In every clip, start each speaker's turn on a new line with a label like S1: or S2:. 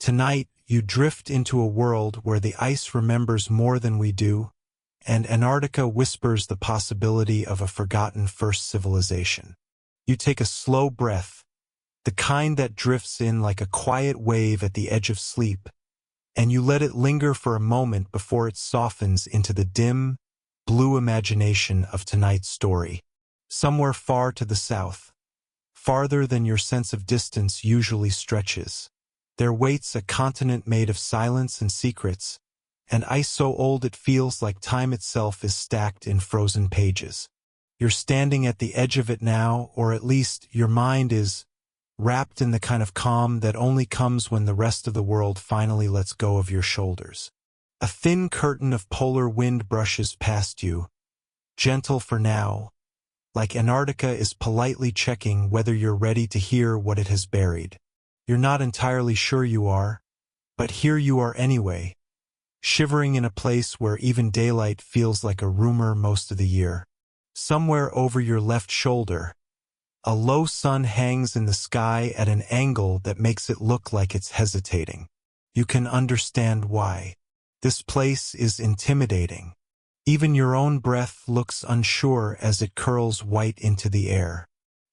S1: Tonight, you drift into a world where the ice remembers more than we do, and Antarctica whispers the possibility of a forgotten first civilization. You take a slow breath, the kind that drifts in like a quiet wave at the edge of sleep, and you let it linger for a moment before it softens into the dim, blue imagination of tonight's story. Somewhere far to the south, farther than your sense of distance usually stretches, there waits a continent made of silence and secrets, and ice so old it feels like time itself is stacked in frozen pages. You're standing at the edge of it now, or at least your mind is wrapped in the kind of calm that only comes when the rest of the world finally lets go of your shoulders. A thin curtain of polar wind brushes past you, gentle for now, like Antarctica is politely checking whether you're ready to hear what it has buried. You're not entirely sure you are, but here you are anyway, shivering in a place where even daylight feels like a rumor most of the year. Somewhere over your left shoulder, a low sun hangs in the sky at an angle that makes it look like it's hesitating. You can understand why. This place is intimidating. Even your own breath looks unsure as it curls white into the air.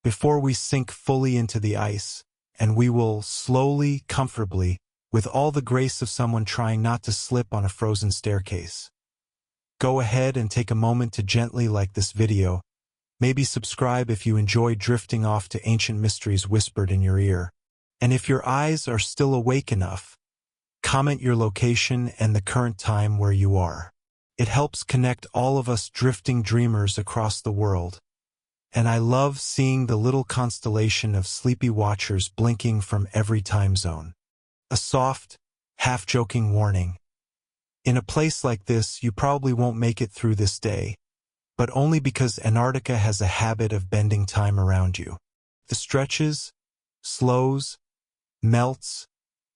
S1: Before we sink fully into the ice, and we will slowly, comfortably, with all the grace of someone trying not to slip on a frozen staircase. Go ahead and take a moment to gently like this video. Maybe subscribe if you enjoy drifting off to ancient mysteries whispered in your ear. And if your eyes are still awake enough, comment your location and the current time where you are. It helps connect all of us drifting dreamers across the world. And I love seeing the little constellation of sleepy watchers blinking from every time zone. A soft, half-joking warning. In a place like this, you probably won't make it through this day, but only because Antarctica has a habit of bending time around you. The stretches, slows, melts,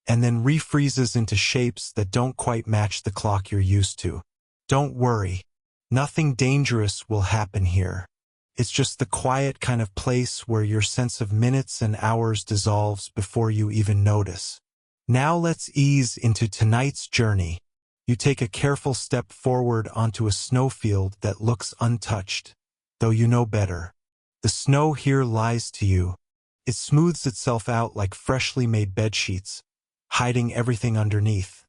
S1: and then refreezes into shapes that don't quite match the clock you're used to. Don't worry, nothing dangerous will happen here. It's just the quiet kind of place where your sense of minutes and hours dissolves before you even notice. Now let's ease into tonight's journey. You take a careful step forward onto a snowfield that looks untouched, though you know better. The snow here lies to you. It smooths itself out like freshly made bedsheets, hiding everything underneath.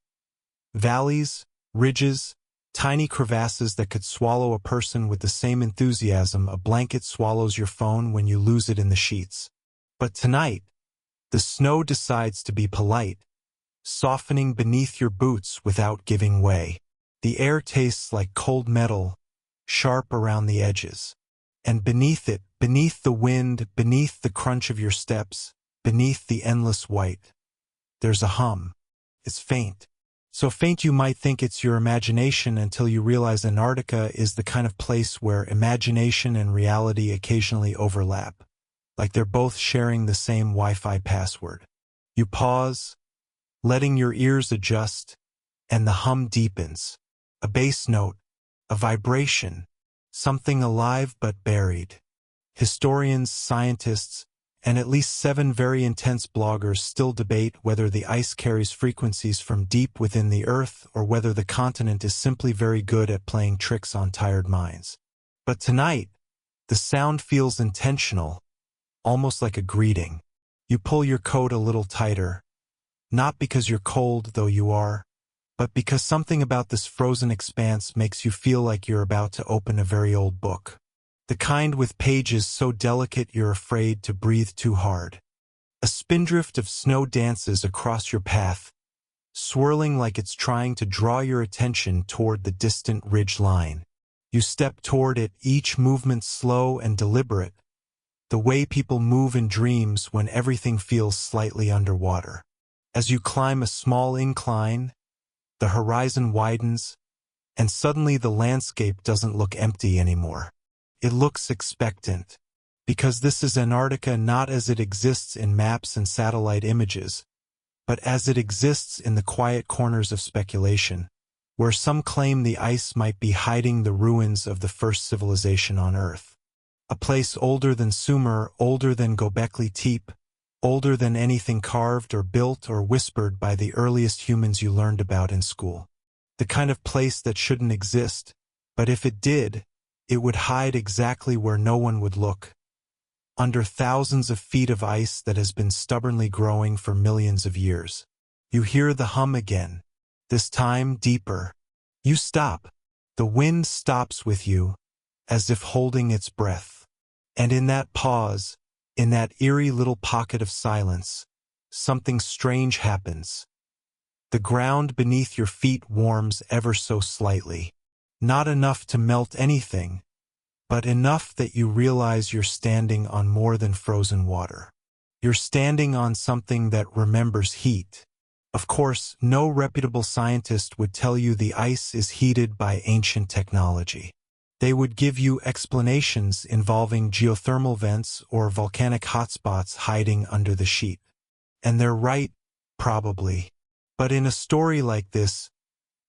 S1: Valleys, ridges, tiny crevasses that could swallow a person with the same enthusiasm a blanket swallows your phone when you lose it in the sheets. But tonight, the snow decides to be polite, softening beneath your boots without giving way. The air tastes like cold metal, sharp around the edges. And beneath it, beneath the wind, beneath the crunch of your steps, beneath the endless white, there's a hum. It's faint. So faint you might think it's your imagination until you realize Antarctica is the kind of place where imagination and reality occasionally overlap, like they're both sharing the same Wi-Fi password. You pause, letting your ears adjust, and the hum deepens. A bass note, a vibration, something alive but buried. Historians, scientists, and at least 7 very intense bloggers still debate whether the ice carries frequencies from deep within the Earth or whether the continent is simply very good at playing tricks on tired minds. But tonight, the sound feels intentional, almost like a greeting. You pull your coat a little tighter, not because you're cold, though you are, but because something about this frozen expanse makes you feel like you're about to open a very old book. The kind with pages so delicate you're afraid to breathe too hard. A spindrift of snow dances across your path, swirling like it's trying to draw your attention toward the distant ridge line. You step toward it, each movement slow and deliberate, the way people move in dreams when everything feels slightly underwater. As you climb a small incline, the horizon widens, and suddenly the landscape doesn't look empty anymore. It looks expectant, because this is Antarctica not as it exists in maps and satellite images, but as it exists in the quiet corners of speculation, where some claim the ice might be hiding the ruins of the first civilization on Earth. A place older than Sumer, older than Göbekli Tepe, older than anything carved or built or whispered by the earliest humans you learned about in school. The kind of place that shouldn't exist, but if it did, it would hide exactly where no one would look, under thousands of feet of ice that has been stubbornly growing for millions of years. You hear the hum again, this time deeper. You stop. The wind stops with you, as if holding its breath. And in that pause, in that eerie little pocket of silence, something strange happens. The ground beneath your feet warms ever so slightly. Not enough to melt anything, but enough that you realize you're standing on more than frozen water. You're standing on something that remembers heat. Of course, no reputable scientist would tell you the ice is heated by ancient technology. They would give you explanations involving geothermal vents or volcanic hotspots hiding under the sheet. And they're right, probably. But in a story like this,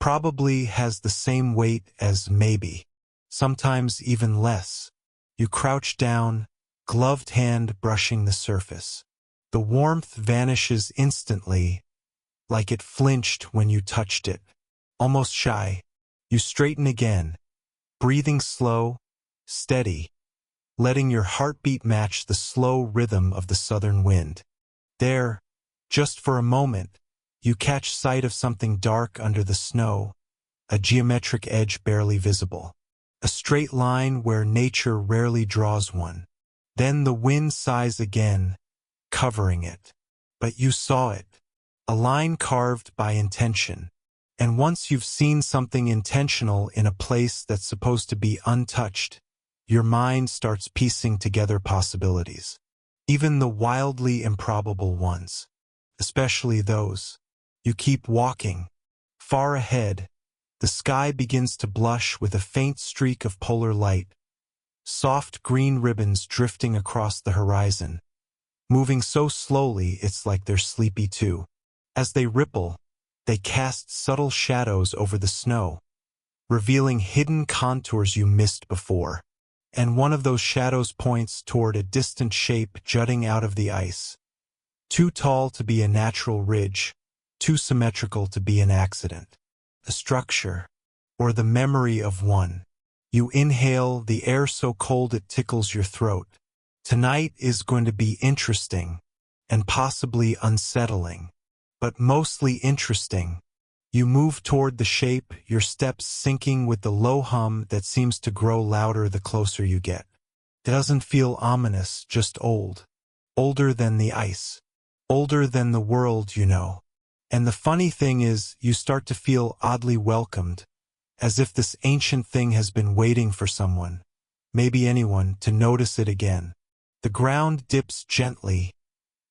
S1: probably has the same weight as maybe, sometimes even less. You crouch down, gloved hand brushing the surface. The warmth vanishes instantly, like it flinched when you touched it. Almost shy, you straighten again, breathing slow, steady, letting your heartbeat match the slow rhythm of the southern wind. There, just for a moment, you catch sight of something dark under the snow, a geometric edge barely visible. A straight line where nature rarely draws one. Then the wind sighs again, covering it. But you saw it. A line carved by intention. And once you've seen something intentional in a place that's supposed to be untouched, your mind starts piecing together possibilities. Even the wildly improbable ones. Especially those. You keep walking. Far ahead, the sky begins to blush with a faint streak of polar light. Soft green ribbons drifting across the horizon. Moving so slowly it's like they're sleepy too. As they ripple, they cast subtle shadows over the snow, revealing hidden contours you missed before. And one of those shadows points toward a distant shape jutting out of the ice. Too tall to be a natural ridge, too symmetrical to be an accident. A structure, or the memory of one. You inhale the air so cold it tickles your throat. Tonight is going to be interesting, and possibly unsettling. But mostly interesting. You move toward the shape, your steps syncing with the low hum that seems to grow louder the closer you get. It doesn't feel ominous, just old. Older than the ice. Older than the world, you know. And the funny thing is, you start to feel oddly welcomed, as if this ancient thing has been waiting for someone, maybe anyone, to notice it again. The ground dips gently,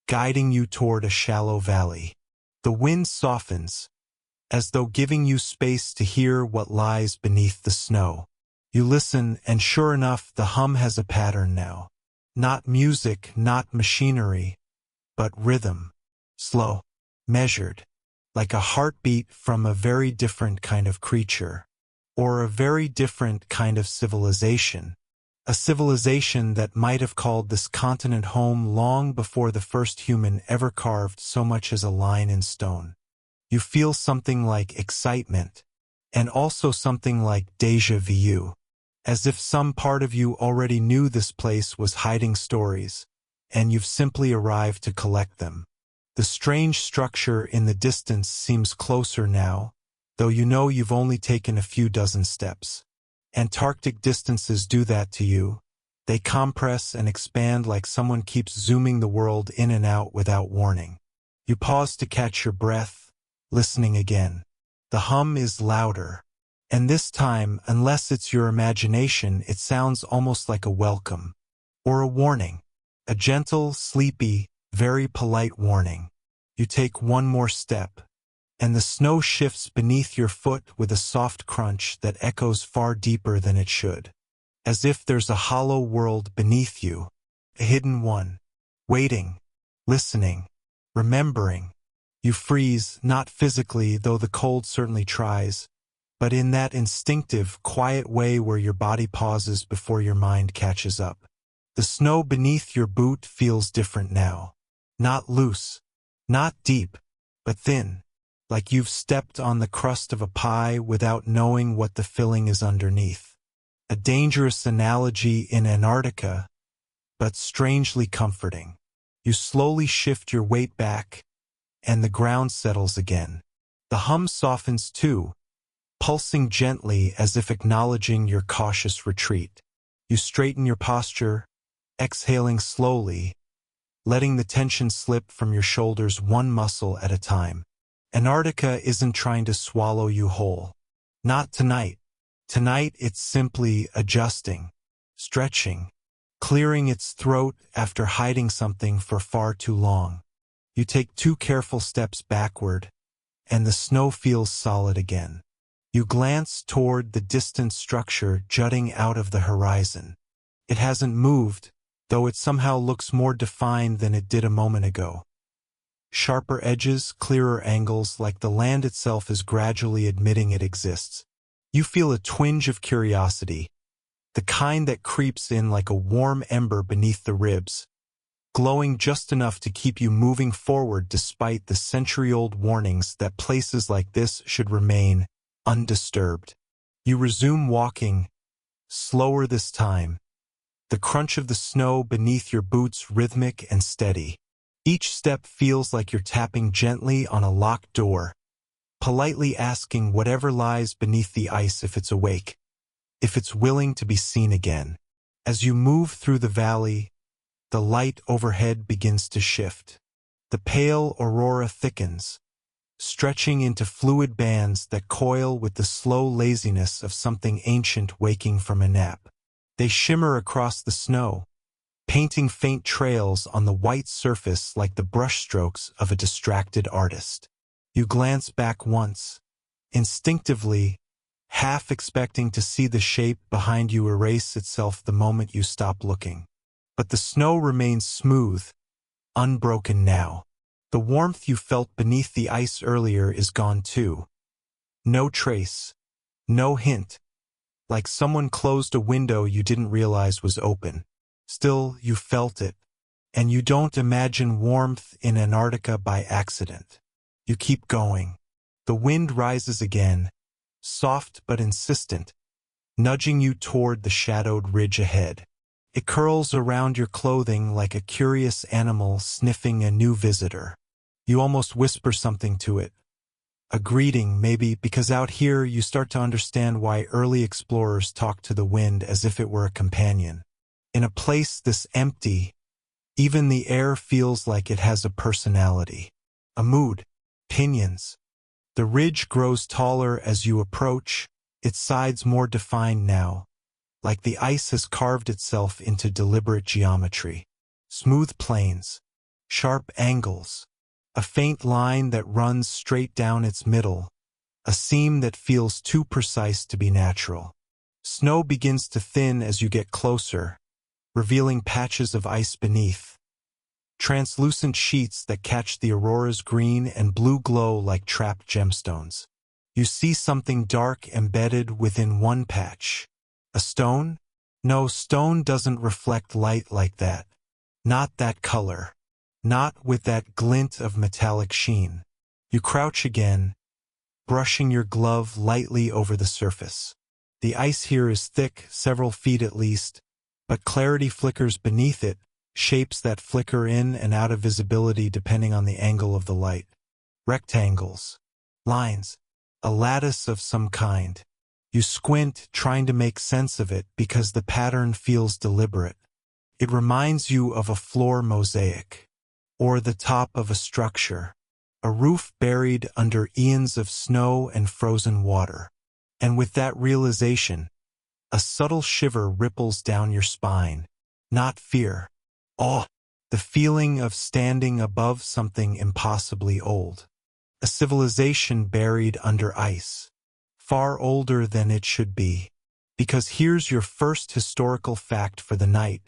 S1: guiding you toward a shallow valley. The wind softens, as though giving you space to hear what lies beneath the snow. You listen, and sure enough, the hum has a pattern now. Not music, not machinery, but rhythm. Slow, measured, like a heartbeat from a very different kind of creature, or a very different kind of civilization. A civilization that might have called this continent home long before the first human ever carved so much as a line in stone. You feel something like excitement, and also something like déjà vu, as if some part of you already knew this place was hiding stories, and you've simply arrived to collect them. The strange structure in the distance seems closer now, though you know you've only taken a few dozen steps. Antarctic distances do that to you. They compress and expand like someone keeps zooming the world in and out without warning. You pause to catch your breath, listening again. The hum is louder. And this time, unless it's your imagination, it sounds almost like a welcome. Or a warning. A gentle, sleepy, very polite warning. You take one more step, and the snow shifts beneath your foot with a soft crunch that echoes far deeper than it should. As if there's a hollow world beneath you, a hidden one, waiting, listening, remembering. You freeze, not physically, though the cold certainly tries, but in that instinctive, quiet way where your body pauses before your mind catches up. The snow beneath your boot feels different now. Not loose, not deep, but thin, like you've stepped on the crust of a pie without knowing what the filling is underneath. A dangerous analogy in Antarctica, but strangely comforting. You slowly shift your weight back, and the ground settles again. The hum softens too, pulsing gently as if acknowledging your cautious retreat. You straighten your posture, exhaling slowly, letting the tension slip from your shoulders one muscle at a time. Antarctica isn't trying to swallow you whole. Not tonight. Tonight it's simply adjusting, stretching, clearing its throat after hiding something for far too long. You take 2 careful steps backward, and the snow feels solid again. You glance toward the distant structure jutting out of the horizon. It hasn't moved, though it somehow looks more defined than it did a moment ago. Sharper edges, clearer angles, like the land itself is gradually admitting it exists. You feel a twinge of curiosity, the kind that creeps in like a warm ember beneath the ribs, glowing just enough to keep you moving forward despite the century-old warnings that places like this should remain undisturbed. You resume walking, slower this time, the crunch of the snow beneath your boots rhythmic and steady. Each step feels like you're tapping gently on a locked door, politely asking whatever lies beneath the ice if it's awake, if it's willing to be seen again. As you move through the valley, the light overhead begins to shift. The pale aurora thickens, stretching into fluid bands that coil with the slow laziness of something ancient waking from a nap. They shimmer across the snow, painting faint trails on the white surface like the brushstrokes of a distracted artist. You glance back once, instinctively, half expecting to see the shape behind you erase itself the moment you stop looking. But the snow remains smooth, unbroken now. The warmth you felt beneath the ice earlier is gone too. No trace, no hint, like someone closed a window you didn't realize was open. Still, you felt it, and you don't imagine warmth in Antarctica by accident. You keep going. The wind rises again, soft but insistent, nudging you toward the shadowed ridge ahead. It curls around your clothing like a curious animal sniffing a new visitor. You almost whisper something to it. A greeting, maybe, because out here you start to understand why early explorers talked to the wind as if it were a companion. In a place this empty, even the air feels like it has a personality, a mood, opinions. The ridge grows taller as you approach, its sides more defined now, like the ice has carved itself into deliberate geometry. Smooth plains, sharp angles, a faint line that runs straight down its middle, a seam that feels too precise to be natural. Snow begins to thin as you get closer, revealing patches of ice beneath, translucent sheets that catch the aurora's green and blue glow like trapped gemstones. You see something dark embedded within one patch. A stone? No, stone doesn't reflect light like that. Not that color. Not with that glint of metallic sheen. You crouch again, brushing your glove lightly over the surface. The ice here is thick, several feet at least, but clarity flickers beneath it, shapes that flicker in and out of visibility depending on the angle of the light. Rectangles, lines, a lattice of some kind. You squint, trying to make sense of it because the pattern feels deliberate. It reminds you of a floor mosaic, or the top of a structure, a roof buried under eons of snow and frozen water. And with that realization, a subtle shiver ripples down your spine. Not fear, awe, the feeling of standing above something impossibly old. A civilization buried under ice, far older than it should be. Because here's your first historical fact for the night,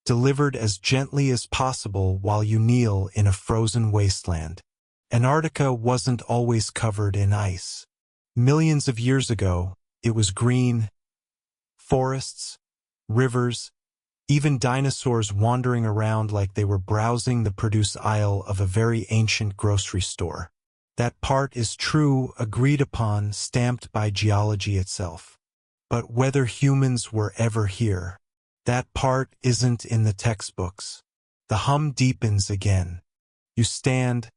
S1: delivered as gently as possible while you kneel in a frozen wasteland. Antarctica wasn't always covered in ice. Millions of years ago, it was green, forests, rivers, even dinosaurs wandering around like they were browsing the produce aisle of a very ancient grocery store. That part is true, agreed upon, stamped by geology itself. But whether humans were ever here, that part isn't in the textbooks. The hum deepens again. You stand,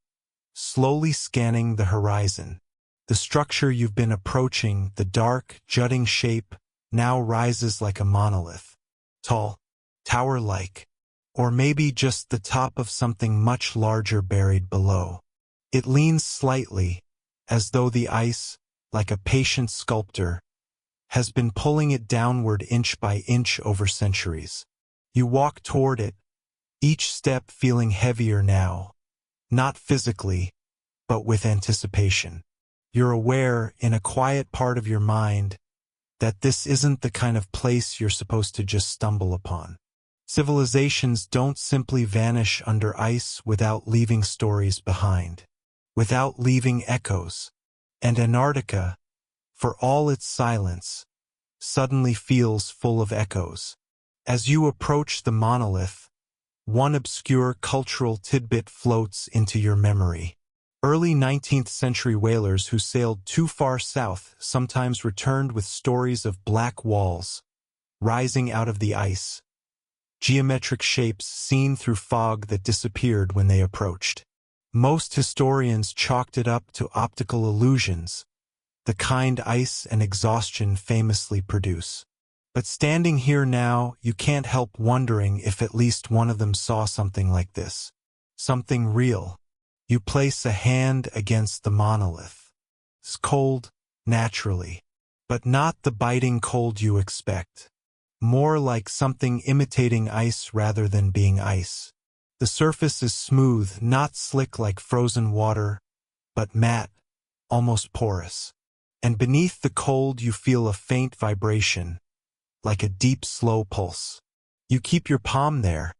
S1: slowly scanning the horizon. The structure you've been approaching, the dark, jutting shape, now rises like a monolith. Tall, tower-like, or maybe just the top of something much larger buried below. It leans slightly, as though the ice, like a patient sculptor, has been pulling it downward inch by inch over centuries. You walk toward it, each step feeling heavier now, not physically, but with anticipation. You're aware, in a quiet part of your mind, that this isn't the kind of place you're supposed to just stumble upon. Civilizations don't simply vanish under ice without leaving stories behind, without leaving echoes. And Antarctica, for all its silence, suddenly feels full of echoes. As you approach the monolith, one obscure cultural tidbit floats into your memory. Early 19th century whalers who sailed too far south sometimes returned with stories of black walls, rising out of the ice, geometric shapes seen through fog that disappeared when they approached. Most historians chalked it up to optical illusions, the kind ice and exhaustion famously produce. But standing here now, you can't help wondering if at least one of them saw something like this. Something real. You place a hand against the monolith. It's cold, naturally, but not the biting cold you expect. More like something imitating ice rather than being ice. The surface is smooth, not slick like frozen water, but matte, almost porous. And beneath the cold you feel a faint vibration, like a deep, slow pulse. You keep your palm there,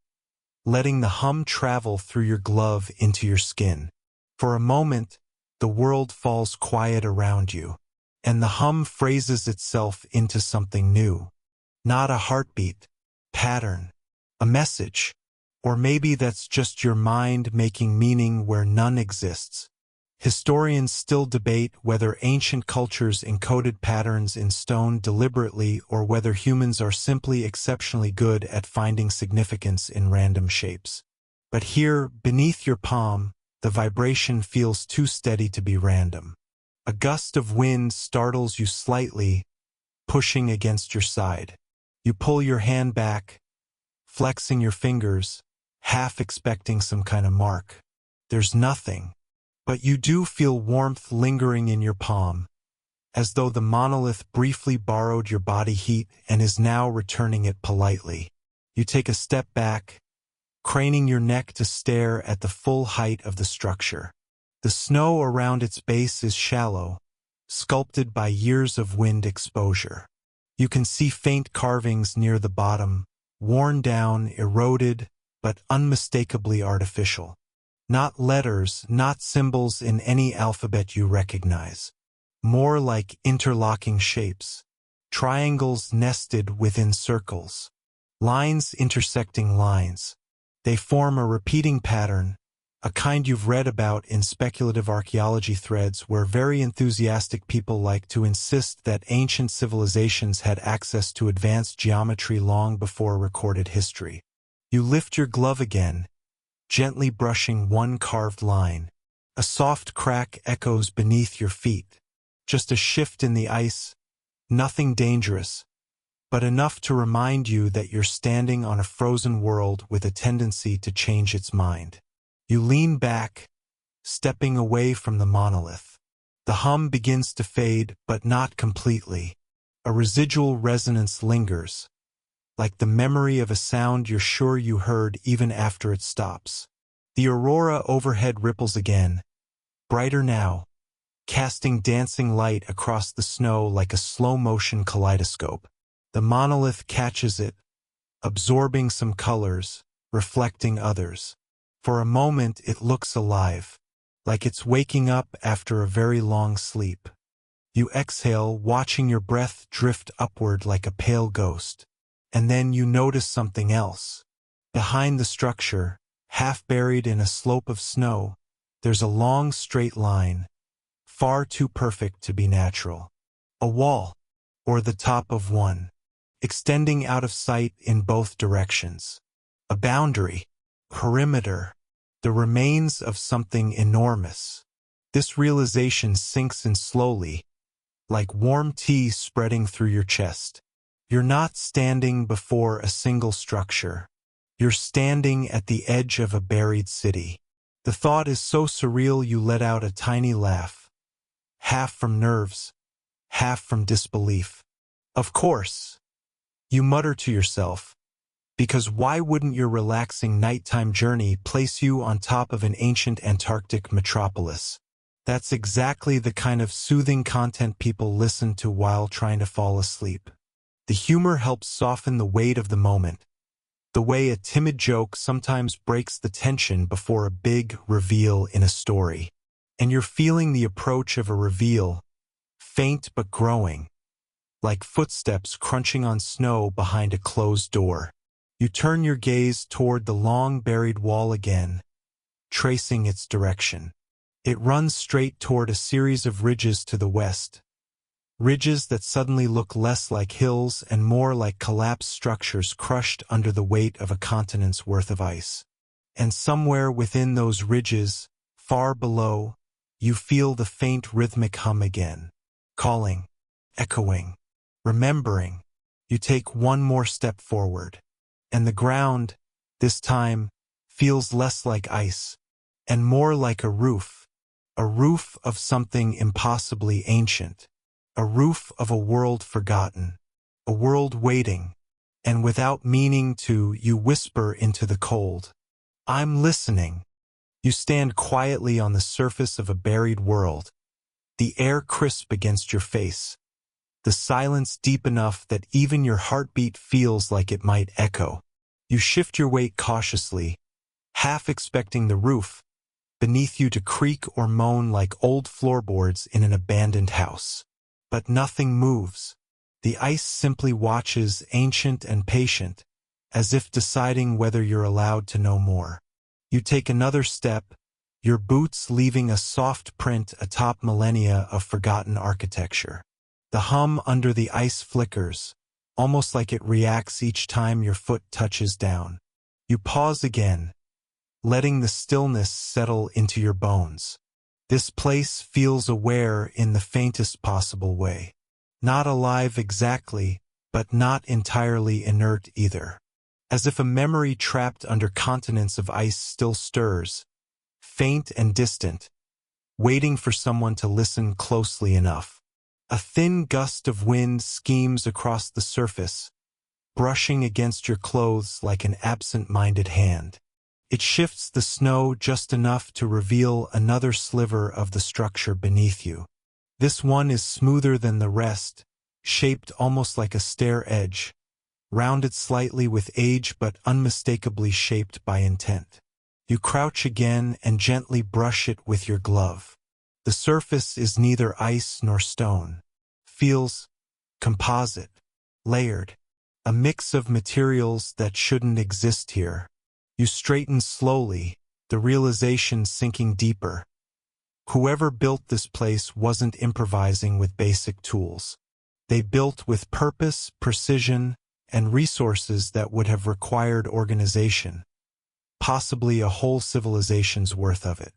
S1: letting the hum travel through your glove into your skin. For a moment, the world falls quiet around you, and the hum phrases itself into something new. Not a heartbeat, pattern, a message, or maybe that's just your mind making meaning where none exists. Historians still debate whether ancient cultures encoded patterns in stone deliberately or whether humans are simply exceptionally good at finding significance in random shapes. But here, beneath your palm, the vibration feels too steady to be random. A gust of wind startles you slightly, pushing against your side. You pull your hand back, flexing your fingers, half expecting some kind of mark. There's nothing. But you do feel warmth lingering in your palm, as though the monolith briefly borrowed your body heat and is now returning it politely. You take a step back, craning your neck to stare at the full height of the structure. The snow around its base is shallow, sculpted by years of wind exposure. You can see faint carvings near the bottom, worn down, eroded, but unmistakably artificial. Not letters, not symbols in any alphabet you recognize. More like interlocking shapes. Triangles nested within circles. Lines intersecting lines. They form a repeating pattern, a kind you've read about in speculative archaeology threads where very enthusiastic people like to insist that ancient civilizations had access to advanced geometry long before recorded history. You lift your glove again, gently brushing one carved line. A soft crack echoes beneath your feet. Just a shift in the ice, nothing dangerous, but enough to remind you that you're standing on a frozen world with a tendency to change its mind. You lean back, stepping away from the monolith. The hum begins to fade, but not completely. A residual resonance lingers, like the memory of a sound you're sure you heard even after it stops. The aurora overhead ripples again, brighter now, casting dancing light across the snow like a slow-motion kaleidoscope. The monolith catches it, absorbing some colors, reflecting others. For a moment it looks alive, like it's waking up after a very long sleep. You exhale, watching your breath drift upward like a pale ghost. And then you notice something else. Behind the structure, half buried in a slope of snow, there's a long straight line, far too perfect to be natural. A wall, or the top of one, extending out of sight in both directions. A boundary, perimeter, the remains of something enormous. This realization sinks in slowly, like warm tea spreading through your chest. You're not standing before a single structure. You're standing at the edge of a buried city. The thought is so surreal you let out a tiny laugh, half from nerves, half from disbelief. Of course, you mutter to yourself, because why wouldn't your relaxing nighttime journey place you on top of an ancient Antarctic metropolis? That's exactly the kind of soothing content people listen to while trying to fall asleep. The humor helps soften the weight of the moment, the way a timid joke sometimes breaks the tension before a big reveal in a story. And you're feeling the approach of a reveal, faint but growing, like footsteps crunching on snow behind a closed door. You turn your gaze toward the long buried wall again, tracing its direction. It runs straight toward a series of ridges to the west, ridges that suddenly look less like hills and more like collapsed structures crushed under the weight of a continent's worth of ice. And somewhere within those ridges, far below, you feel the faint rhythmic hum again, calling, echoing, remembering. You take one more step forward, and the ground, this time, feels less like ice, and more like a roof of something impossibly ancient, a roof of a world forgotten, a world waiting, and without meaning to, you whisper into the cold, "I'm listening." You stand quietly on the surface of a buried world, the air crisp against your face, the silence deep enough that even your heartbeat feels like it might echo. You shift your weight cautiously, half expecting the roof beneath you to creak or moan like old floorboards in an abandoned house. But nothing moves. The ice simply watches, ancient and patient, as if deciding whether you're allowed to know more. You take another step, your boots leaving a soft print atop millennia of forgotten architecture. The hum under the ice flickers, almost like it reacts each time your foot touches down. You pause again, letting the stillness settle into your bones. This place feels aware in the faintest possible way. Not alive exactly, but not entirely inert either. As if a memory trapped under continents of ice still stirs, faint and distant, waiting for someone to listen closely enough. A thin gust of wind schemes across the surface, brushing against your clothes like an absent-minded hand. It shifts the snow just enough to reveal another sliver of the structure beneath you. This one is smoother than the rest, shaped almost like a stair edge, rounded slightly with age but unmistakably shaped by intent. You crouch again and gently brush it with your glove. The surface is neither ice nor stone. Feels composite, layered, a mix of materials that shouldn't exist here. You straighten slowly, the realization sinking deeper. Whoever built this place wasn't improvising with basic tools. They built with purpose, precision, and resources that would have required organization, possibly a whole civilization's worth of it.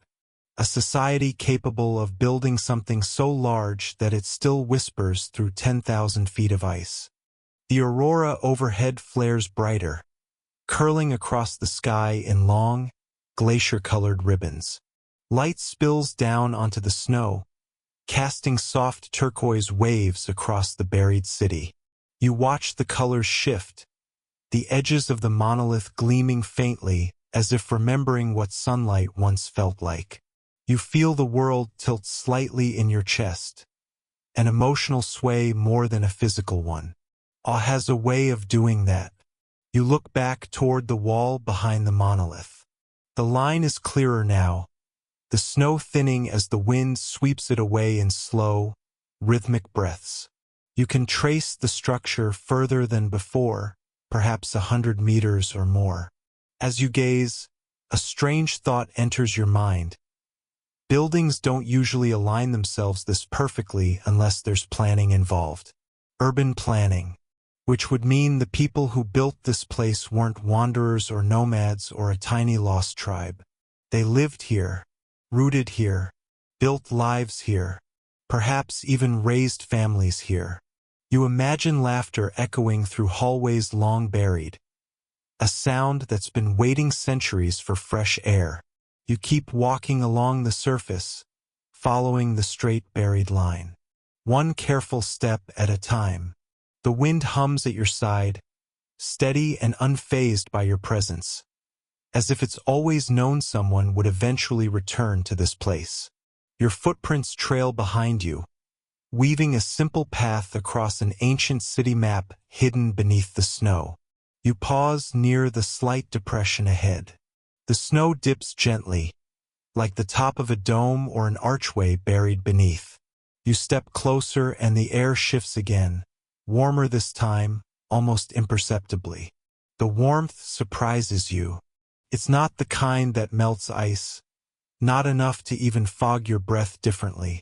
S1: A society capable of building something so large that it still whispers through 10,000 feet of ice. The aurora overhead flares brighter, curling across the sky in long, glacier-colored ribbons. Light spills down onto the snow, casting soft turquoise waves across the buried city. You watch the colors shift, the edges of the monolith gleaming faintly as if remembering what sunlight once felt like. You feel the world tilt slightly in your chest, an emotional sway more than a physical one. Awe has a way of doing that. You look back toward the wall behind the monolith. The line is clearer now, the snow thinning as the wind sweeps it away in slow, rhythmic breaths. You can trace the structure further than before, perhaps 100 meters or more. As you gaze, a strange thought enters your mind. Buildings don't usually align themselves this perfectly unless there's planning involved. Urban planning, which would mean the people who built this place weren't wanderers or nomads or a tiny lost tribe. They lived here, rooted here, built lives here, perhaps even raised families here. You imagine laughter echoing through hallways long buried, a sound that's been waiting centuries for fresh air. You keep walking along the surface, following the straight buried line. One careful step at a time. The wind hums at your side, steady and unfazed by your presence, as if it's always known someone would eventually return to this place. Your footprints trail behind you, weaving a simple path across an ancient city map hidden beneath the snow. You pause near the slight depression ahead. The snow dips gently, like the top of a dome or an archway buried beneath. You step closer and the air shifts again, warmer this time, almost imperceptibly. The warmth surprises you. It's not the kind that melts ice, not enough to even fog your breath differently.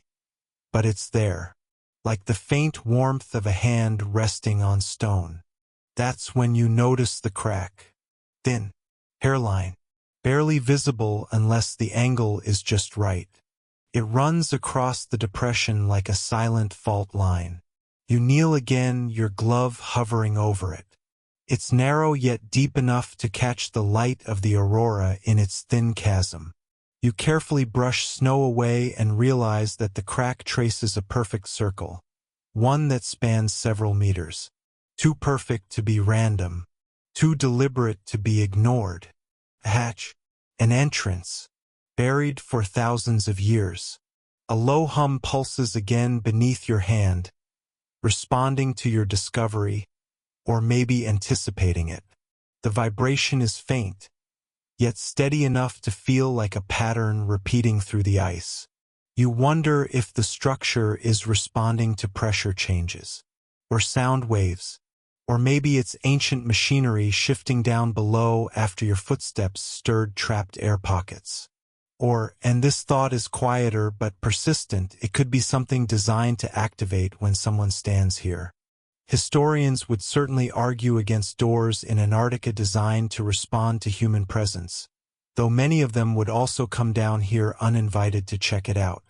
S1: But it's there, like the faint warmth of a hand resting on stone. That's when you notice the crack. Thin hairline, barely visible unless the angle is just right. It runs across the depression like a silent fault line. You kneel again, your glove hovering over it. It's narrow yet deep enough to catch the light of the aurora in its thin chasm. You carefully brush snow away and realize that the crack traces a perfect circle, one that spans several meters. Too perfect to be random, too deliberate to be ignored. A hatch, an entrance, buried for thousands of years. A low hum pulses again beneath your hand, responding to your discovery, or maybe anticipating it. The vibration is faint, yet steady enough to feel like a pattern repeating through the ice. You wonder if the structure is responding to pressure changes, or sound waves, or maybe it's ancient machinery shifting down below after your footsteps stirred trapped air pockets. Or, and this thought is quieter but persistent, it could be something designed to activate when someone stands here. Historians would certainly argue against doors in Antarctica designed to respond to human presence, though many of them would also come down here uninvited to check it out.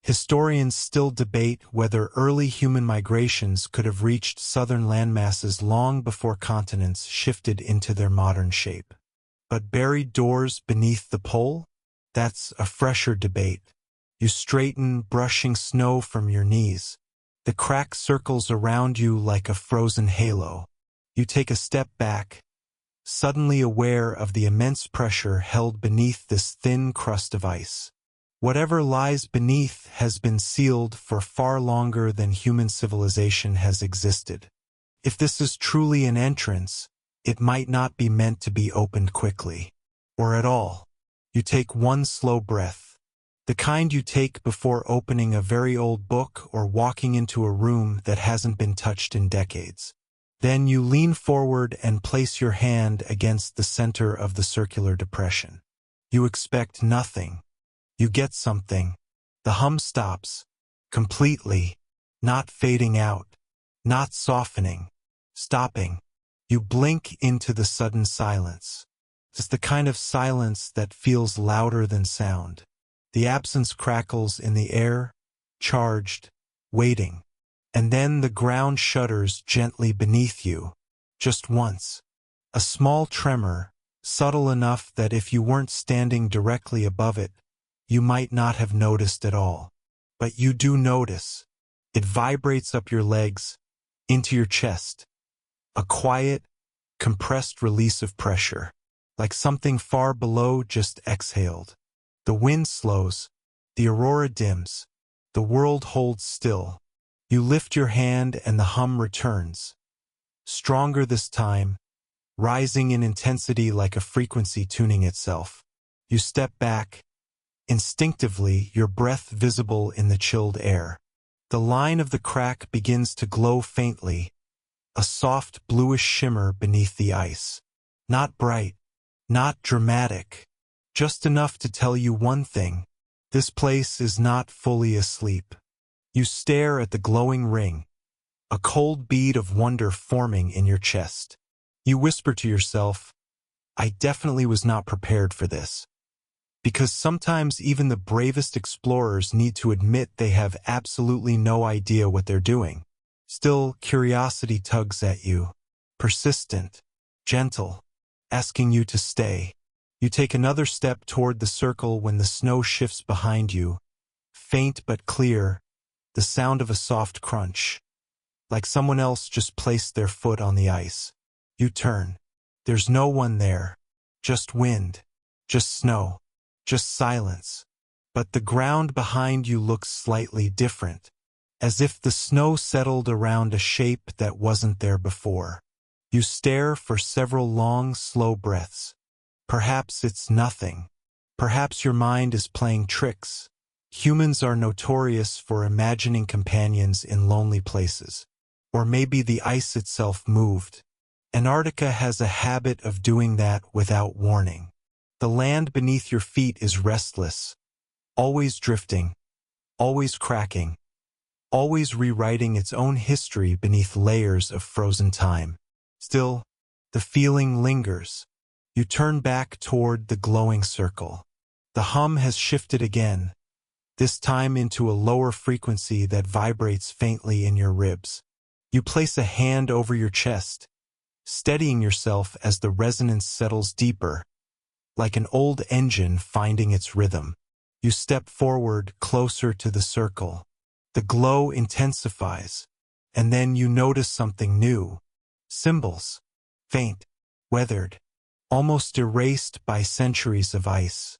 S1: Historians still debate whether early human migrations could have reached southern landmasses long before continents shifted into their modern shape. But buried doors beneath the pole? That's a fresher debate. You straighten, brushing snow from your knees. The crack circles around you like a frozen halo. You take a step back, suddenly aware of the immense pressure held beneath this thin crust of ice. Whatever lies beneath has been sealed for far longer than human civilization has existed. If this is truly an entrance, it might not be meant to be opened quickly, or at all. You take one slow breath, the kind you take before opening a very old book or walking into a room that hasn't been touched in decades. Then you lean forward and place your hand against the center of the circular depression. You expect nothing. You get something. The hum stops, completely, not fading out, not softening, stopping. You blink into the sudden silence. It's the kind of silence that feels louder than sound. The absence crackles in the air, charged, waiting. And then the ground shudders gently beneath you, just once. A small tremor, subtle enough that if you weren't standing directly above it, you might not have noticed at all. But you do notice. It vibrates up your legs, into your chest. A quiet, compressed release of pressure, like something far below just exhaled. The wind slows, the aurora dims, the world holds still. You lift your hand and the hum returns. Stronger this time, rising in intensity like a frequency tuning itself. You step back, instinctively, your breath visible in the chilled air. The line of the crack begins to glow faintly, a soft bluish shimmer beneath the ice. Not bright, not dramatic, just enough to tell you one thing: this place is not fully asleep. You stare at the glowing ring, a cold bead of wonder forming in your chest. You whisper to yourself, I definitely was not prepared for this. Because sometimes even the bravest explorers need to admit they have absolutely no idea what they're doing. Still, curiosity tugs at you, persistent, gentle, asking you to stay. You take another step toward the circle when the snow shifts behind you, faint but clear, the sound of a soft crunch, like someone else just placed their foot on the ice. You turn. There's no one there, just wind, just snow, just silence. But the ground behind you looks slightly different, as if the snow settled around a shape that wasn't there before. You stare for several long, slow breaths. Perhaps it's nothing. Perhaps your mind is playing tricks. Humans are notorious for imagining companions in lonely places. Or maybe the ice itself moved. Antarctica has a habit of doing that without warning. The land beneath your feet is restless, always drifting, always cracking, always rewriting its own history beneath layers of frozen time. Still, the feeling lingers. You turn back toward the glowing circle. The hum has shifted again, this time into a lower frequency that vibrates faintly in your ribs. You place a hand over your chest, steadying yourself as the resonance settles deeper, like an old engine finding its rhythm. You step forward, closer to the circle. The glow intensifies, and then you notice something new. Symbols, faint, weathered, almost erased by centuries of ice.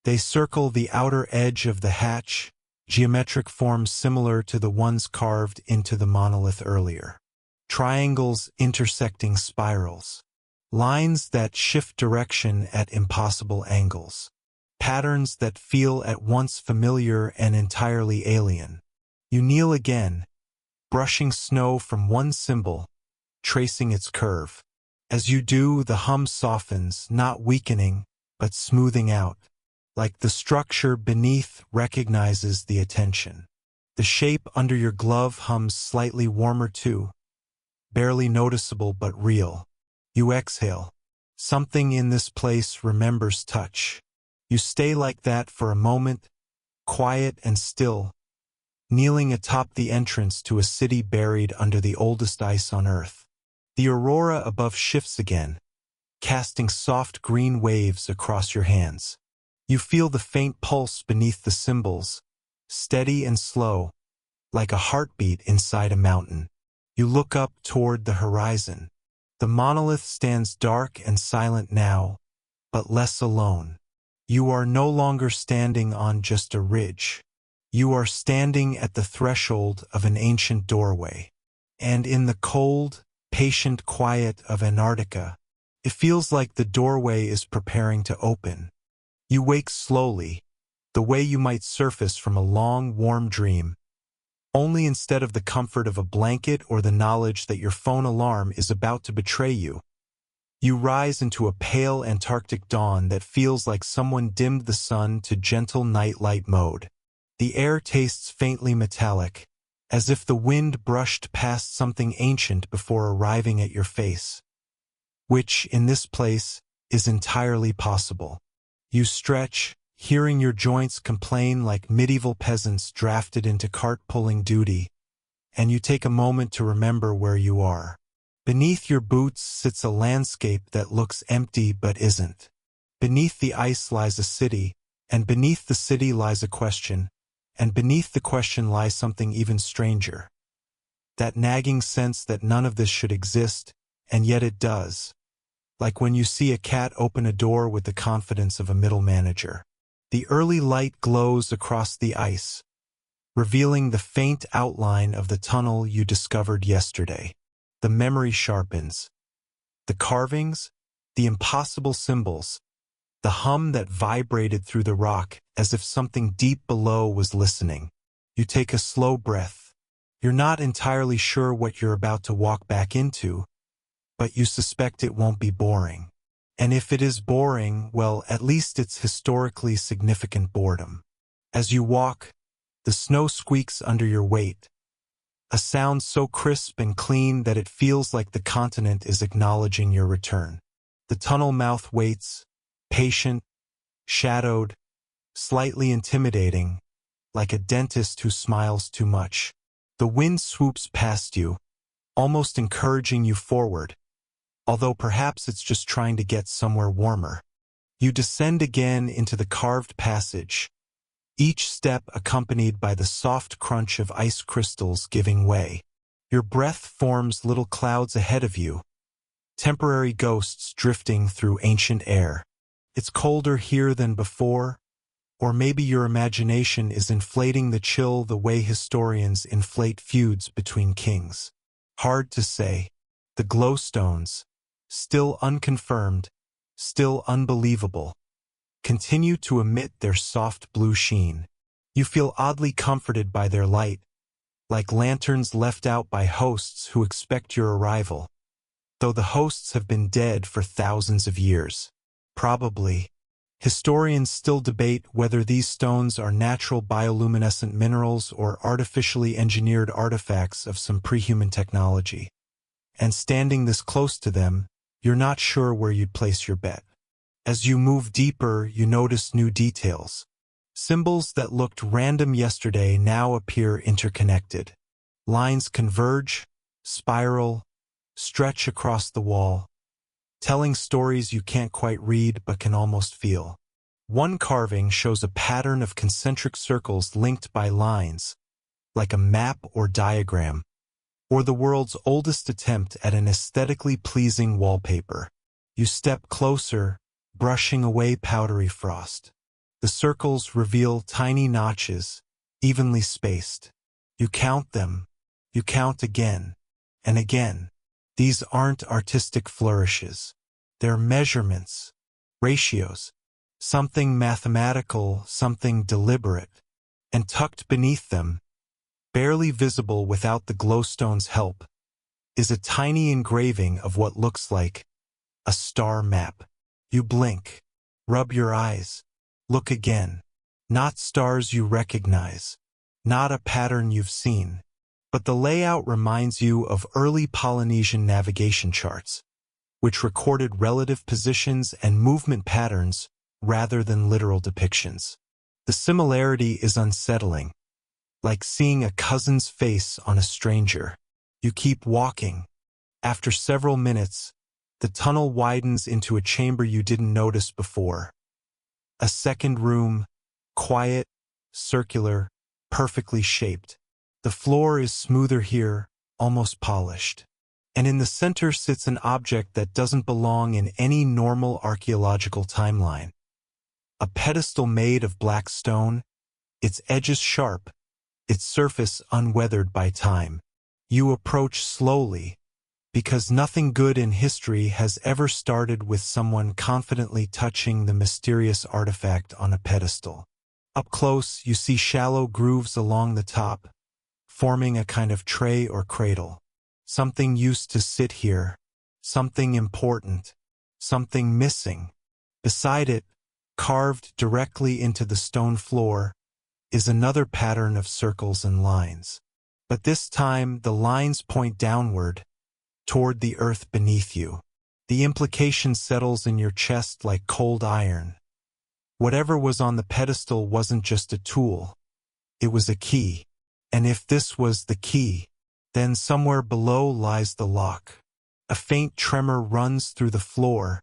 S1: They circle the outer edge of the hatch, geometric forms similar to the ones carved into the monolith earlier. Triangles intersecting spirals. Lines that shift direction at impossible angles. Patterns that feel at once familiar and entirely alien. You kneel again, brushing snow from one symbol, tracing its curve. As you do, the hum softens, not weakening, but smoothing out, like the structure beneath recognizes the attention. The shape under your glove hums slightly warmer too, barely noticeable but real. You exhale. Something in this place remembers touch. You stay like that for a moment, quiet and still, kneeling atop the entrance to a city buried under the oldest ice on Earth. The aurora above shifts again, casting soft green waves across your hands. You feel the faint pulse beneath the symbols, steady and slow, like a heartbeat inside a mountain. You look up toward the horizon. The monolith stands dark and silent now, but less alone. You are no longer standing on just a ridge. You are standing at the threshold of an ancient doorway. And in the cold, patient quiet of Antarctica, it feels like the doorway is preparing to open. You wake slowly, the way you might surface from a long, warm dream, only instead of the comfort of a blanket or the knowledge that your phone alarm is about to betray you. You rise into a pale Antarctic dawn that feels like someone dimmed the sun to gentle nightlight mode. The air tastes faintly metallic, as if the wind brushed past something ancient before arriving at your face. Which, in this place, is entirely possible. You stretch, hearing your joints complain like medieval peasants drafted into cart-pulling duty, and you take a moment to remember where you are. Beneath your boots sits a landscape that looks empty but isn't. Beneath the ice lies a city, and beneath the city lies a question, and beneath the question lies something even stranger. That nagging sense that none of this should exist, and yet it does. Like when you see a cat open a door with the confidence of a middle manager. The early light glows across the ice, revealing the faint outline of the tunnel you discovered yesterday. The memory sharpens. The carvings, the impossible symbols, the hum that vibrated through the rock as if something deep below was listening. You take a slow breath, You're not entirely sure what you're about to walk back into, but you suspect it won't be boring. And if it is boring, well, at least it's historically significant boredom. As you walk, the snow squeaks under your weight, a sound so crisp and clean that it feels like the continent is acknowledging your return. The tunnel mouth waits, patient, shadowed, slightly intimidating, like a dentist who smiles too much. The wind swoops past you, almost encouraging you forward, although perhaps it's just trying to get somewhere warmer. You descend again into the carved passage, each step accompanied by the soft crunch of ice crystals giving way. Your breath forms little clouds ahead of you, temporary ghosts drifting through ancient air. It's colder here than before, or maybe your imagination is inflating the chill the way historians inflate feuds between kings. Hard to say. The glowstones, still unconfirmed, still unbelievable, continue to emit their soft blue sheen. You feel oddly comforted by their light, like lanterns left out by hosts who expect your arrival, though the hosts have been dead for thousands of years. Probably. Historians still debate whether these stones are natural bioluminescent minerals or artificially engineered artifacts of some pre-human technology. And standing this close to them, you're not sure where you'd place your bet. As you move deeper, you notice new details. Symbols that looked random yesterday now appear interconnected. Lines converge, spiral, stretch across the wall, telling stories you can't quite read but can almost feel. One carving shows a pattern of concentric circles linked by lines, like a map or diagram, or the world's oldest attempt at an aesthetically pleasing wallpaper. You step closer, brushing away powdery frost. The circles reveal tiny notches, evenly spaced. You count them. You count again and again. These aren't artistic flourishes. They're measurements, ratios, something mathematical, something deliberate. And tucked beneath them, barely visible without the glowstone's help, is a tiny engraving of what looks like a star map. You blink, rub your eyes, look again. Not stars you recognize, not a pattern you've seen, but the layout reminds you of early Polynesian navigation charts, which recorded relative positions and movement patterns rather than literal depictions. The similarity is unsettling, like seeing a cousin's face on a stranger. You keep walking. After several minutes, the tunnel widens into a chamber you didn't notice before. A second room, quiet, circular, perfectly shaped. The floor is smoother here, almost polished. And in the center sits an object that doesn't belong in any normal archaeological timeline. A pedestal made of black stone, its edges sharp, its surface unweathered by time. You approach slowly, because nothing good in history has ever started with someone confidently touching the mysterious artifact on a pedestal. Up close, you see shallow grooves along the top, forming a kind of tray or cradle. Something used to sit here, something important, something missing. Beside it, carved directly into the stone floor, is another pattern of circles and lines. But this time, the lines point downward, toward the earth beneath you. The implication settles in your chest like cold iron. Whatever was on the pedestal wasn't just a tool. It was a key. And if this was the key, then somewhere below lies the lock. A faint tremor runs through the floor,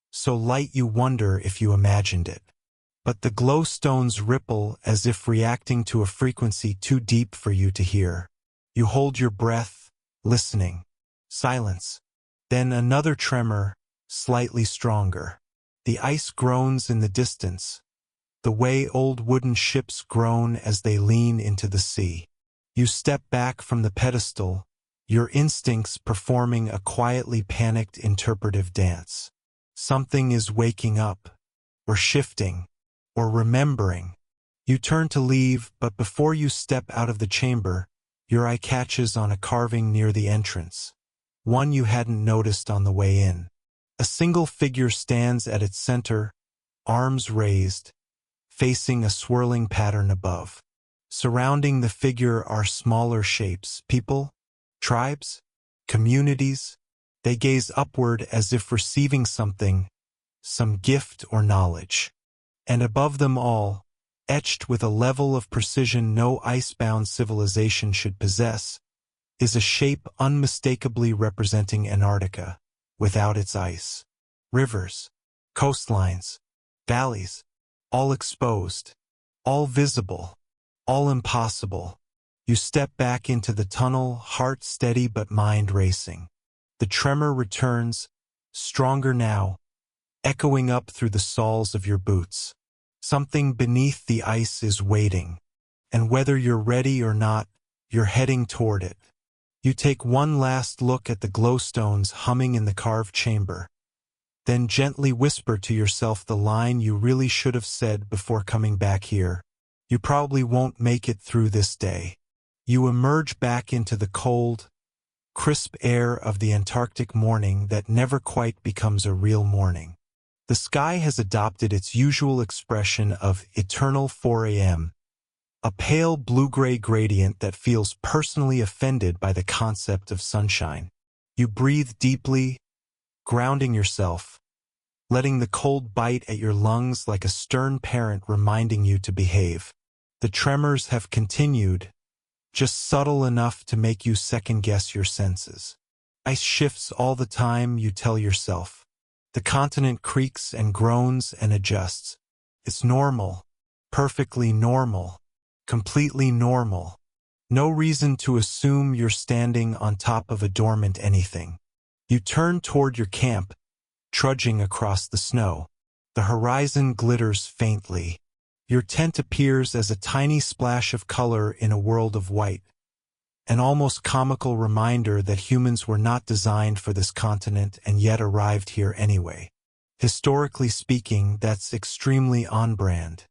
S1: so light you wonder if you imagined it. But the glowstones ripple as if reacting to a frequency too deep for you to hear. You hold your breath, listening. Silence. Then another tremor, slightly stronger. The ice groans in the distance, the way old wooden ships groan as they lean into the sea. You step back from the pedestal, your instincts performing a quietly panicked interpretive dance. Something is waking up, or shifting, or remembering. You turn to leave, but before you step out of the chamber, Your eye catches on a carving near the entrance, one you hadn't noticed on the way in. A single figure stands at its center, arms raised, facing a swirling pattern above. Surrounding the figure are smaller shapes, people, tribes, communities. They gaze upward as if receiving something, some gift or knowledge. And above them all, etched with a level of precision no ice-bound civilization should possess, is a shape unmistakably representing Antarctica, without its ice. Rivers, coastlines, valleys, all exposed, all visible, all impossible. You step back into the tunnel, heart steady but mind racing. The tremor returns, stronger now, echoing up through the soles of your boots. Something beneath the ice is waiting, and whether you're ready or not, you're heading toward it. You take one last look at the glowstones humming in the carved chamber, then gently whisper to yourself the line you really should have said before coming back here. You probably won't make it through this day. You emerge back into the cold, crisp air of the Antarctic morning that never quite becomes a real morning. The sky has adopted its usual expression of eternal 4 a.m., a pale blue-gray gradient that feels personally offended by the concept of sunshine. You breathe deeply, grounding yourself, letting the cold bite at your lungs like a stern parent reminding you to behave. The tremors have continued, just subtle enough to make you second-guess your senses. Ice shifts all the time, you tell yourself. The continent creaks and groans and adjusts. It's normal, perfectly normal, completely normal. No reason to assume you're standing on top of a dormant anything. You turn toward your camp, trudging across the snow. The horizon glitters faintly. Your tent appears as a tiny splash of color in a world of white, an almost comical reminder that humans were not designed for this continent and yet arrived here anyway. Historically speaking, that's extremely on-brand.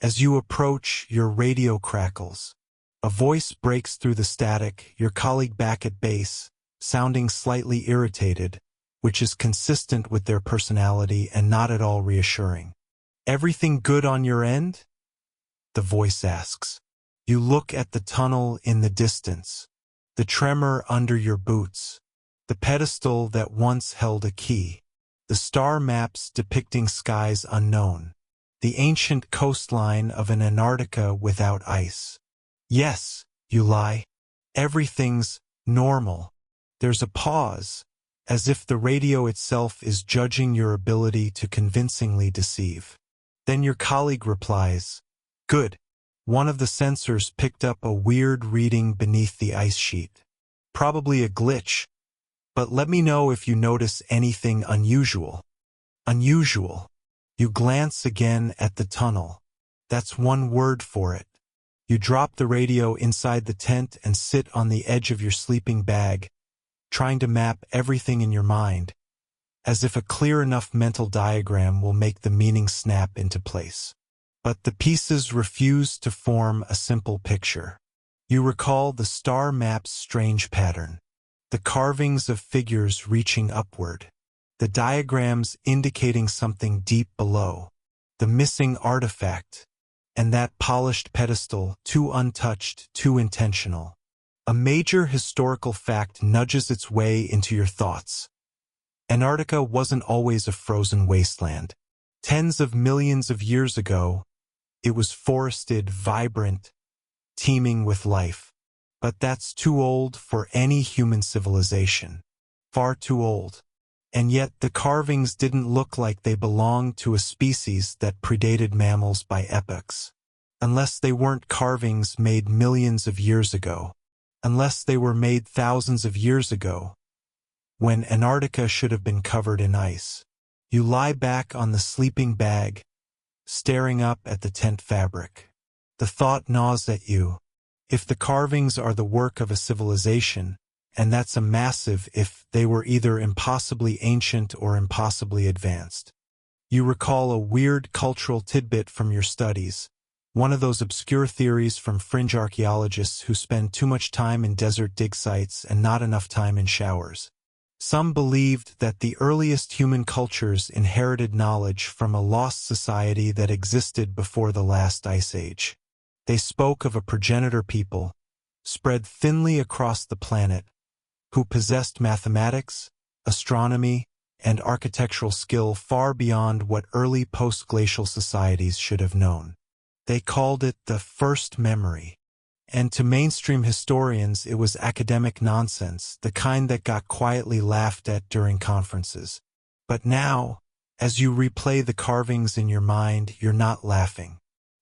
S1: As you approach, your radio crackles. A voice breaks through the static, your colleague back at base, sounding slightly irritated, which is consistent with their personality and not at all reassuring. "Everything good on your end?" the voice asks. You look at the tunnel in the distance, the tremor under your boots, the pedestal that once held a key, the star maps depicting skies unknown, the ancient coastline of an Antarctica without ice. Yes, you lie. Everything's normal. There's a pause, as if the radio itself is judging your ability to convincingly deceive. Then your colleague replies, "Good." One of the sensors picked up a weird reading beneath the ice sheet. Probably a glitch, but let me know if you notice anything unusual. Unusual. You glance again at the tunnel. That's one word for it. You drop the radio inside the tent and sit on the edge of your sleeping bag, trying to map everything in your mind, as if a clear enough mental diagram will make the meaning snap into place. But the pieces refuse to form a simple picture. You recall the star map's strange pattern, the carvings of figures reaching upward, the diagrams indicating something deep below, the missing artifact, and that polished pedestal, too untouched, too intentional. A major historical fact nudges its way into your thoughts. Antarctica wasn't always a frozen wasteland. Tens of millions of years ago, it was forested, vibrant, teeming with life. But that's too old for any human civilization. Far too old. And yet the carvings didn't look like they belonged to a species that predated mammals by epochs. Unless they weren't carvings made millions of years ago. Unless they were made thousands of years ago, when Antarctica should have been covered in ice. You lie back on the sleeping bag, staring up at the tent fabric. The thought gnaws at you. If the carvings are the work of a civilization, and that's a massive if, they were either impossibly ancient or impossibly advanced. You recall a weird cultural tidbit from your studies. one of those obscure theories from fringe archaeologists who spend too much time in desert dig sites and not enough time in showers. Some believed that the earliest human cultures inherited knowledge from a lost society that existed before the last ice age. They spoke of a progenitor people, spread thinly across the planet, who possessed mathematics, astronomy, and architectural skill far beyond what early post-glacial societies should have known. They called it the first memory. And to mainstream historians, it was academic nonsense, the kind that got quietly laughed at during conferences. But now, as you replay the carvings in your mind, you're not laughing.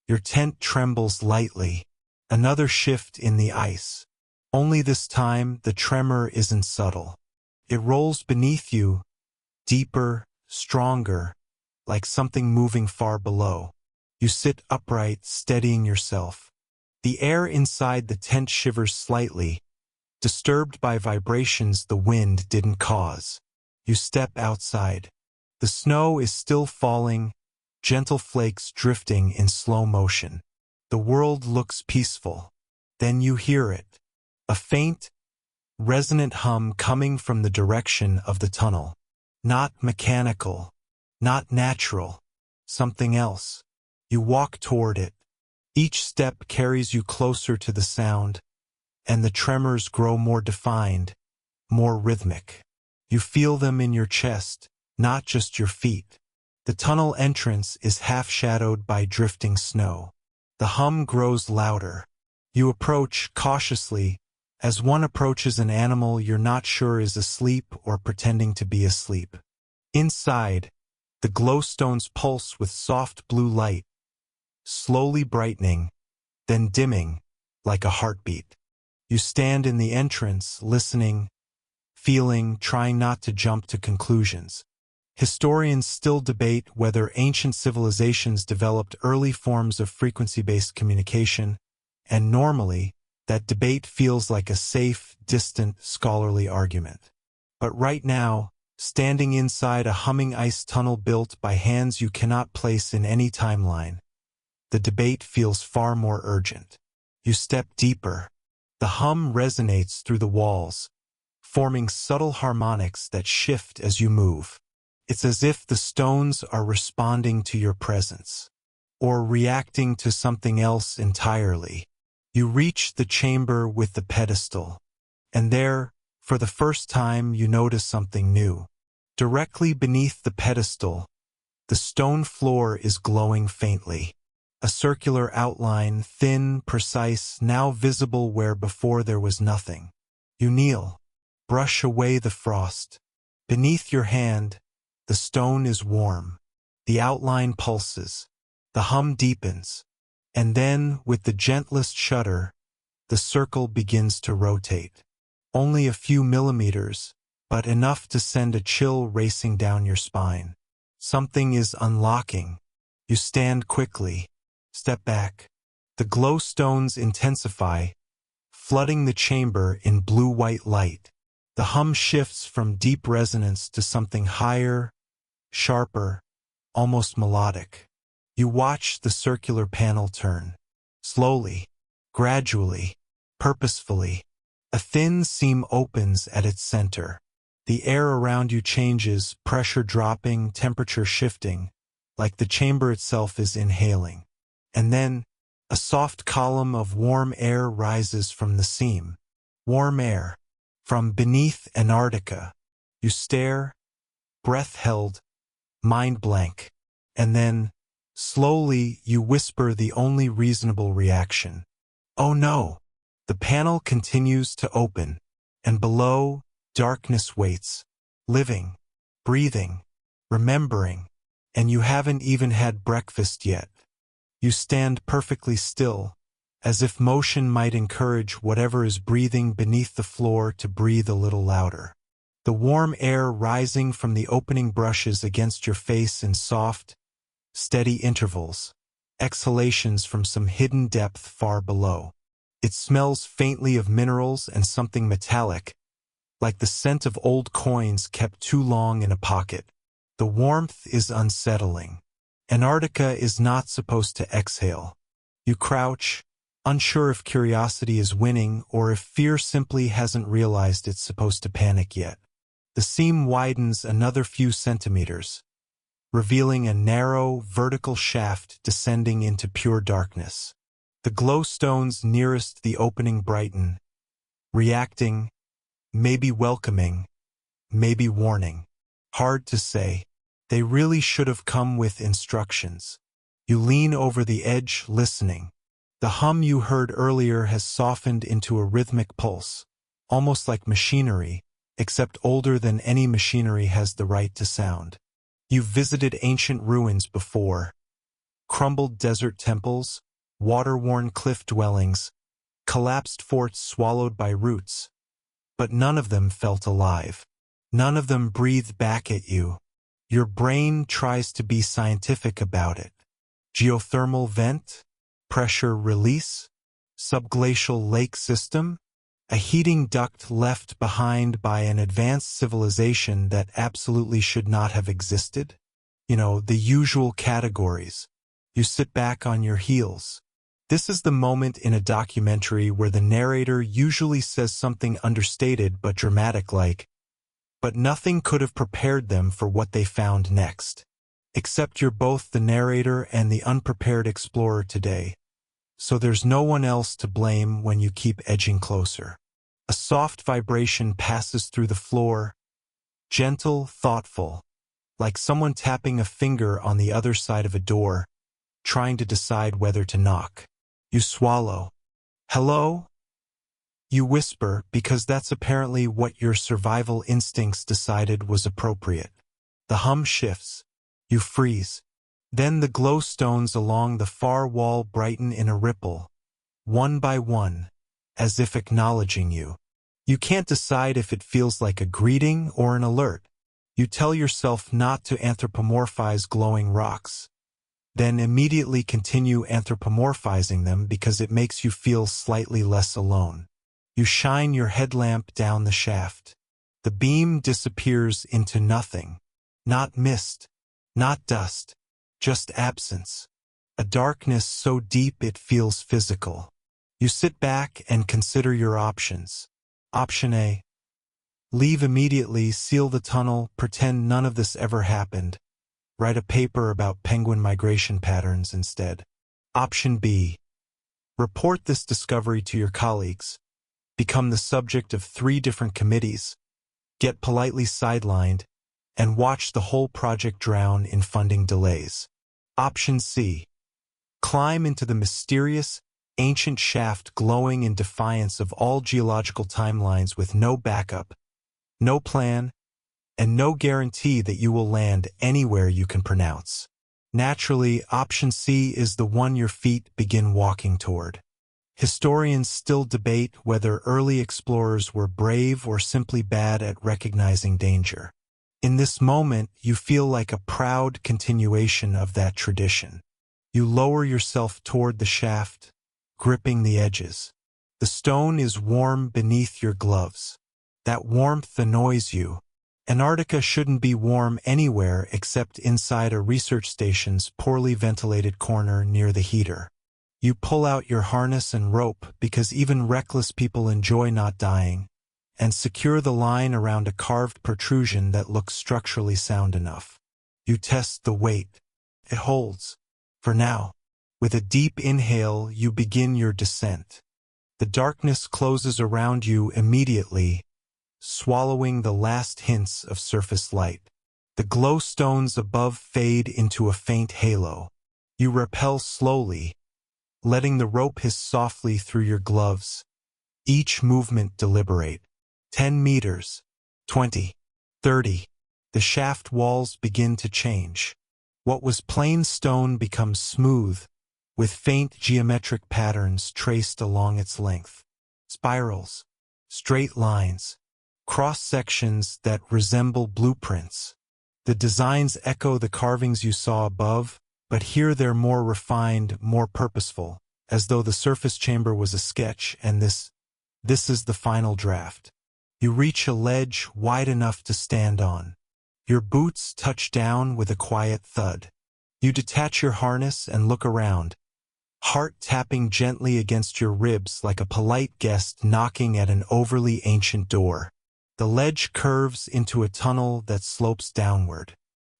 S1: Your tent trembles lightly. Another shift in the ice. Only this time, the tremor isn't subtle. It rolls beneath you, deeper, stronger, like something moving far below. You sit upright, steadying yourself. The air inside the tent shivers slightly, disturbed by vibrations the wind didn't cause. You step outside. The snow is still falling, gentle flakes drifting in slow motion. The world looks peaceful. Then you hear it. A faint, resonant hum coming from the direction of the tunnel. Not mechanical, not natural, something else. You walk toward it. Each step carries you closer to the sound, and the tremors grow more defined, more rhythmic. You feel them in your chest, not just your feet. The tunnel entrance is half-shadowed by drifting snow. The hum grows louder. You approach cautiously, as one approaches an animal you're not sure is asleep or pretending to be asleep. Inside, the glowstones pulse with soft blue light, slowly brightening, then dimming, like a heartbeat. You stand in the entrance, listening, feeling, trying not to jump to conclusions. Historians still debate whether ancient civilizations developed early forms of frequency-based communication, and normally, that debate feels like a safe, distant, scholarly argument. But right now, standing inside a humming ice tunnel built by hands you cannot place in any timeline, the debate feels far more urgent. You step deeper. The hum resonates through the walls, forming subtle harmonics that shift as you move. It's as if the stones are responding to your presence, or reacting to something else entirely. You reach the chamber with the pedestal, and there, for the first time, you notice something new. Directly beneath the pedestal, the stone floor is glowing faintly. A circular outline, thin, precise, now visible where before there was nothing. You kneel, brush away the frost. Beneath your hand, the stone is warm. The outline pulses. The hum deepens. And then, with the gentlest shudder, the circle begins to rotate. Only a few millimeters, but enough to send a chill racing down your spine. Something is unlocking. You stand quickly. Step back. The glowstones intensify, flooding the chamber in blue-white light. The hum shifts from deep resonance to something higher, sharper, almost melodic. You watch the circular panel turn. Slowly, gradually, purposefully. A thin seam opens at its center. The air around you changes, pressure dropping, temperature shifting, like the chamber itself is inhaling. And then, a soft column of warm air rises from the seam. Warm air. From beneath Antarctica. You stare, breath held, mind blank. And then, slowly, you whisper the only reasonable reaction. Oh no! The panel continues to open, and below, darkness waits, living, breathing, remembering, and you haven't even had breakfast yet. You stand perfectly still, as if motion might encourage whatever is breathing beneath the floor to breathe a little louder. The warm air rising from the opening brushes against your face in soft, steady intervals, exhalations from some hidden depth far below. It smells faintly of minerals and something metallic, like the scent of old coins kept too long in a pocket. The warmth is unsettling. Antarctica is not supposed to exhale. You crouch, unsure if curiosity is winning or if fear simply hasn't realized it's supposed to panic yet. The seam widens another few centimeters, revealing a narrow, vertical shaft descending into pure darkness. The glowstones nearest the opening brighten, reacting, maybe welcoming, maybe warning. Hard to say. They really should have come with instructions. You lean over the edge, listening. The hum you heard earlier has softened into a rhythmic pulse, almost like machinery, except older than any machinery has the right to sound. You've visited ancient ruins before. Crumbled desert temples, water-worn cliff dwellings, collapsed forts swallowed by roots. But none of them felt alive. None of them breathed back at you. Your brain tries to be scientific about it. Geothermal vent? Pressure release? Subglacial lake system? A heating duct left behind by an advanced civilization that absolutely should not have existed? You know, the usual categories. You sit back on your heels. This is the moment in a documentary where the narrator usually says something understated but dramatic like, but nothing could have prepared them for what they found next. Except you're both the narrator and the unprepared explorer today, so there's no one else to blame when you keep edging closer. A soft vibration passes through the floor, gentle, thoughtful, like someone tapping a finger on the other side of a door, trying to decide whether to knock. You swallow. Hello? You whisper because that's apparently what your survival instincts decided was appropriate. The hum shifts. You freeze. Then the glowstones along the far wall brighten in a ripple, one by one, as if acknowledging you. You can't decide if it feels like a greeting or an alert. You tell yourself not to anthropomorphize glowing rocks, then immediately continue anthropomorphizing them because it makes you feel slightly less alone. You shine your headlamp down the shaft. The beam disappears into nothing. Not mist, not dust, just absence. A darkness so deep it feels physical. You sit back and consider your options. Option A. Leave immediately, seal the tunnel, pretend none of this ever happened. Write a paper about penguin migration patterns instead. Option B. Report this discovery to your colleagues. Become the subject of 3 different committees, get politely sidelined, and watch the whole project drown in funding delays. Option C. Climb into the mysterious, ancient shaft glowing in defiance of all geological timelines with no backup, no plan, and no guarantee that you will land anywhere you can pronounce. Naturally, option C is the one your feet begin walking toward. Historians still debate whether early explorers were brave or simply bad at recognizing danger. In this moment, you feel like a proud continuation of that tradition. You lower yourself toward the shaft, gripping the edges. The stone is warm beneath your gloves. That warmth annoys you. Antarctica shouldn't be warm anywhere except inside a research station's poorly ventilated corner near the heater. You pull out your harness and rope because even reckless people enjoy not dying, and secure the line around a carved protrusion that looks structurally sound enough. You test the weight. It holds. For now. With a deep inhale, you begin your descent. The darkness closes around you immediately, swallowing the last hints of surface light. The glowstones above fade into a faint halo. You rappel slowly, letting the rope hiss softly through your gloves. Each movement deliberate. 10 meters, 20, 30. The shaft walls begin to change. What was plain stone becomes smooth, with faint geometric patterns traced along its length. Spirals, straight lines, cross-sections that resemble blueprints. The designs echo the carvings you saw above, but here they're more refined, more purposeful, as though the surface chamber was a sketch and this is the final draft. You reach a ledge wide enough to stand on. Your boots touch down with a quiet thud. You detach your harness and look around, heart tapping gently against your ribs like a polite guest knocking at an overly ancient door. The ledge curves into a tunnel that slopes downward.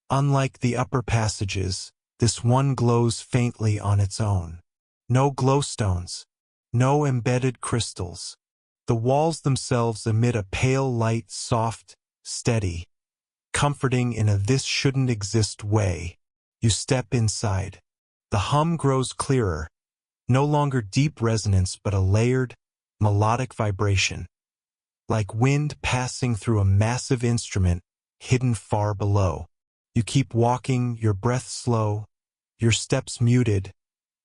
S1: Unlike the upper passages, this one glows faintly on its own. No glowstones, no embedded crystals. The walls themselves emit a pale light, soft, steady, comforting in a this shouldn't exist way. You step inside. The hum grows clearer, no longer deep resonance but a layered, melodic vibration, like wind passing through a massive instrument hidden far below. You keep walking, your breath slow, your steps muted,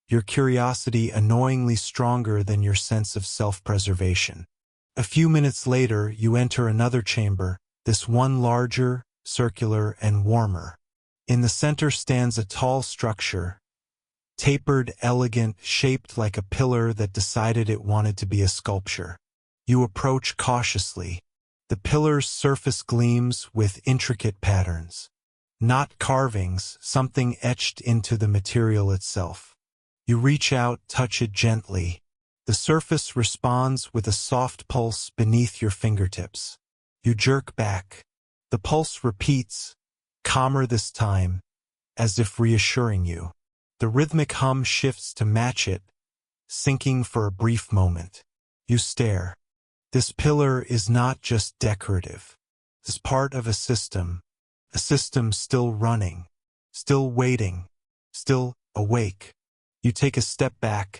S1: your curiosity annoyingly stronger than your sense of self-preservation. A few minutes later, you enter another chamber, this one larger, circular, and warmer. In the center stands a tall structure, tapered, elegant, shaped like a pillar that decided it wanted to be a sculpture. You approach cautiously. The pillar's surface gleams with intricate patterns. Not carvings, something etched into the material itself. You reach out, touch it gently. The surface responds with a soft pulse beneath your fingertips. You jerk back. The pulse repeats, calmer this time, as if reassuring you. The rhythmic hum shifts to match it, sinking for a brief moment. You stare. This pillar is not just decorative. It's part of a system still running, still waiting, still awake. You take a step back,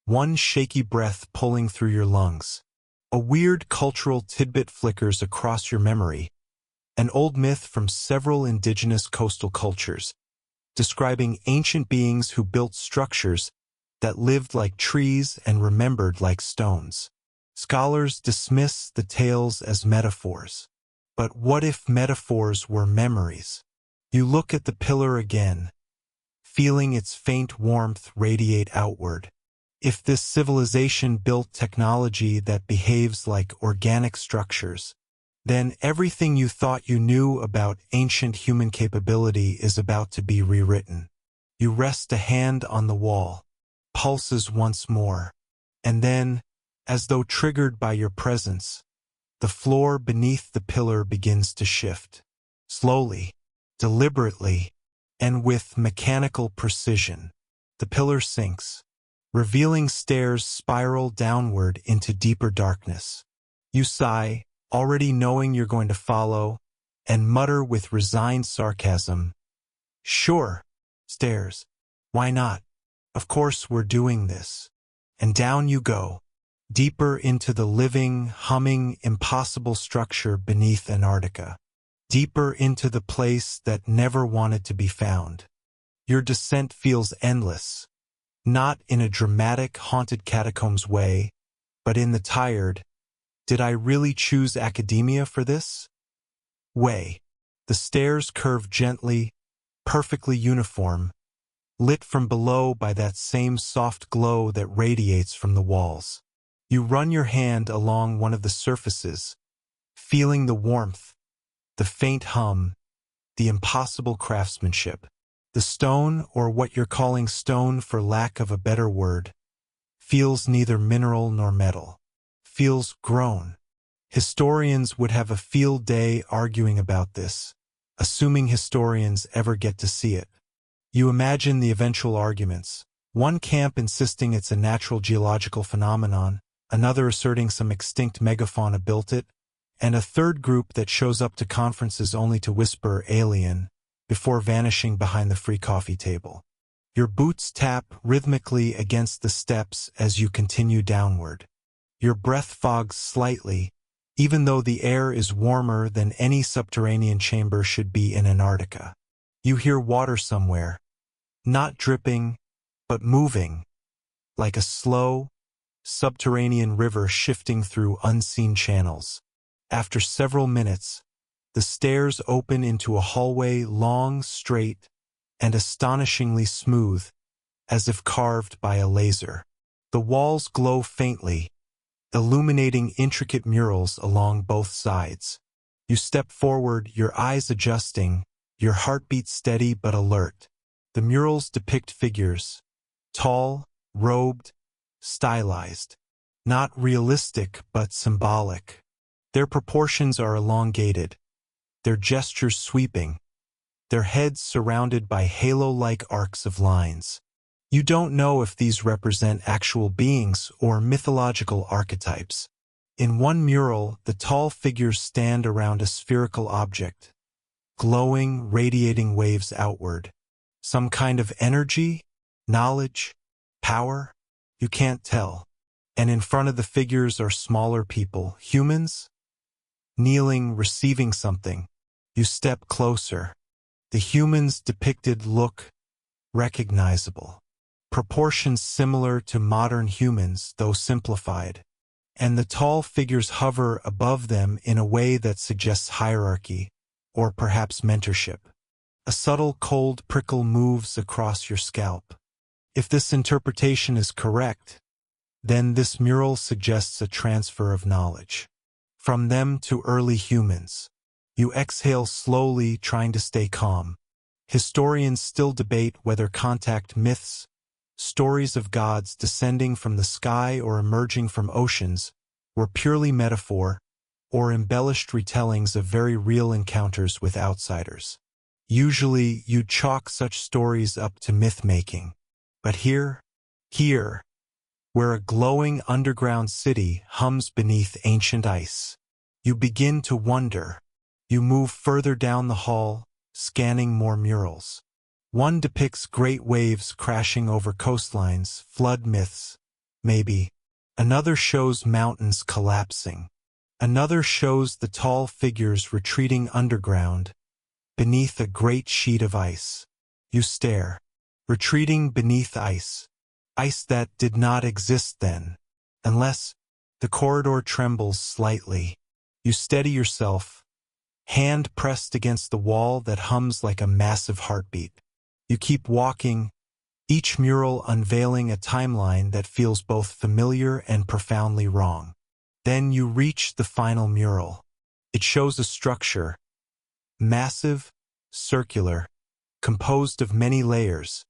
S1: one shaky breath pulling through your lungs. A weird cultural tidbit flickers across your memory, an old myth from several indigenous coastal cultures, describing ancient beings who built structures that lived like trees and remembered like stones. Scholars dismiss the tales as metaphors. But what if metaphors were memories? You look at the pillar again, feeling its faint warmth radiate outward. If this civilization built technology that behaves like organic structures, then everything you thought you knew about ancient human capability is about to be rewritten. You rest a hand on the wall, pulses once more, and then, as though triggered by your presence, the floor beneath the pillar begins to shift. Slowly, deliberately, and with mechanical precision, the pillar sinks, revealing stairs spiral downward into deeper darkness. You sigh, already knowing you're going to follow, and mutter with resigned sarcasm, "Sure, stairs. Why not? Of course we're doing this." And down you go, deeper into the living, humming, impossible structure beneath Antarctica. Deeper into the place that never wanted to be found. Your descent feels endless, not in a dramatic, haunted catacombs way, but in the tired, did I really choose academia for this? Way. The stairs curve gently, perfectly uniform, lit from below by that same soft glow that radiates from the walls. You run your hand along one of the surfaces, feeling the warmth, the faint hum, the impossible craftsmanship. The stone, or what you're calling stone for lack of a better word, feels neither mineral nor metal. Feels grown. Historians would have a field day arguing about this, assuming historians ever get to see it. You imagine the eventual arguments. One camp insisting it's a natural geological phenomenon, another asserting some extinct megafauna built it, and a third group that shows up to conferences only to whisper alien before vanishing behind the free coffee table. Your boots tap rhythmically against the steps as you continue downward. Your breath fogs slightly, even though the air is warmer than any subterranean chamber should be in Antarctica. You hear water somewhere, not dripping, but moving, like a slow, subterranean river shifting through unseen channels. After several minutes, the stairs open into a hallway long, straight, and astonishingly smooth, as if carved by a laser. The walls glow faintly, illuminating intricate murals along both sides. You step forward, your eyes adjusting, your heartbeat steady but alert. The murals depict figures, tall, robed, stylized. Not realistic, but symbolic. Their proportions are elongated, their gestures sweeping, their heads surrounded by halo-like arcs of lines. You don't know if these represent actual beings or mythological archetypes. In one mural, the tall figures stand around a spherical object, glowing, radiating waves outward. Some kind of energy, knowledge, power? You can't tell. And in front of the figures are smaller people, humans, kneeling, receiving something. You step closer. The humans depicted look recognizable. Proportions similar to modern humans, though simplified. And the tall figures hover above them in a way that suggests hierarchy, or perhaps mentorship. A subtle cold prickle moves across your scalp. If this interpretation is correct, then this mural suggests a transfer of knowledge. From them to early humans. You exhale slowly, trying to stay calm. Historians still debate whether contact myths, stories of gods descending from the sky or emerging from oceans, were purely metaphor or embellished retellings of very real encounters with outsiders. Usually, you chalk such stories up to myth-making. But here, where a glowing underground city hums beneath ancient ice, you begin to wonder. You move further down the hall, scanning more murals. One depicts great waves crashing over coastlines, flood myths, maybe. Another shows mountains collapsing. Another shows the tall figures retreating underground, beneath a great sheet of ice. You stare, retreating beneath ice. Ice that did not exist then, unless the corridor trembles slightly. You steady yourself, hand pressed against the wall that hums like a massive heartbeat. You keep walking, each mural unveiling a timeline that feels both familiar and profoundly wrong. Then you reach the final mural. It shows a structure, massive, circular, composed of many layers,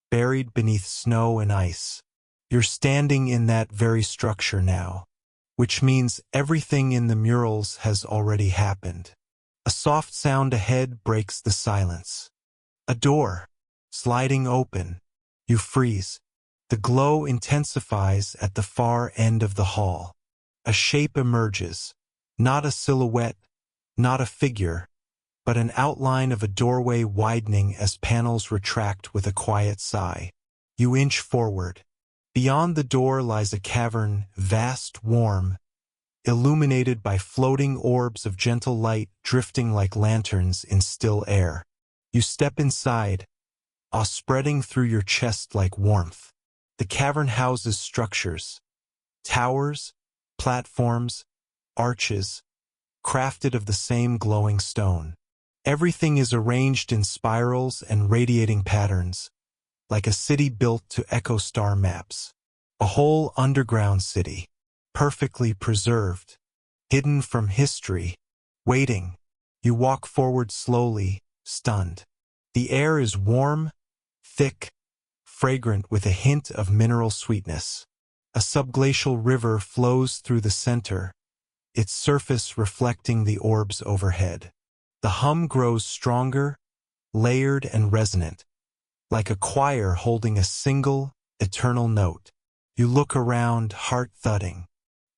S1: buried beneath snow and ice. You're standing in that very structure now, which means everything in the murals has already happened. A soft sound ahead breaks the silence. A door, sliding open. You freeze. The glow intensifies at the far end of the hall. A shape emerges, not a silhouette, not a figure, but an outline of a doorway widening as panels retract with a quiet sigh. You inch forward. Beyond the door lies a cavern, vast, warm, illuminated by floating orbs of gentle light drifting like lanterns in still air. You step inside, awe spreading through your chest like warmth. The cavern houses structures, towers, platforms, arches, crafted of the same glowing stone. Everything is arranged in spirals and radiating patterns, like a city built to echo star maps. A whole underground city, perfectly preserved, hidden from history, waiting. You walk forward slowly, stunned. The air is warm, thick, fragrant with a hint of mineral sweetness. A subglacial river flows through the center, its surface reflecting the orbs overhead. The hum grows stronger, layered and resonant, like a choir holding a single, eternal note. You look around, heart thudding.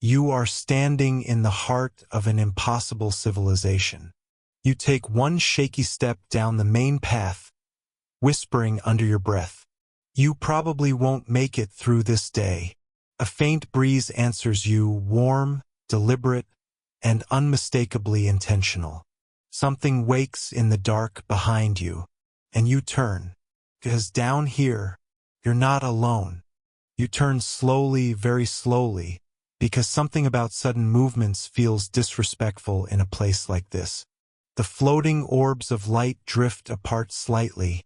S1: You are standing in the heart of an impossible civilization. You take one shaky step down the main path, whispering under your breath, "You probably won't make it through this day." A faint breeze answers you, warm, deliberate, and unmistakably intentional. Something wakes in the dark behind you, and you turn. Because down here, you're not alone. You turn slowly, very slowly, because something about sudden movements feels disrespectful in a place like this. The floating orbs of light drift apart slightly,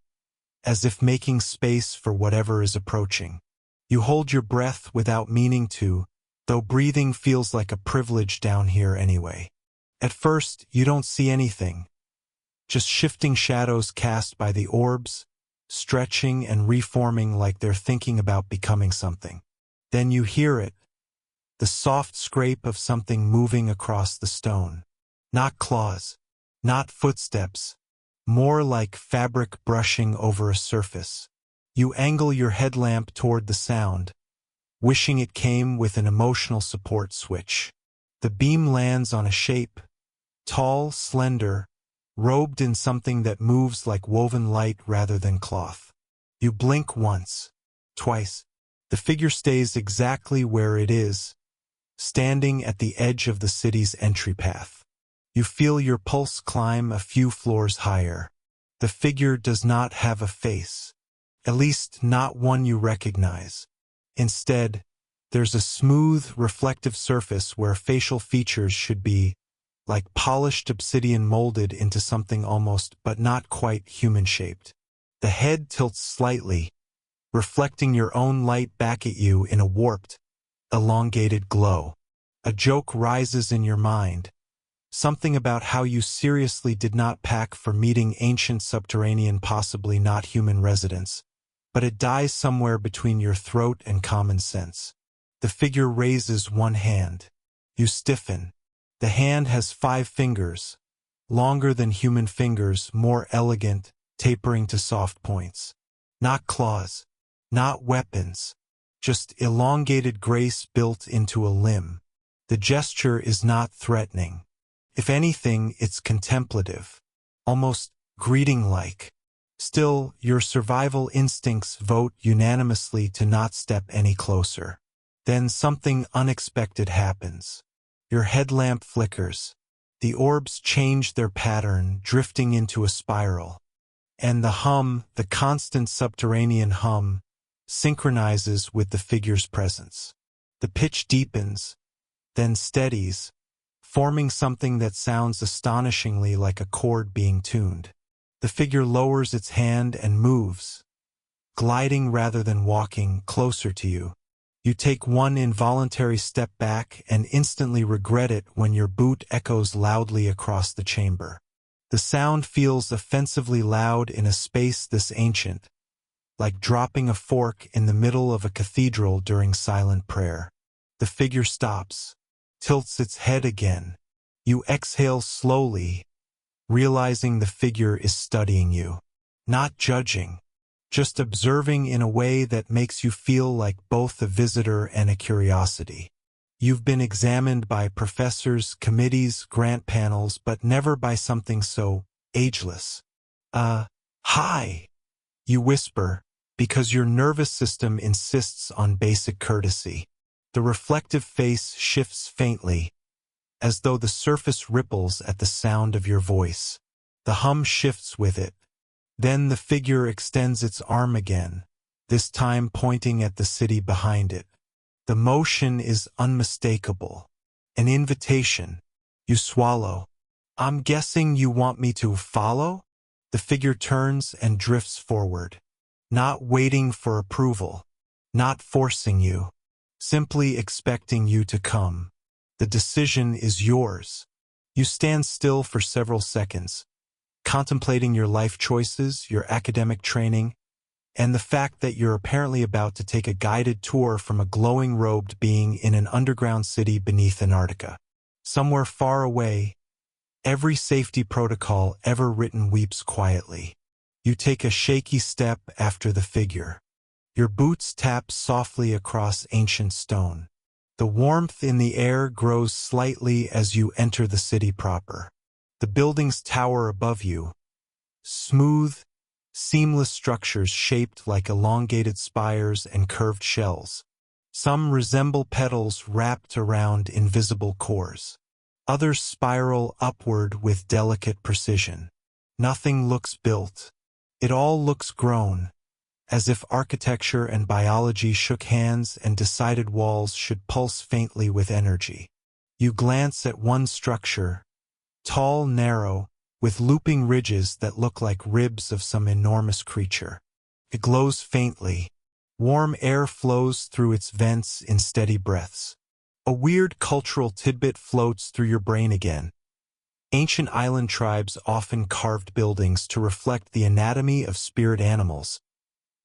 S1: as if making space for whatever is approaching. You hold your breath without meaning to, though breathing feels like a privilege down here anyway. At first, you don't see anything, just shifting shadows cast by the orbs, stretching and reforming like they're thinking about becoming something. Then you hear it, the soft scrape of something moving across the stone. Not claws, not footsteps, more like fabric brushing over a surface. You angle your headlamp toward the sound, wishing it came with an emotional support switch. The beam lands on a shape, tall, slender, robed in something that moves like woven light rather than cloth. You blink once, twice. The figure stays exactly where it is, standing at the edge of the city's entry path. You feel your pulse climb a few floors higher. The figure does not have a face, at least not one you recognize. Instead, there's a smooth, reflective surface where facial features should be, like polished obsidian molded into something almost but not quite human-shaped. The head tilts slightly, reflecting your own light back at you in a warped, elongated glow. A joke rises in your mind, something about how you seriously did not pack for meeting ancient subterranean, possibly not human residents, but it dies somewhere between your throat and common sense. The figure raises one hand. You stiffen. The hand has 5 fingers, longer than human fingers, more elegant, tapering to soft points. Not claws, not weapons, just elongated grace built into a limb. The gesture is not threatening. If anything, it's contemplative, almost greeting-like. Still, your survival instincts vote unanimously to not step any closer. Then something unexpected happens. Your headlamp flickers. The orbs change their pattern, drifting into a spiral. And the hum, the constant subterranean hum, synchronizes with the figure's presence. The pitch deepens, then steadies, forming something that sounds astonishingly like a chord being tuned. The figure lowers its hand and moves, gliding rather than walking, closer to you. You take one involuntary step back and instantly regret it when your boot echoes loudly across the chamber. The sound feels offensively loud in a space this ancient, like dropping a fork in the middle of a cathedral during silent prayer. The figure stops, tilts its head again. You exhale slowly, realizing the figure is studying you. Not judging, just observing in a way that makes you feel like both a visitor and a curiosity. You've been examined by professors, committees, grant panels, but never by something so ageless. Hi, you whisper, because your nervous system insists on basic courtesy. The reflective face shifts faintly, as though the surface ripples at the sound of your voice. The hum shifts with it. Then the figure extends its arm again, this time pointing at the city behind it. The motion is unmistakable. An invitation. You swallow. I'm guessing you want me to follow? The figure turns and drifts forward, not waiting for approval, not forcing you, simply expecting you to come. The decision is yours. You stand still for several seconds, contemplating your life choices, your academic training, and the fact that you're apparently about to take a guided tour from a glowing robed being in an underground city beneath Antarctica. Somewhere far away, every safety protocol ever written weeps quietly. You take a shaky step after the figure. Your boots tap softly across ancient stone. The warmth in the air grows slightly as you enter the city proper. The buildings tower above you, smooth, seamless structures shaped like elongated spires and curved shells. Some resemble petals wrapped around invisible cores. Others spiral upward with delicate precision. Nothing looks built. It all looks grown, as if architecture and biology shook hands and decided walls should pulse faintly with energy. You glance at one structure, tall, narrow, with looping ridges that look like ribs of some enormous creature. It glows faintly. Warm air flows through its vents in steady breaths. A weird cultural tidbit floats through your brain again. Ancient island tribes often carved buildings to reflect the anatomy of spirit animals,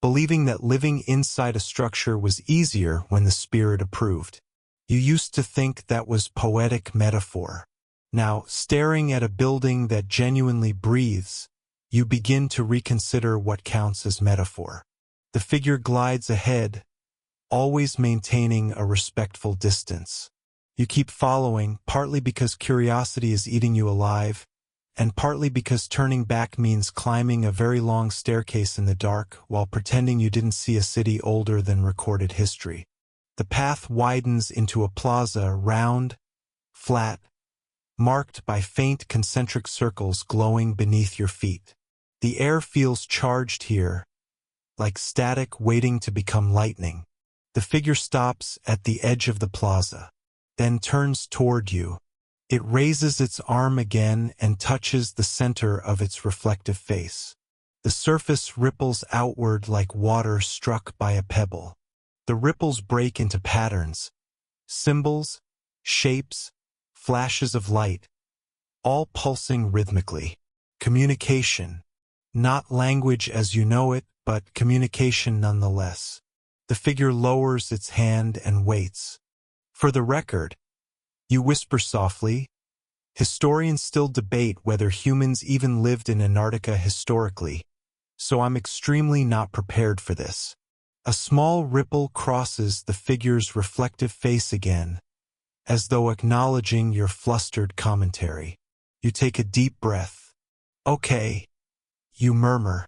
S1: believing that living inside a structure was easier when the spirit approved. You used to think that was poetic metaphor. Now, staring at a building that genuinely breathes, you begin to reconsider what counts as metaphor. The figure glides ahead, always maintaining a respectful distance. You keep following, partly because curiosity is eating you alive, and partly because turning back means climbing a very long staircase in the dark while pretending you didn't see a city older than recorded history. The path widens into a plaza, round, flat, marked by faint concentric circles glowing beneath your feet. The air feels charged here, like static waiting to become lightning. The figure stops at the edge of the plaza, then turns toward you. It raises its arm again and touches the center of its reflective face. The surface ripples outward like water struck by a pebble. The ripples break into patterns, symbols, shapes, flashes of light, all pulsing rhythmically. Communication. Not language as you know it, but communication nonetheless. The figure lowers its hand and waits. For the record, you whisper softly, historians still debate whether humans even lived in Antarctica historically, so I'm extremely not prepared for this. A small ripple crosses the figure's reflective face again, as though acknowledging your flustered commentary. You take a deep breath. Okay, you murmur.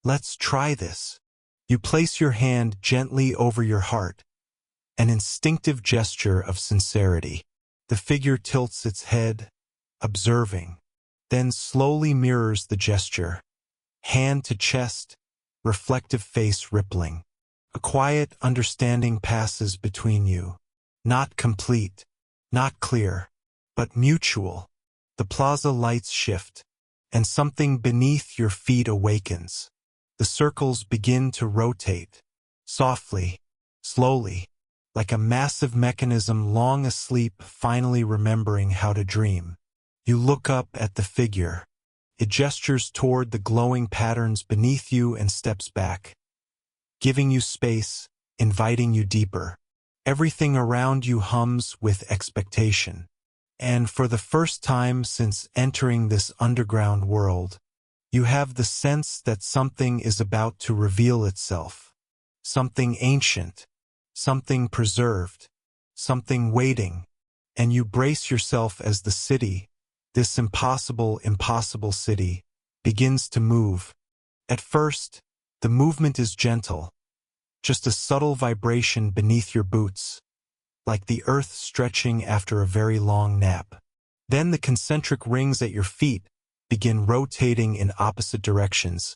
S1: Let's try this. You place your hand gently over your heart, an instinctive gesture of sincerity. The figure tilts its head, observing, then slowly mirrors the gesture, hand to chest, reflective face rippling. A quiet understanding passes between you. Not complete, not clear, but mutual. The plaza lights shift, and something beneath your feet awakens. The circles begin to rotate, softly, slowly, like a massive mechanism long asleep finally remembering how to dream. You look up at the figure. It gestures toward the glowing patterns beneath you and steps back, giving you space, inviting you deeper. Everything around you hums with expectation. And for the first time since entering this underground world, you have the sense that something is about to reveal itself. Something ancient, something preserved, something waiting, and you brace yourself as the city, this impossible city, begins to move. At first, the movement is gentle, just a subtle vibration beneath your boots, like the earth stretching after a very long nap. Then the concentric rings at your feet begin rotating in opposite directions,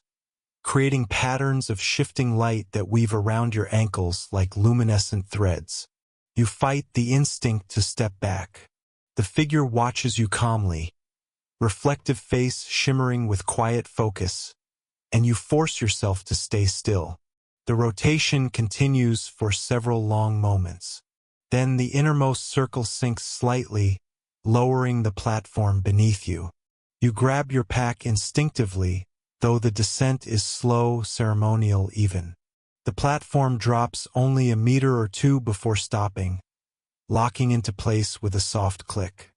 S1: creating patterns of shifting light that weave around your ankles like luminescent threads. You fight the instinct to step back. The figure watches you calmly, reflective face shimmering with quiet focus, and you force yourself to stay still. The rotation continues for several long moments. Then the innermost circle sinks slightly, lowering the platform beneath you. You grab your pack instinctively, though the descent is slow, ceremonial even. The platform drops only a meter or two before stopping, locking into place with a soft click.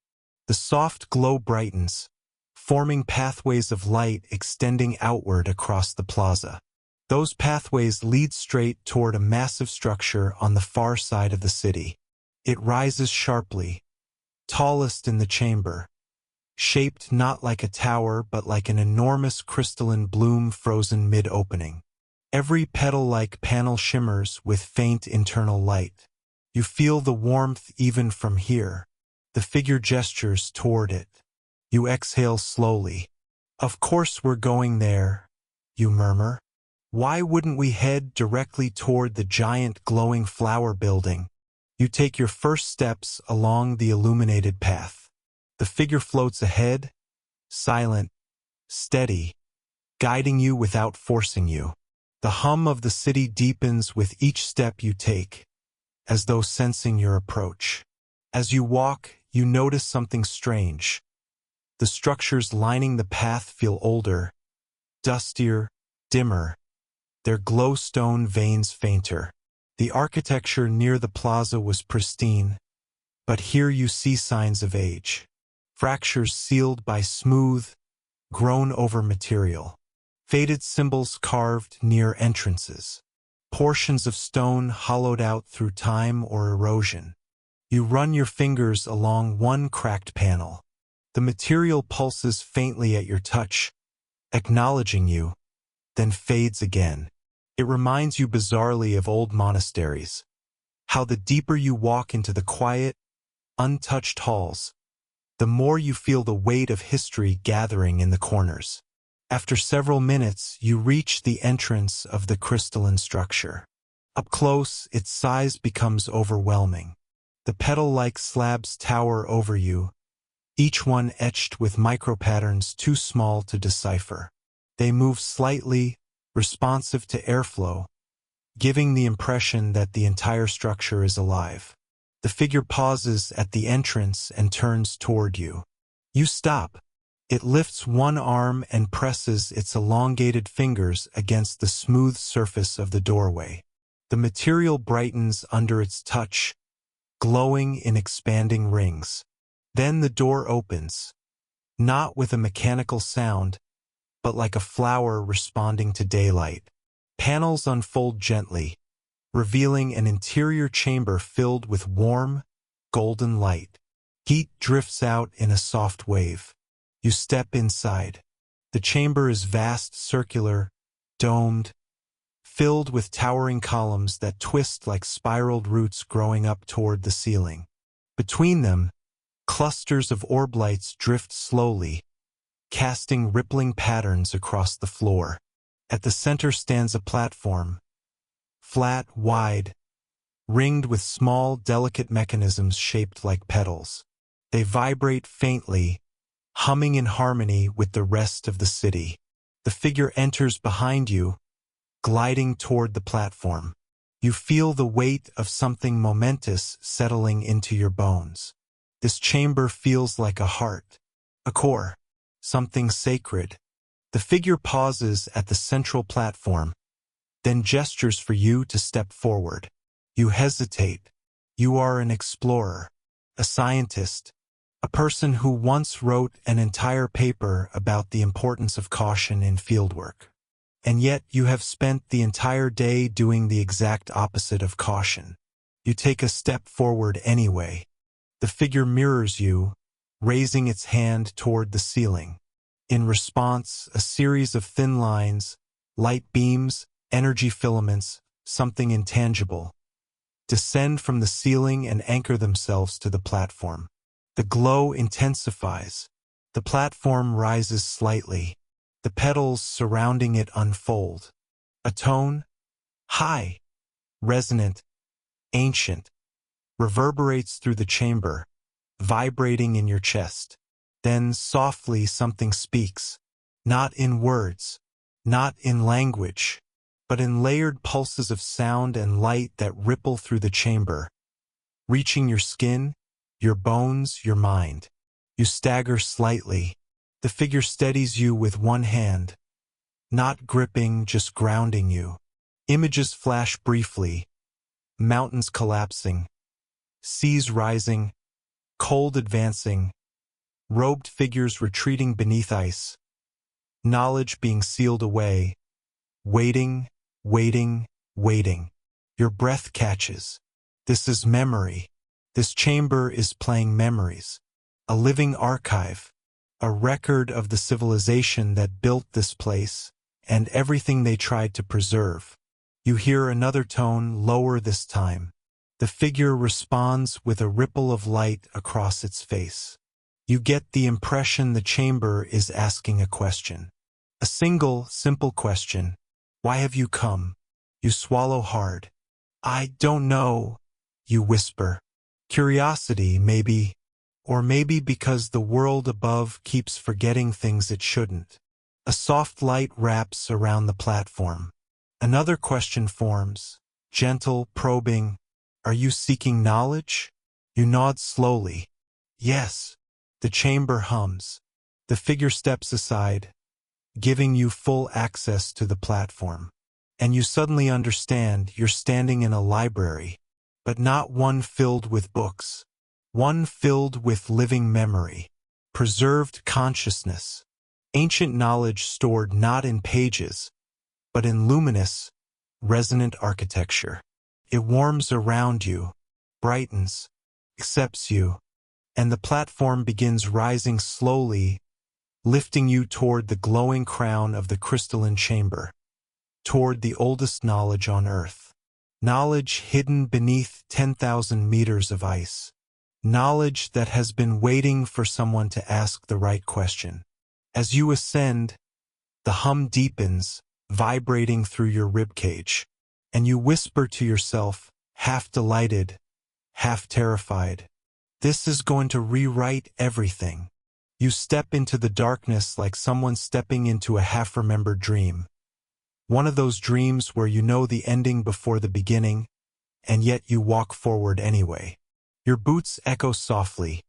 S1: The soft glow brightens, forming pathways of light extending outward across the plaza. Those pathways lead straight toward a massive structure on the far side of the city. It rises sharply, tallest in the chamber, shaped not like a tower but like an enormous crystalline bloom frozen mid-opening. Every petal-like panel shimmers with faint internal light. You feel the warmth even from here. The figure gestures toward it. You exhale slowly. Of course we're going there, you murmur. Why wouldn't we head directly toward the giant glowing flower building? You take your first steps along the illuminated path. The figure floats ahead, silent, steady, guiding you without forcing you. The hum of the city deepens with each step you take, as though sensing your approach. As you walk, you notice something strange. The structures lining the path feel older, dustier, dimmer, their glowstone veins fainter. The architecture near the plaza was pristine, but here you see signs of age. Fractures sealed by smooth, grown-over material. Faded symbols carved near entrances. Portions of stone hollowed out through time or erosion. You run your fingers along one cracked panel. The material pulses faintly at your touch, acknowledging you, then fades again. It reminds you bizarrely of old monasteries, how the deeper you walk into the quiet, untouched halls, the more you feel the weight of history gathering in the corners. After several minutes, you reach the entrance of the crystalline structure. Up close, its size becomes overwhelming. The petal-like slabs tower over you, each one etched with micropatterns too small to decipher. They move slightly, responsive to airflow, giving the impression that the entire structure is alive. The figure pauses at the entrance and turns toward you. You stop. It lifts one arm and presses its elongated fingers against the smooth surface of the doorway. The material brightens under its touch, glowing in expanding rings. Then the door opens, not with a mechanical sound, but like a flower responding to daylight. Panels unfold gently, revealing an interior chamber filled with warm, golden light. Heat drifts out in a soft wave. You step inside. The chamber is vast, circular, domed, filled with towering columns that twist like spiraled roots growing up toward the ceiling. Between them, clusters of orb lights drift slowly, casting rippling patterns across the floor. At the center stands a platform, flat, wide, ringed with small, delicate mechanisms shaped like petals. They vibrate faintly, humming in harmony with the rest of the city. The figure enters behind you, gliding toward the platform. You feel the weight of something momentous settling into your bones. This chamber feels like a heart, a core, something sacred. The figure pauses at the central platform, then gestures for you to step forward. You hesitate. You are an explorer, a scientist, a person who once wrote an entire paper about the importance of caution in fieldwork. And yet you have spent the entire day doing the exact opposite of caution. You take a step forward anyway. The figure mirrors you, raising its hand toward the ceiling. In response, a series of thin lines, light beams, energy filaments, something intangible, descend from the ceiling and anchor themselves to the platform. The glow intensifies. The platform rises slightly. The petals surrounding it unfold. A tone, high, resonant, ancient, reverberates through the chamber, vibrating in your chest. Then softly something speaks, not in words, not in language, but in layered pulses of sound and light that ripple through the chamber, reaching your skin, your bones, your mind. You stagger slightly. The figure steadies you with one hand, not gripping, just grounding you. Images flash briefly, mountains collapsing, seas rising, cold advancing, robed figures retreating beneath ice, knowledge being sealed away, waiting, waiting, waiting. Your breath catches. This is memory. This chamber is playing memories, a living archive, a record of the civilization that built this place and everything they tried to preserve. You hear another tone, lower this time. The figure responds with a ripple of light across its face. You get the impression the chamber is asking a question. A single, simple question. Why have you come? You swallow hard. I don't know, you whisper. Curiosity, maybe. Or maybe because the world above keeps forgetting things it shouldn't. A soft light wraps around the platform. Another question forms, gentle, probing. Are you seeking knowledge? You nod slowly. Yes. The chamber hums. The figure steps aside, giving you full access to the platform. And you suddenly understand you're standing in a library, but not one filled with books. One filled with living memory, preserved consciousness, ancient knowledge stored not in pages, but in luminous, resonant architecture. It warms around you, brightens, accepts you, and the platform begins rising slowly, lifting you toward the glowing crown of the crystalline chamber, toward the oldest knowledge on Earth. Knowledge hidden beneath 10,000 meters of ice. Knowledge that has been waiting for someone to ask the right question. As you ascend, the hum deepens, vibrating through your ribcage, and you whisper to yourself, half delighted, half terrified, "This is going to rewrite everything." You step into the darkness like someone stepping into a half-remembered dream. One of those dreams where you know the ending before the beginning, and yet you walk forward anyway. Your boots echo softly,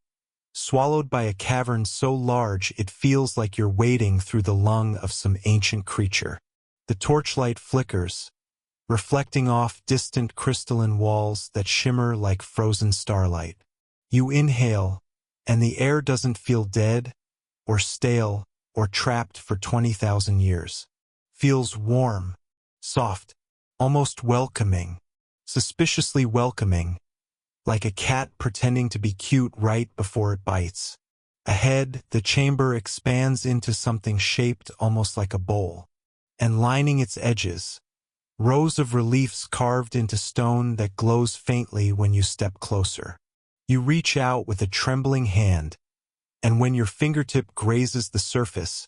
S1: swallowed by a cavern so large it feels like you're wading through the lung of some ancient creature. The torchlight flickers, reflecting off distant crystalline walls that shimmer like frozen starlight. You inhale, and the air doesn't feel dead, or stale, or trapped for 20,000 years. Feels warm, soft, almost welcoming, suspiciously welcoming, like a cat pretending to be cute right before it bites. Ahead, the chamber expands into something shaped almost like a bowl, and lining its edges, rows of reliefs carved into stone that glows faintly when you step closer. You reach out with a trembling hand, and when your fingertip grazes the surface,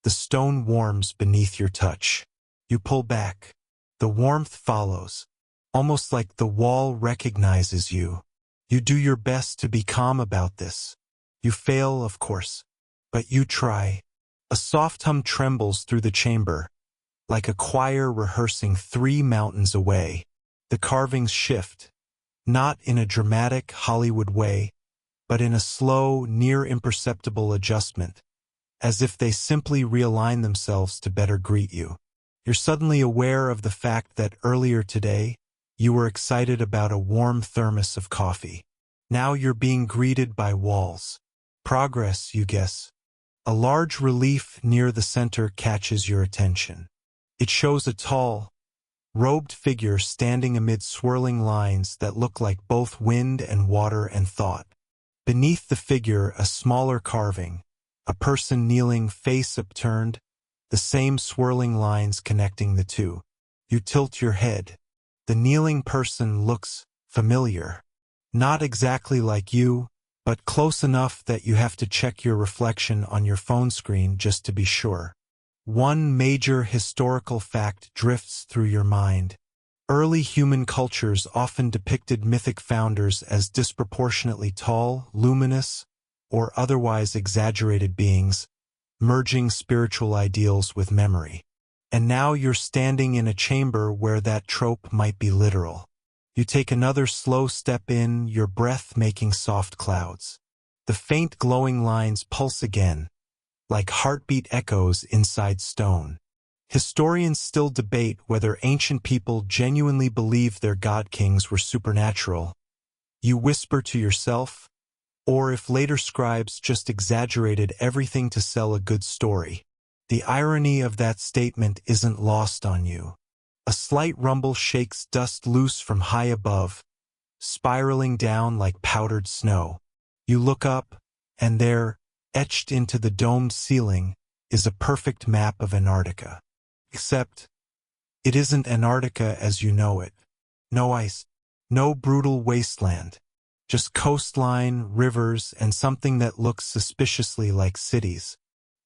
S1: the stone warms beneath your touch. You pull back. The warmth follows, almost like the wall recognizes you. You do your best to be calm about this. You fail, of course, but you try. A soft hum trembles through the chamber, like a choir rehearsing 3 mountains away. The carvings shift, not in a dramatic Hollywood way, but in a slow, near-imperceptible adjustment, as if they simply realign themselves to better greet you. You're suddenly aware of the fact that earlier today, you were excited about a warm thermos of coffee. Now you're being greeted by walls. Progress, you guess. A large relief near the center catches your attention. It shows a tall, robed figure standing amid swirling lines that look like both wind and water and thought. Beneath the figure, a smaller carving, a person kneeling, face upturned, the same swirling lines connecting the two. You tilt your head. The kneeling person looks familiar. Not exactly like you, but close enough that you have to check your reflection on your phone screen just to be sure. One major historical fact drifts through your mind. Early human cultures often depicted mythic founders as disproportionately tall, luminous, or otherwise exaggerated beings, merging spiritual ideals with memory. And now you're standing in a chamber where that trope might be literal. You take another slow step in, your breath making soft clouds. The faint glowing lines pulse again, like heartbeat echoes inside stone. Historians still debate whether ancient people genuinely believed their god-kings were supernatural. You whisper to yourself, or if later scribes just exaggerated everything to sell a good story. The irony of that statement isn't lost on you. A slight rumble shakes dust loose from high above, spiraling down like powdered snow. You look up, and there, etched into the domed ceiling, is a perfect map of Antarctica. Except, it isn't Antarctica as you know it. No ice, no brutal wasteland. Just coastline, rivers, and something that looks suspiciously like cities.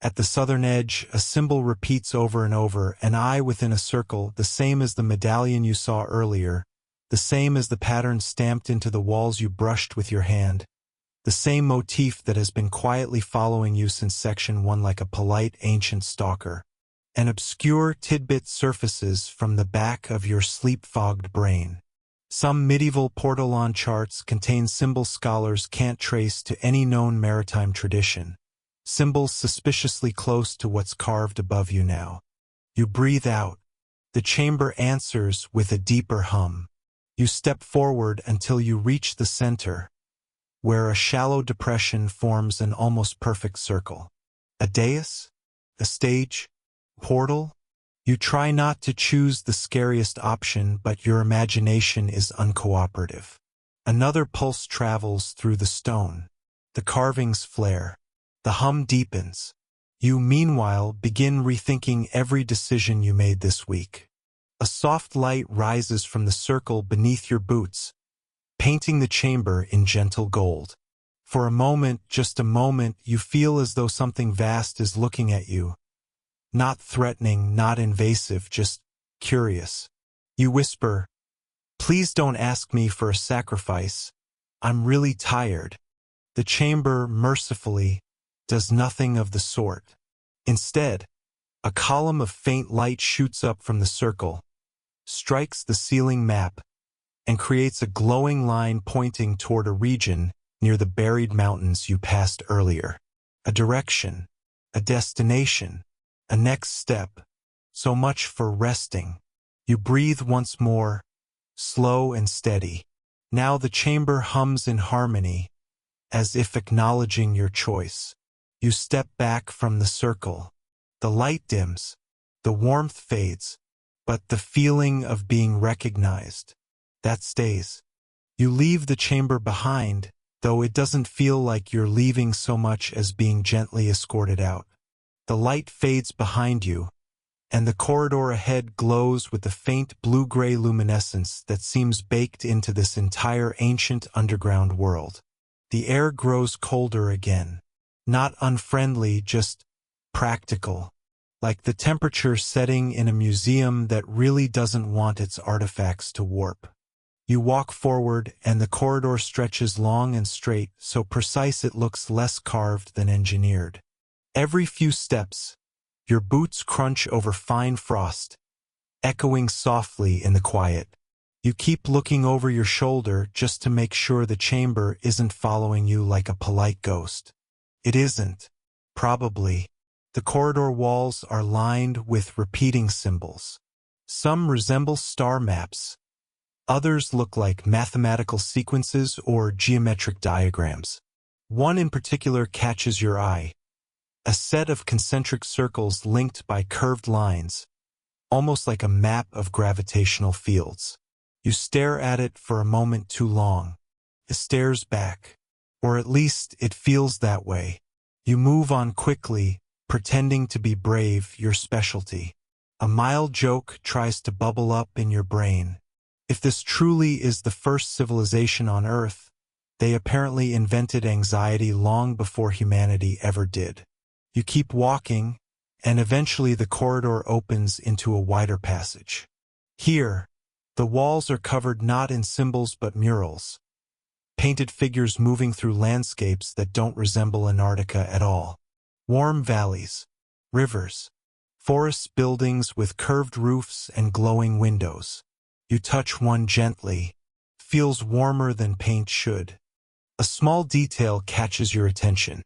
S1: At the southern edge, a symbol repeats over and over, an eye within a circle, the same as the medallion you saw earlier, the same as the pattern stamped into the walls you brushed with your hand, the same motif that has been quietly following you since Section 1 like a polite ancient stalker. An obscure tidbit surfaces from the back of your sleep-fogged brain. Some medieval portolan charts contain symbols scholars can't trace to any known maritime tradition. symbols suspiciously close to what's carved above you now. You breathe out. The chamber answers with a deeper hum. You step forward until you reach the center, where a shallow depression forms an almost perfect circle. A dais? A stage? Portal? You try not to choose the scariest option, but your imagination is uncooperative. Another pulse travels through the stone. The carvings flare. The hum deepens. You, meanwhile, begin rethinking every decision you made this week. A soft light rises from the circle beneath your boots, painting the chamber in gentle gold. For a moment, just a moment, you feel as though something vast is looking at you. Not threatening, not invasive, just curious. You whisper, "Please don't ask me for a sacrifice. I'm really tired." The chamber, mercifully, does nothing of the sort. Instead, a column of faint light shoots up from the circle, strikes the ceiling map, and creates a glowing line pointing toward a region near the buried mountains you passed earlier. A direction, a destination, a next step. So much for resting. You breathe once more, slow and steady. Now the chamber hums in harmony, as if acknowledging your choice. You step back from the circle. The light dims, the warmth fades, but the feeling of being recognized, that stays. You leave the chamber behind, though it doesn't feel like you're leaving so much as being gently escorted out. The light fades behind you, and the corridor ahead glows with a faint blue-gray luminescence that seems baked into this entire ancient underground world. The air grows colder again. Not unfriendly, just practical. Like the temperature setting in a museum that really doesn't want its artifacts to warp. You walk forward, and the corridor stretches long and straight, so precise it looks less carved than engineered. Every few steps, your boots crunch over fine frost, echoing softly in the quiet. You keep looking over your shoulder just to make sure the chamber isn't following you like a polite ghost. It isn't. Probably. The corridor walls are lined with repeating symbols. Some resemble star maps. Others look like mathematical sequences or geometric diagrams. One in particular catches your eye. A set of concentric circles linked by curved lines, almost like a map of gravitational fields. You stare at it for a moment too long. It stares back. Or at least it feels that way. You move on quickly, pretending to be brave, your specialty. A mild joke tries to bubble up in your brain. If this truly is the first civilization on Earth, they apparently invented anxiety long before humanity ever did. You keep walking, and eventually the corridor opens into a wider passage. Here, the walls are covered not in symbols but murals. Painted figures moving through landscapes that don't resemble Antarctica at all. Warm valleys, rivers, forest buildings with curved roofs and glowing windows. You touch one gently. Feels warmer than paint should. A small detail catches your attention.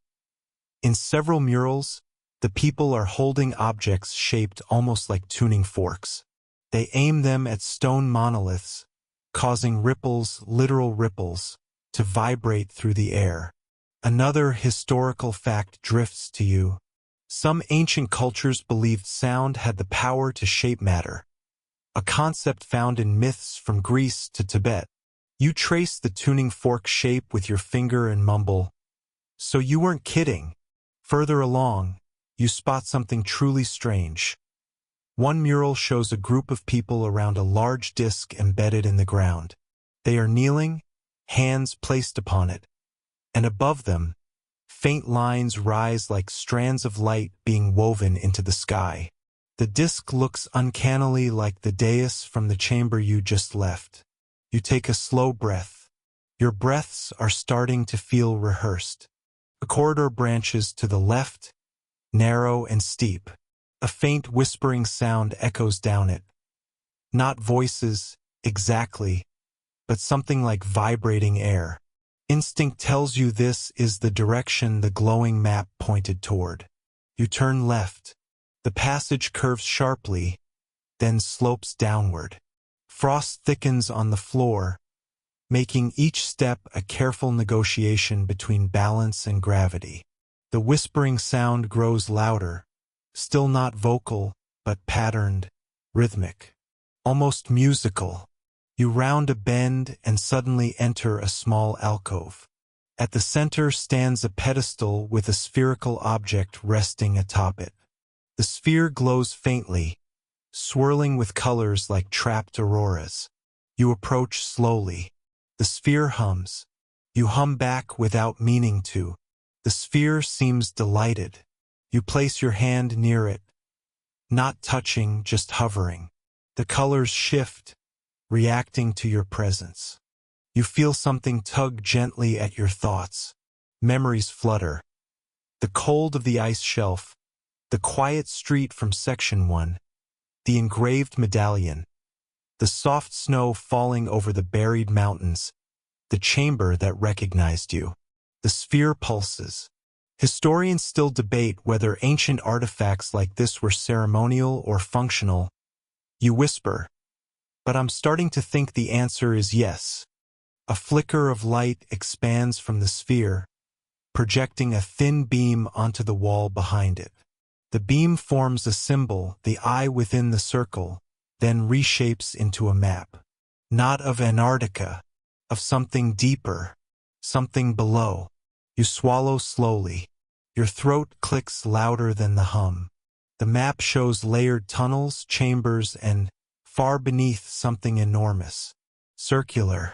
S1: In several murals, the people are holding objects shaped almost like tuning forks. They aim them at stone monoliths, causing ripples, literal ripples, to vibrate through the air. Another historical fact drifts to you. Some ancient cultures believed sound had the power to shape matter, a concept found in myths from Greece to Tibet. You trace the tuning fork shape with your finger and mumble, "So you weren't kidding." Further along, you spot something truly strange. One mural shows a group of people around a large disc embedded in the ground. They are kneeling, hands placed upon it, and above them, faint lines rise like strands of light being woven into the sky. The disc looks uncannily like the dais from the chamber you just left. You take a slow breath. Your breaths are starting to feel rehearsed. The corridor branches to the left, narrow and steep. A faint whispering sound echoes down it. Not voices, exactly, but something like vibrating air. Instinct tells you this is the direction the glowing map pointed toward. You turn left. The passage curves sharply, then slopes downward. Frost thickens on the floor, making each step a careful negotiation between balance and gravity. The whispering sound grows louder, still not vocal, but patterned, rhythmic, almost musical. You round a bend and suddenly enter a small alcove. At the center stands a pedestal with a spherical object resting atop it. The sphere glows faintly, swirling with colors like trapped auroras. You approach slowly. The sphere hums. You hum back without meaning to. The sphere seems delighted. You place your hand near it, not touching, just hovering. The colors shift, reacting to your presence. You feel something tug gently at your thoughts. Memories flutter. The cold of the ice shelf, the quiet street from Section 1, the engraved medallion, the soft snow falling over the buried mountains, the chamber that recognized you. The sphere pulses. Historians still debate whether ancient artifacts like this were ceremonial or functional. You whisper, but I'm starting to think the answer is yes. A flicker of light expands from the sphere, projecting a thin beam onto the wall behind it. The beam forms a symbol, the eye within the circle, then reshapes into a map. Not of Antarctica, of something deeper, something below. You swallow slowly. Your throat clicks louder than the hum. The map shows layered tunnels, chambers, and, far beneath, something enormous. Circular.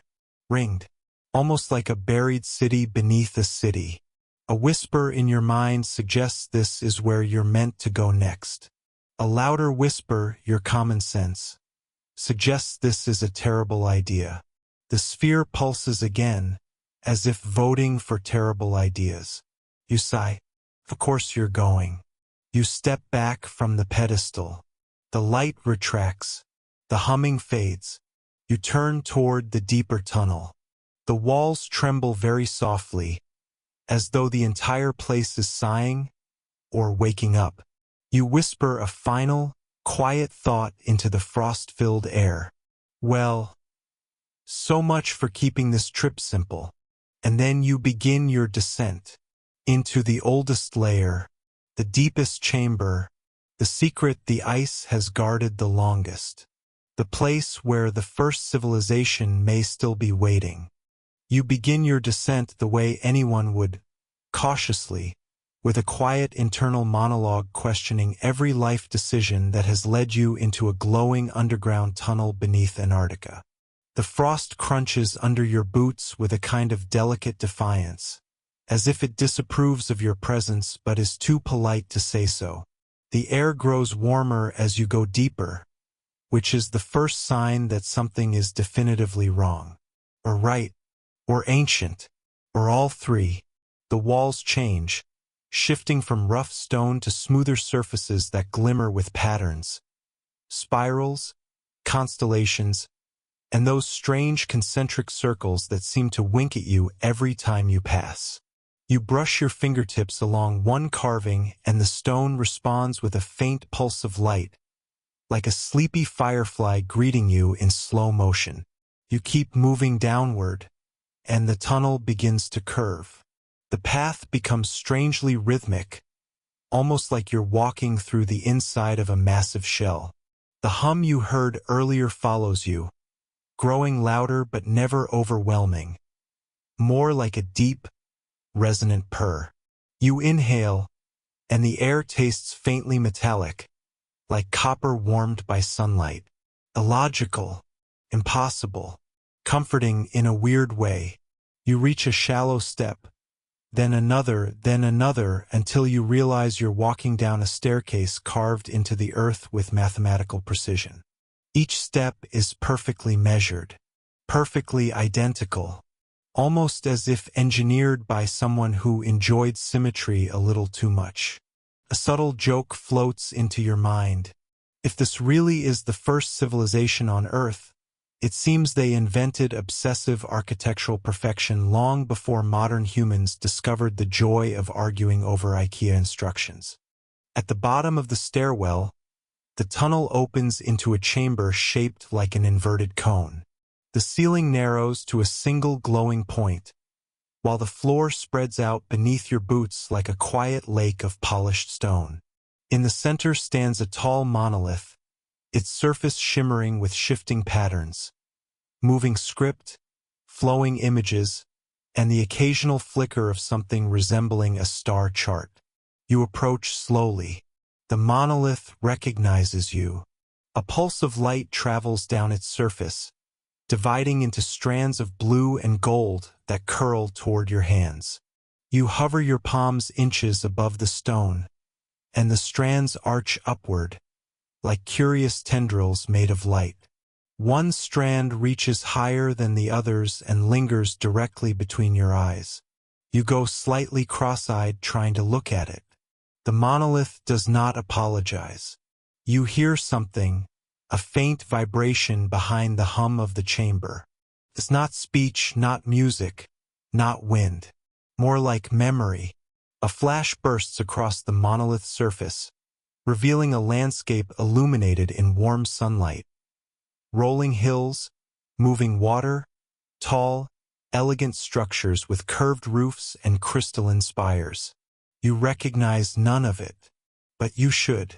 S1: Ringed. Almost like a buried city beneath a city. A whisper in your mind suggests this is where you're meant to go next. A louder whisper, your common sense, suggests this is a terrible idea. The sphere pulses again, as if voting for terrible ideas. You sigh. Of course you're going. You step back from the pedestal. The light retracts. The humming fades. You turn toward the deeper tunnel. The walls tremble very softly, as though the entire place is sighing or waking up. You whisper a final, quiet thought into the frost-filled air. Well, so much for keeping this trip simple. And then you begin your descent into the oldest layer, the deepest chamber, the secret the ice has guarded the longest, the place where the first civilization may still be waiting. You begin your descent the way anyone would, cautiously, with a quiet internal monologue questioning every life decision that has led you into a glowing underground tunnel beneath Antarctica. The frost crunches under your boots with a kind of delicate defiance, as if it disapproves of your presence but is too polite to say so. The air grows warmer as you go deeper, which is the first sign that something is definitively wrong, or right, or ancient, or all three. The walls change, shifting from rough stone to smoother surfaces that glimmer with patterns, spirals, constellations, and those strange concentric circles that seem to wink at you every time you pass. You brush your fingertips along one carving and the stone responds with a faint pulse of light, like a sleepy firefly greeting you in slow motion. You keep moving downward, and the tunnel begins to curve. The path becomes strangely rhythmic, almost like you're walking through the inside of a massive shell. The hum you heard earlier follows you, growing louder but never overwhelming, more like a deep, resonant purr. You inhale, and the air tastes faintly metallic, like copper warmed by sunlight. Illogical, impossible, comforting in a weird way. You reach a shallow step, then another, until you realize you're walking down a staircase carved into the earth with mathematical precision. Each step is perfectly measured, perfectly identical, almost as if engineered by someone who enjoyed symmetry a little too much. A subtle joke floats into your mind. If this really is the first civilization on Earth, It seems they invented obsessive architectural perfection long before modern humans discovered the joy of arguing over IKEA instructions. At the bottom of the stairwell, the tunnel opens into a chamber shaped like an inverted cone. The ceiling narrows to a single glowing point, while the floor spreads out beneath your boots like a quiet lake of polished stone. In the center stands a tall monolith, its surface shimmering with shifting patterns, moving script, flowing images, and the occasional flicker of something resembling a star chart. You approach slowly. The monolith recognizes you. A pulse of light travels down its surface, dividing into strands of blue and gold that curl toward your hands. You hover your palms inches above the stone, and the strands arch upward, like curious tendrils made of light. One strand reaches higher than the others and lingers directly between your eyes. You go slightly cross-eyed trying to look at it. The monolith does not apologize. You hear something, a faint vibration behind the hum of the chamber. It's not speech, not music, not wind. More like memory. A flash bursts across the monolith's surface, revealing a landscape illuminated in warm sunlight. Rolling hills, moving water, tall, elegant structures with curved roofs and crystalline spires. You recognize none of it, but you should.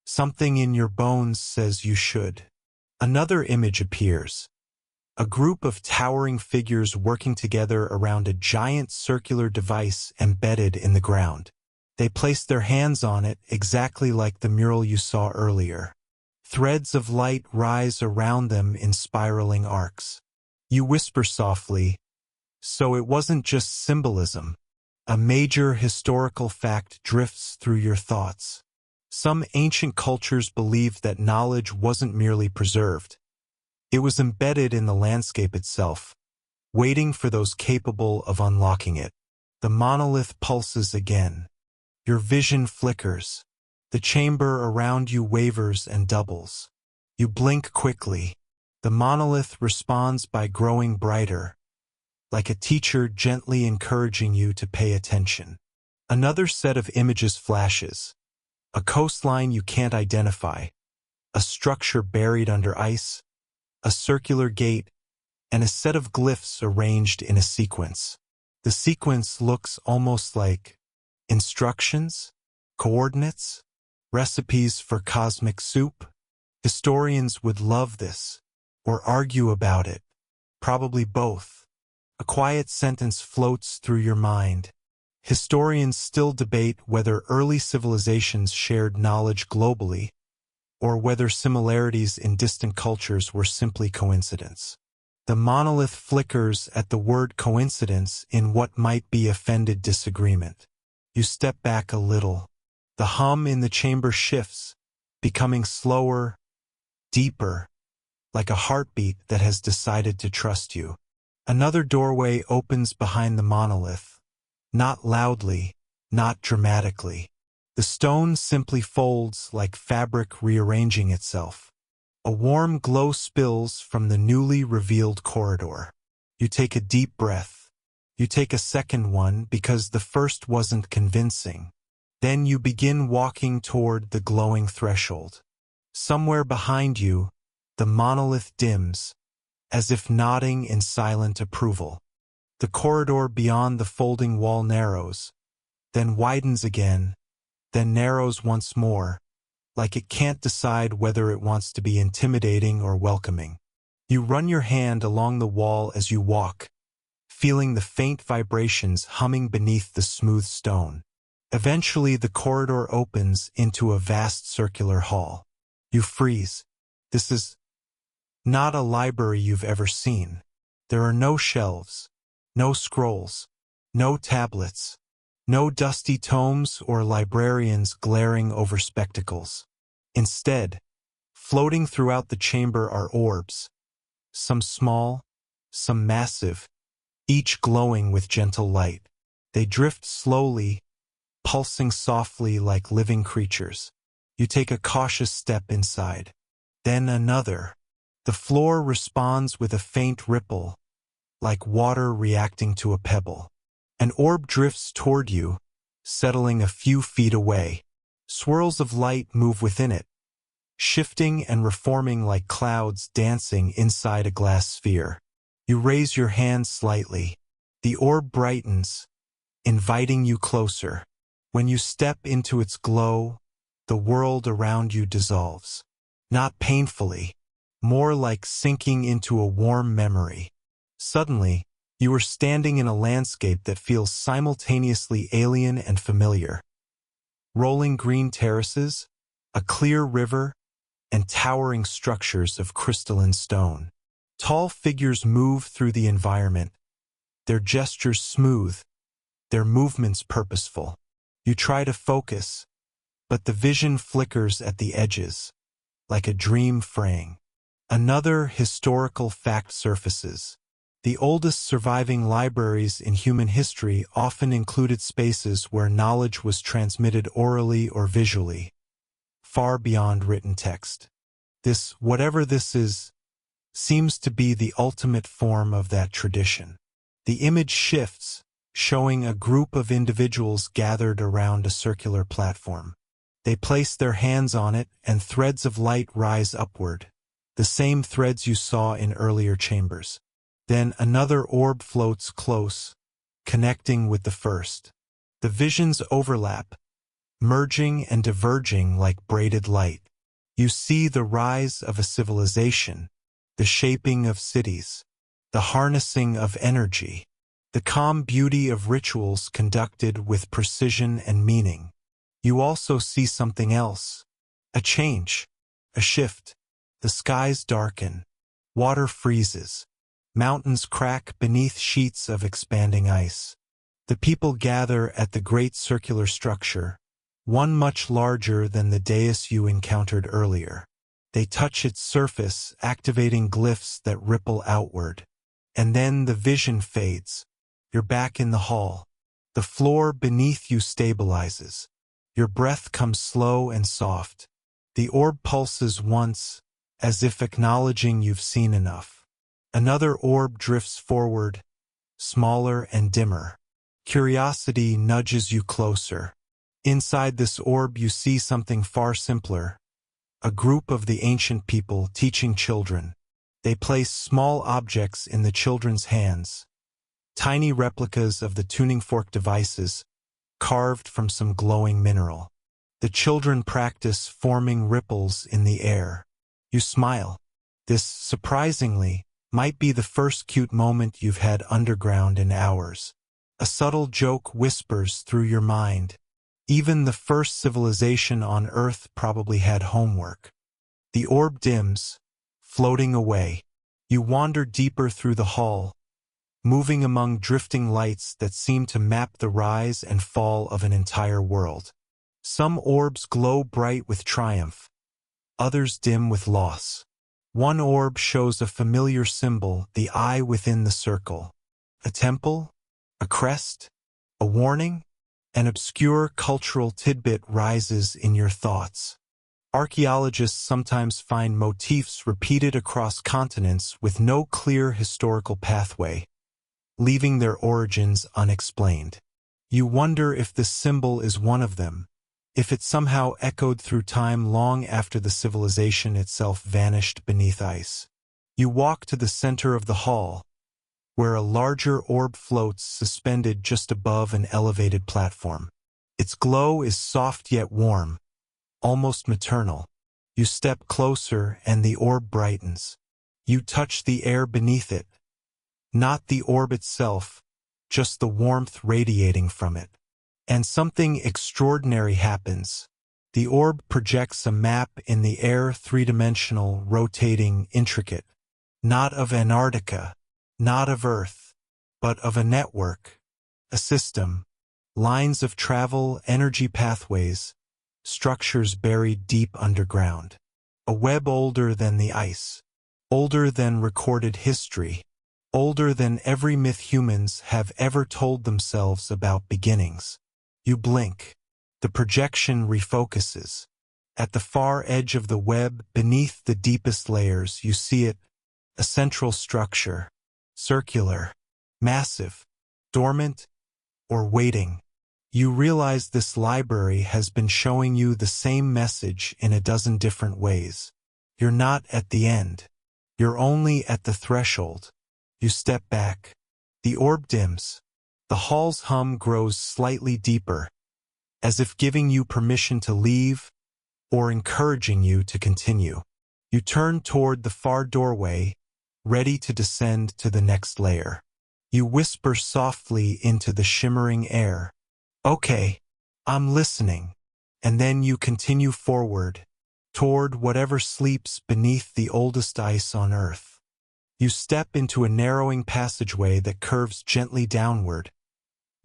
S1: Something in your bones says you should. Another image appears. A group of towering figures working together around a giant circular device embedded in the ground. They place their hands on it exactly like the mural you saw earlier. Threads of light rise around them in spiraling arcs. You whisper softly, "So it wasn't just symbolism." A major historical fact drifts through your thoughts. Some ancient cultures believed that knowledge wasn't merely preserved. It was embedded in the landscape itself, waiting for those capable of unlocking it. The monolith pulses again. Your vision flickers. The chamber around you wavers and doubles. You blink quickly. The monolith responds by growing brighter, like a teacher gently encouraging you to pay attention. Another set of images flashes. A coastline you can't identify, a structure buried under ice, a circular gate, and a set of glyphs arranged in a sequence. The sequence looks almost like instructions, coordinates, recipes for cosmic soup. Historians would love this, or argue about it, probably both. A quiet sentence floats through your mind. Historians still debate whether early civilizations shared knowledge globally, or whether similarities in distant cultures were simply coincidence. The monolith flickers at the word coincidence in what might be offended disagreement. You step back a little. The hum in the chamber shifts, becoming slower, deeper, like a heartbeat that has decided to trust you. Another doorway opens behind the monolith, not loudly, not dramatically. The stone simply folds like fabric rearranging itself. A warm glow spills from the newly revealed corridor. You take a deep breath. You take a second one because the first wasn't convincing. Then you begin walking toward the glowing threshold. Somewhere behind you, the monolith dims, as if nodding in silent approval. The corridor beyond the folding wall narrows, then widens again, then narrows once more, like it can't decide whether it wants to be intimidating or welcoming. You run your hand along the wall as you walk, feeling the faint vibrations humming beneath the smooth stone. Eventually, the corridor opens into a vast circular hall. You freeze. This is not a library you've ever seen. There are no shelves, no scrolls, no tablets, no dusty tomes or librarians glaring over spectacles. Instead, floating throughout the chamber are orbs, some small, some massive, each glowing with gentle light. They drift slowly, pulsing softly like living creatures. You take a cautious step inside. Then another. The floor responds with a faint ripple, like water reacting to a pebble. An orb drifts toward you, settling a few feet away. Swirls of light move within it, shifting and reforming like clouds dancing inside a glass sphere. You raise your hand slightly. The orb brightens, inviting you closer. When you step into its glow, the world around you dissolves. Not painfully, more like sinking into a warm memory. Suddenly, you are standing in a landscape that feels simultaneously alien and familiar. Rolling green terraces, a clear river, and towering structures of crystalline stone. Tall figures move through the environment, their gestures smooth, their movements purposeful. You try to focus, but the vision flickers at the edges, like a dream fraying. Another historical fact surfaces. The oldest surviving libraries in human history often included spaces where knowledge was transmitted orally or visually, far beyond written text. This, whatever this is, seems to be the ultimate form of that tradition. The image shifts, showing a group of individuals gathered around a circular platform. They place their hands on it, and threads of light rise upward, the same threads you saw in earlier chambers. Then another orb floats close, connecting with the first. The visions overlap, merging and diverging like braided light. You see the rise of a civilization, the shaping of cities, the harnessing of energy, the calm beauty of rituals conducted with precision and meaning. You also see something else, a change, a shift. The skies darken, water freezes, mountains crack beneath sheets of expanding ice. The people gather at the great circular structure, one much larger than the dais you encountered earlier. They touch its surface, activating glyphs that ripple outward. And then the vision fades. You're back in the hall. The floor beneath you stabilizes. Your breath comes slow and soft. The orb pulses once, as if acknowledging you've seen enough. Another orb drifts forward, smaller and dimmer. Curiosity nudges you closer. Inside this orb you see something far simpler. A group of the ancient people teaching children. They place small objects in the children's hands. Tiny replicas of the tuning fork devices, carved from some glowing mineral. The children practice forming ripples in the air. You smile. This, surprisingly, might be the first cute moment you've had underground in hours. A subtle joke whispers through your mind. Even the first civilization on Earth probably had homework. The orb dims, floating away. You wander deeper through the hall, moving among drifting lights that seem to map the rise and fall of an entire world. Some orbs glow bright with triumph, others dim with loss. One orb shows a familiar symbol, the eye within the circle. A temple? A crest? A warning? An obscure cultural tidbit rises in your thoughts. Archaeologists sometimes find motifs repeated across continents with no clear historical pathway, leaving their origins unexplained. You wonder if this symbol is one of them, if it somehow echoed through time long after the civilization itself vanished beneath ice. You walk to the center of the hall, where a larger orb floats suspended just above an elevated platform. Its glow is soft yet warm, almost maternal. You step closer and the orb brightens. You touch the air beneath it, not the orb itself, just the warmth radiating from it. And something extraordinary happens. The orb projects a map in the air, three-dimensional, rotating, intricate. Not of Antarctica, not of Earth, but of a network, a system, lines of travel, energy pathways, structures buried deep underground. A web older than the ice, older than recorded history, older than every myth humans have ever told themselves about beginnings. You blink. The projection refocuses. At the far edge of the web, beneath the deepest layers, you see it, a central structure, circular, massive, dormant, or waiting. You realize this library has been showing you the same message in a dozen different ways. You're not at the end. You're only at the threshold. You step back. The orb dims. The hall's hum grows slightly deeper, as if giving you permission to leave or encouraging you to continue. You turn toward the far doorway, ready to descend to the next layer. You whisper softly into the shimmering air, "Okay, I'm listening." And then you continue forward, toward whatever sleeps beneath the oldest ice on Earth. You step into a narrowing passageway that curves gently downward,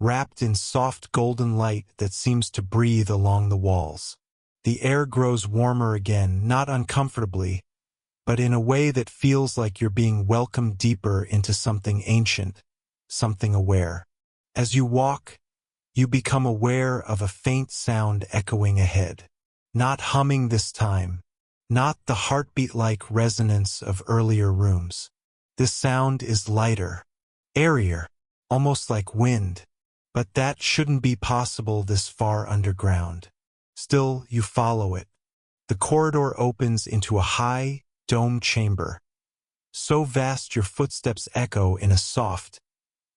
S1: wrapped in soft golden light that seems to breathe along the walls. The air grows warmer again, not uncomfortably, but in a way that feels like you're being welcomed deeper into something ancient, something aware. As you walk, you become aware of a faint sound echoing ahead. Not humming this time, not the heartbeat-like resonance of earlier rooms. This sound is lighter, airier, almost like wind, but that shouldn't be possible this far underground. Still, you follow it. The corridor opens into a high, domed chamber, so vast your footsteps echo in a soft,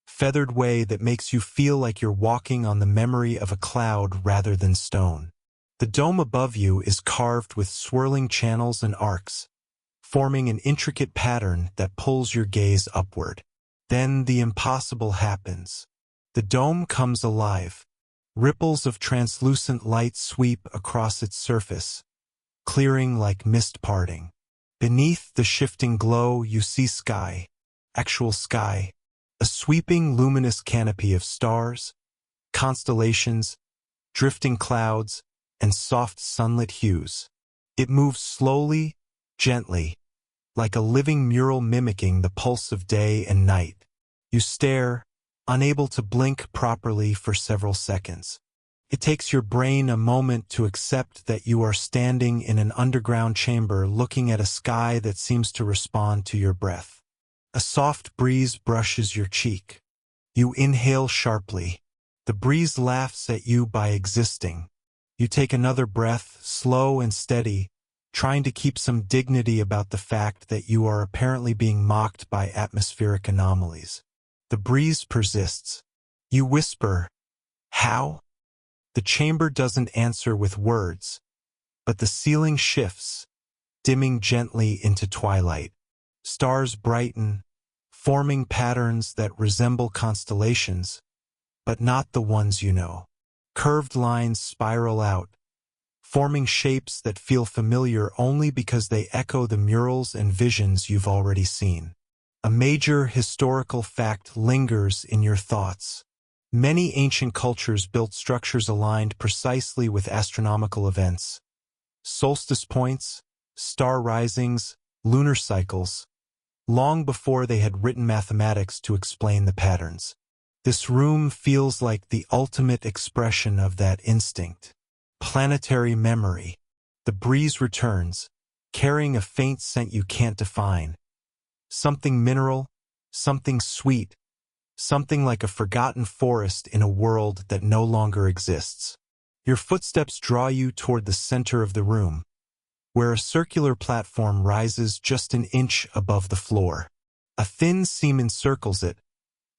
S1: feathered way that makes you feel like you're walking on the memory of a cloud rather than stone. The dome above you is carved with swirling channels and arcs, forming an intricate pattern that pulls your gaze upward. Then the impossible happens. The dome comes alive. Ripples of translucent light sweep across its surface, clearing like mist parting. Beneath the shifting glow, you see sky, actual sky, a sweeping luminous canopy of stars, constellations, drifting clouds, and soft sunlit hues. It moves slowly, gently, like a living mural mimicking the pulse of day and night. You stare, unable to blink properly for several seconds. It takes your brain a moment to accept that you are standing in an underground chamber looking at a sky that seems to respond to your breath. A soft breeze brushes your cheek. You inhale sharply. The breeze laughs at you by existing. You take another breath, slow and steady, trying to keep some dignity about the fact that you are apparently being mocked by atmospheric anomalies. The breeze persists. You whisper, "How?" The chamber doesn't answer with words, but the ceiling shifts, dimming gently into twilight. Stars brighten, forming patterns that resemble constellations, but not the ones you know. Curved lines spiral out, forming shapes that feel familiar only because they echo the murals and visions you've already seen. A major historical fact lingers in your thoughts. Many ancient cultures built structures aligned precisely with astronomical events. Solstice points, star risings, lunar cycles, long before they had written mathematics to explain the patterns. This room feels like the ultimate expression of that instinct. Planetary memory. The breeze returns, carrying a faint scent you can't define. Something mineral, something sweet, something like a forgotten forest in a world that no longer exists. Your footsteps draw you toward the center of the room, where a circular platform rises just an inch above the floor. A thin seam encircles it,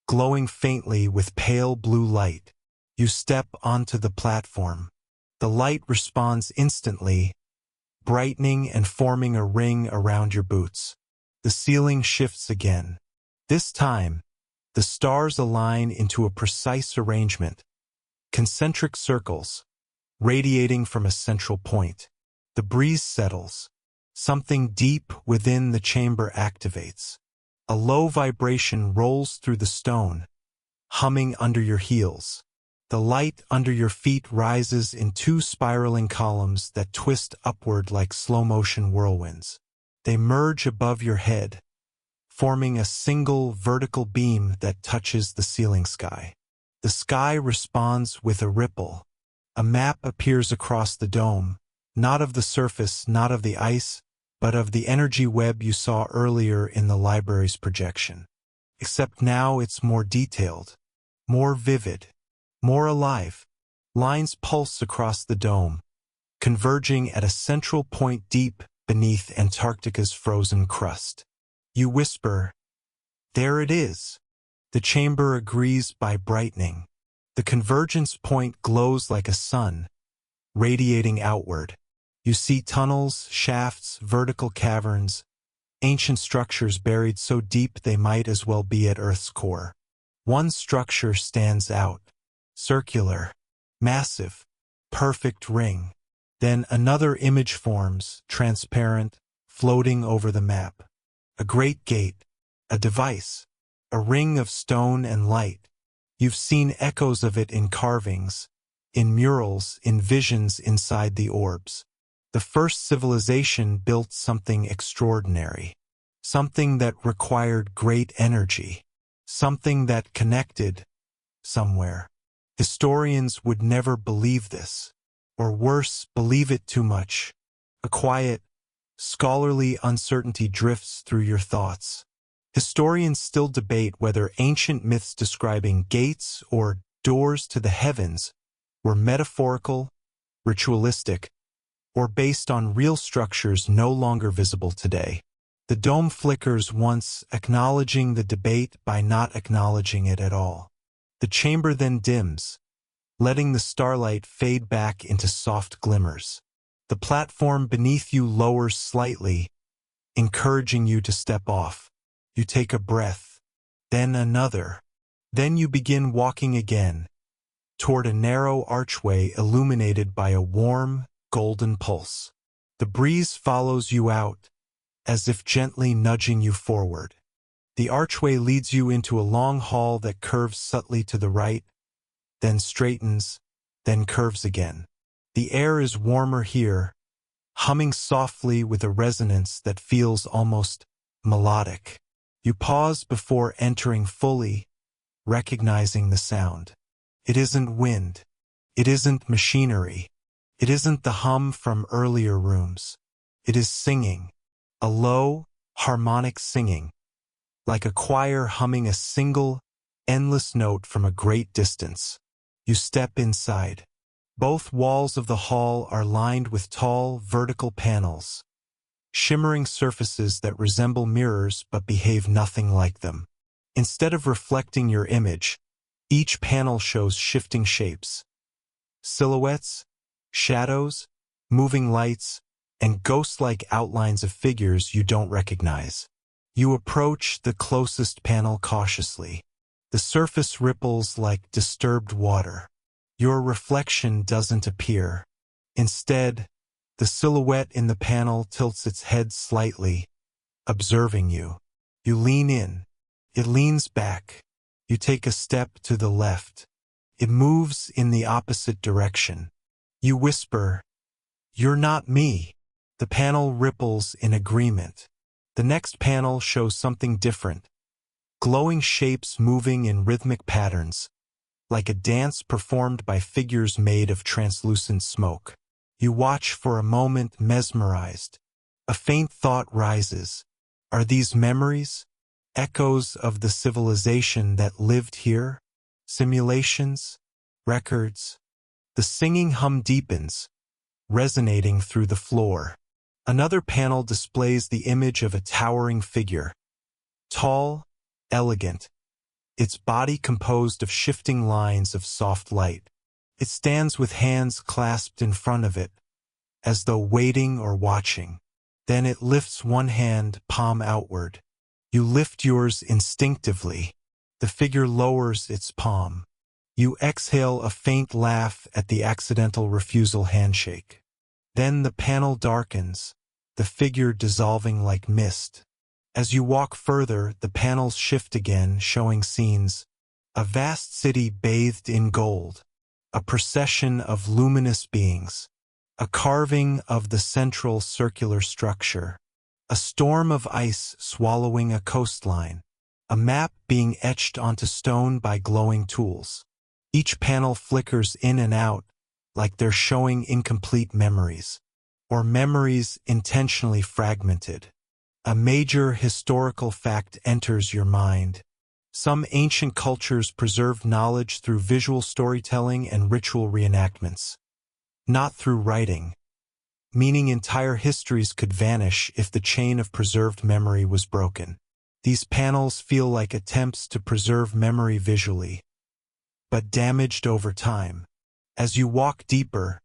S1: glowing faintly with pale blue light. You step onto the platform. The light responds instantly, brightening and forming a ring around your boots. The ceiling shifts again. This time, the stars align into a precise arrangement, concentric circles, radiating from a central point. The breeze settles. Something deep within the chamber activates. A low vibration rolls through the stone, humming under your heels. The light under your feet rises in two spiraling columns that twist upward like slow-motion whirlwinds. They merge above your head, forming a single vertical beam that touches the ceiling sky. The sky responds with a ripple. A map appears across the dome, Not of the surface, not of the ice, but of the energy web you saw earlier in the library's projection. Except now it's more detailed, more vivid, more alive. Lines pulse across the dome, converging at a central point deep beneath Antarctica's frozen crust. You whisper, "There it is." The chamber agrees by brightening. The convergence point glows like a sun, radiating outward. You see tunnels, shafts, vertical caverns, ancient structures buried so deep they might as well be at Earth's core. One structure stands out, circular, massive, perfect ring. Then another image forms, transparent, floating over the map. A great gate, a device, a ring of stone and light. You've seen echoes of it in carvings, in murals, in visions inside the orbs. The first civilization built something extraordinary, something that required great energy, something that connected somewhere. Historians would never believe this, or worse, believe it too much. A quiet, scholarly uncertainty drifts through your thoughts. Historians still debate whether ancient myths describing gates or doors to the heavens were metaphorical, ritualistic, or based on real structures no longer visible today. The dome flickers once, acknowledging the debate by not acknowledging it at all. The chamber then dims, letting the starlight fade back into soft glimmers. The platform beneath you lowers slightly, encouraging you to step off. You take a breath, then another. Then you begin walking again, toward a narrow archway illuminated by a warm, golden pulse. The breeze follows you out, as if gently nudging you forward. The archway leads you into a long hall that curves subtly to the right, then straightens, then curves again. The air is warmer here, humming softly with a resonance that feels almost melodic. You pause before entering fully, recognizing the sound. It isn't wind. It isn't machinery. It isn't the hum from earlier rooms. It is singing, a low, harmonic singing, like a choir humming a single, endless note from a great distance. You step inside. Both walls of the hall are lined with tall, vertical panels, shimmering surfaces that resemble mirrors but behave nothing like them. Instead of reflecting your image, each panel shows shifting shapes, silhouettes, shadows, moving lights, and ghost-like outlines of figures you don't recognize. You approach the closest panel cautiously. The surface ripples like disturbed water. Your reflection doesn't appear. Instead, the silhouette in the panel tilts its head slightly, observing you. You lean in. It leans back. You take a step to the left. It moves in the opposite direction. You whisper, "You're not me." The panel ripples in agreement. The next panel shows something different. Glowing shapes moving in rhythmic patterns, like a dance performed by figures made of translucent smoke. You watch for a moment mesmerized. A faint thought rises. Are these memories? Echoes of the civilization that lived here? Simulations? Records? The singing hum deepens, resonating through the floor. Another panel displays the image of a towering figure. Tall, elegant, its body composed of shifting lines of soft light. It stands with hands clasped in front of it, as though waiting or watching. Then it lifts one hand, palm outward. You lift yours instinctively. The figure lowers its palm. You exhale a faint laugh at the accidental refusal handshake. Then the panel darkens, the figure dissolving like mist. As you walk further, the panels shift again, showing scenes. A vast city bathed in gold. A procession of luminous beings. A carving of the central circular structure. A storm of ice swallowing a coastline. A map being etched onto stone by glowing tools. Each panel flickers in and out, like they're showing incomplete memories. or memories intentionally fragmented. A major historical fact enters your mind. Some ancient cultures preserved knowledge through visual storytelling and ritual reenactments, not through writing, meaning entire histories could vanish if the chain of preserved memory was broken. These panels feel like attempts to preserve memory visually, but damaged over time. As you walk deeper,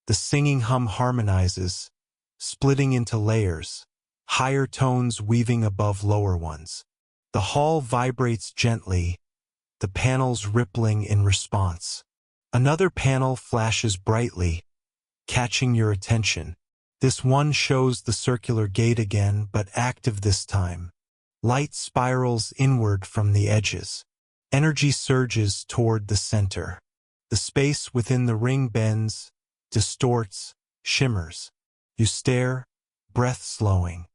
S1: the singing hum harmonizes, splitting into layers, higher tones weaving above lower ones. The hall vibrates gently, the panels rippling in response. Another panel flashes brightly, catching your attention. This one shows the circular gate again, but active this time. Light spirals inward from the edges. Energy surges toward the center. The space within the ring bends, distorts, shimmers. You stare, breath slowing.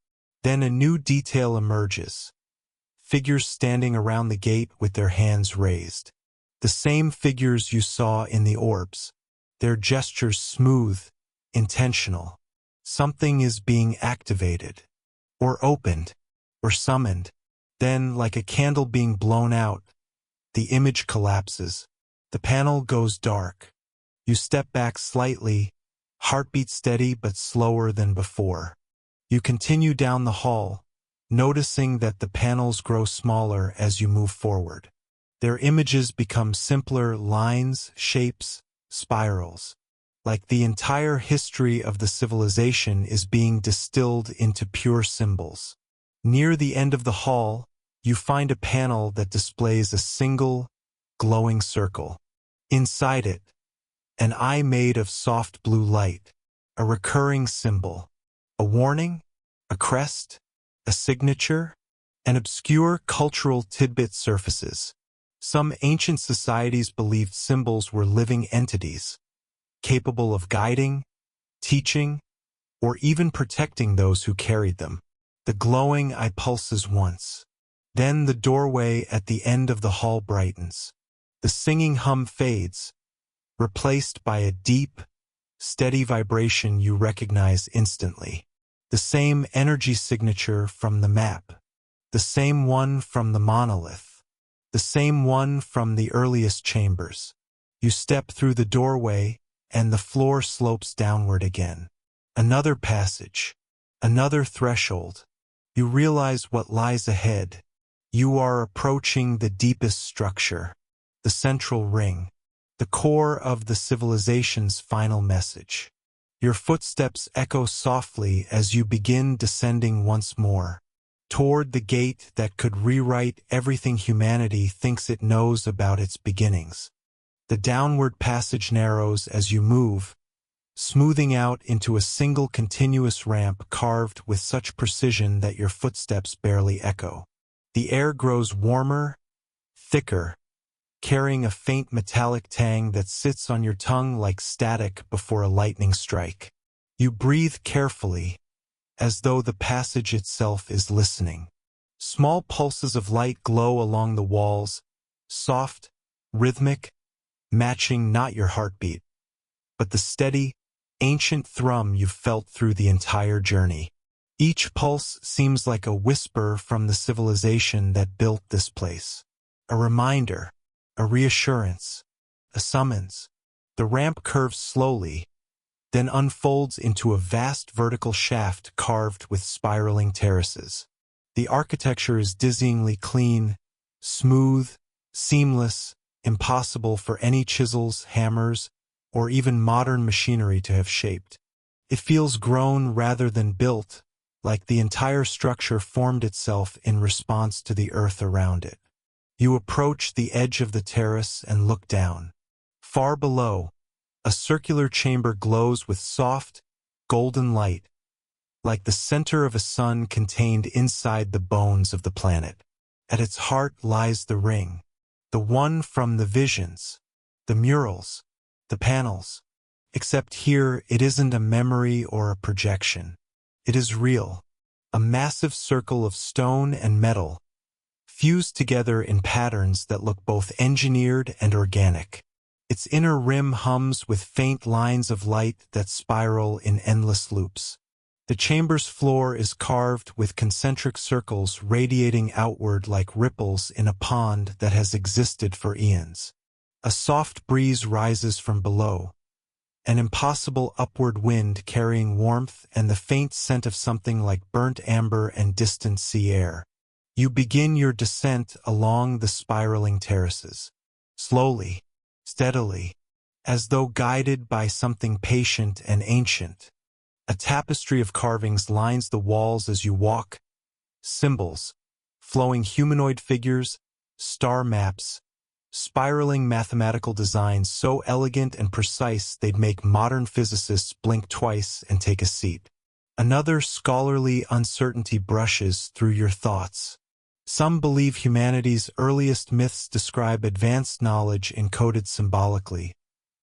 S1: Then a new detail emerges. Figures standing around the gate with their hands raised. The same figures you saw in the orbs. Their gestures smooth, intentional. Something is being activated, or opened, or summoned. Then, like a candle being blown out, the image collapses. The panel goes dark. You step back slightly, heartbeat steady but slower than before. You continue down the hall, noticing that the panels grow smaller as you move forward. Their images become simpler lines, shapes, spirals. Like the entire history of the civilization is being distilled into pure symbols. Near the end of the hall, you find a panel that displays a single, glowing circle. Inside it, an eye made of soft blue light, a recurring symbol, a warning, a crest, a signature, an obscure cultural tidbit surfaces. Some ancient societies believed symbols were living entities, capable of guiding, teaching, or even protecting those who carried them. The glowing eye pulses once. Then the doorway at the end of the hall brightens. The singing hum fades, replaced by a deep, steady vibration you recognize instantly. The same energy signature from the map. The same one from the monolith. The same one from the earliest chambers. You step through the doorway, and the floor slopes downward again. Another passage. Another threshold. You realize what lies ahead. You are approaching the deepest structure. The central ring. The core of the civilization's final message. Your footsteps echo softly as you begin descending once more, toward the gate that could rewrite everything humanity thinks it knows about its beginnings. The downward passage narrows as you move, smoothing out into a single continuous ramp carved with such precision that your footsteps barely echo. The air grows warmer, thicker, carrying a faint metallic tang that sits on your tongue like static before a lightning strike. You breathe carefully, as though the passage itself is listening. Small pulses of light glow along the walls, soft, rhythmic, matching not your heartbeat, but the steady, ancient thrum you've felt through the entire journey. Each pulse seems like a whisper from the civilization that built this place. A reminder, a reassurance, a summons. The ramp curves slowly, then unfolds into a vast vertical shaft carved with spiraling terraces. The architecture is dizzyingly clean, smooth, seamless, impossible for any chisels, hammers, or even modern machinery to have shaped. It feels grown rather than built, like the entire structure formed itself in response to the earth around it. You approach the edge of the terrace and look down. Far below, a circular chamber glows with soft, golden light, like the center of a sun contained inside the bones of the planet. At its heart lies the ring, the one from the visions, the murals, the panels. Except here it isn't a memory or a projection. It is real, a massive circle of stone and metal, fused together in patterns that look both engineered and organic. Its inner rim hums with faint lines of light that spiral in endless loops. The chamber's floor is carved with concentric circles radiating outward like ripples in a pond that has existed for eons. A soft breeze rises from below, an impossible upward wind carrying warmth and the faint scent of something like burnt amber and distant sea air. You begin your descent along the spiraling terraces. Slowly, steadily, as though guided by something patient and ancient. A tapestry of carvings lines the walls as you walk, symbols, flowing humanoid figures, star maps, spiraling mathematical designs so elegant and precise they'd make modern physicists blink twice and take a seat. Another scholarly uncertainty brushes through your thoughts. Some believe humanity's earliest myths describe advanced knowledge encoded symbolically,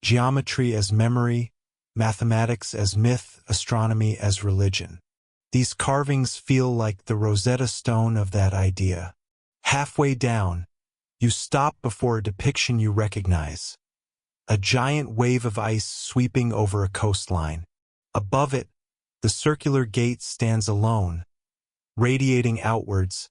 S1: geometry as memory, mathematics as myth, astronomy as religion. These carvings feel like the Rosetta Stone of that idea. Halfway down, you stop before a depiction you recognize. A giant wave of ice sweeping over a coastline. Above it, the circular gate stands alone, radiating outwards,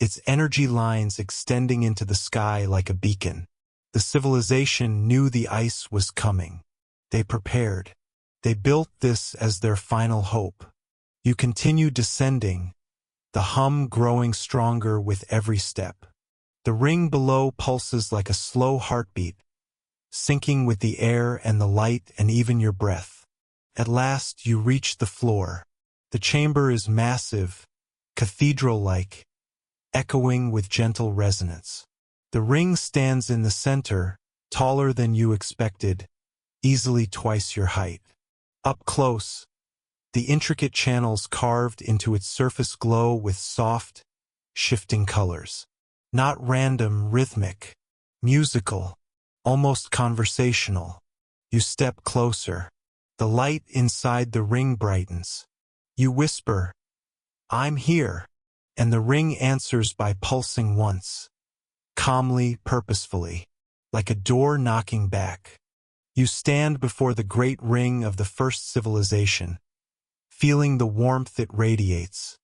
S1: its energy lines extending into the sky like a beacon. The civilization knew the ice was coming. They prepared. They built this as their final hope. You continue descending, the hum growing stronger with every step. The ring below pulses like a slow heartbeat, syncing with the air and the light and even your breath. At last you reach the floor. The chamber is massive, cathedral-like, echoing with gentle resonance. The ring stands in the center, taller than you expected, easily twice your height. Up close, the intricate channels carved into its surface glow with soft, shifting colors. Not random, rhythmic, musical, almost conversational. You step closer. The light inside the ring brightens. You whisper, "I'm here," and the ring answers by pulsing once, calmly, purposefully, like a door knocking back. You stand before the great ring of the first civilization, feeling the warmth it radiates.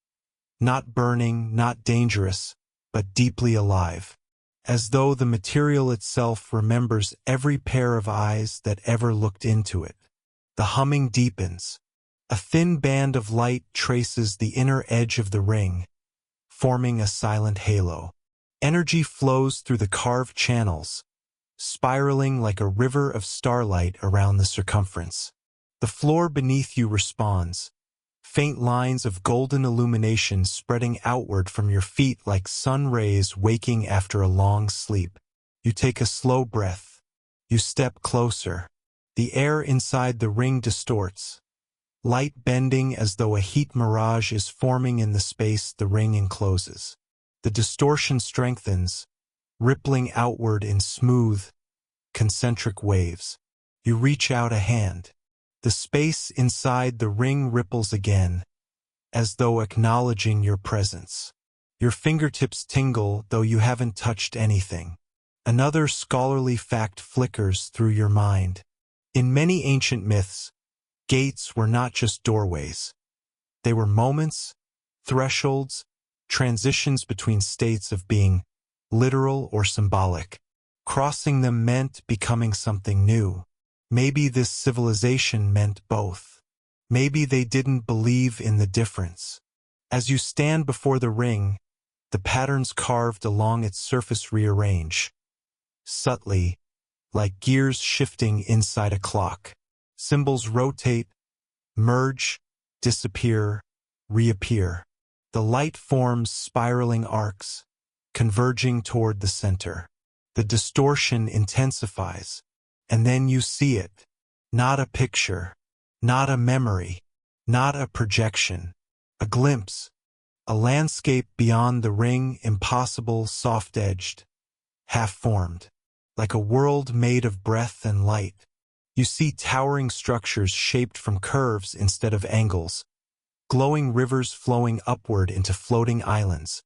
S1: Not burning, not dangerous, but deeply alive. As though the material itself remembers every pair of eyes that ever looked into it. The humming deepens. A thin band of light traces the inner edge of the ring, forming a silent halo. Energy flows through the carved channels, spiraling like a river of starlight around the circumference. The floor beneath you responds, faint lines of golden illumination spreading outward from your feet like sun rays waking after a long sleep. You take a slow breath. You step closer. The air inside the ring distorts, light bending as though a heat mirage is forming in the space the ring encloses. The distortion strengthens, rippling outward in smooth, concentric waves. You reach out a hand. The space inside the ring ripples again, as though acknowledging your presence. Your fingertips tingle, though you haven't touched anything. Another scholarly fact flickers through your mind. In many ancient myths, gates were not just doorways. They were moments, thresholds, transitions between states of being, literal or symbolic. Crossing them meant becoming something new. Maybe this civilization meant both. Maybe they didn't believe in the difference. As you stand before the ring, the patterns carved along its surface rearrange, subtly, like gears shifting inside a clock. Symbols rotate, merge, disappear, reappear. The light forms spiraling arcs, converging toward the center. The distortion intensifies, and then you see it. Not a picture, not a memory, not a projection. A glimpse, a landscape beyond the ring, impossible, soft-edged, half-formed, like a world made of breath and light. You see towering structures shaped from curves instead of angles, glowing rivers flowing upward into floating islands,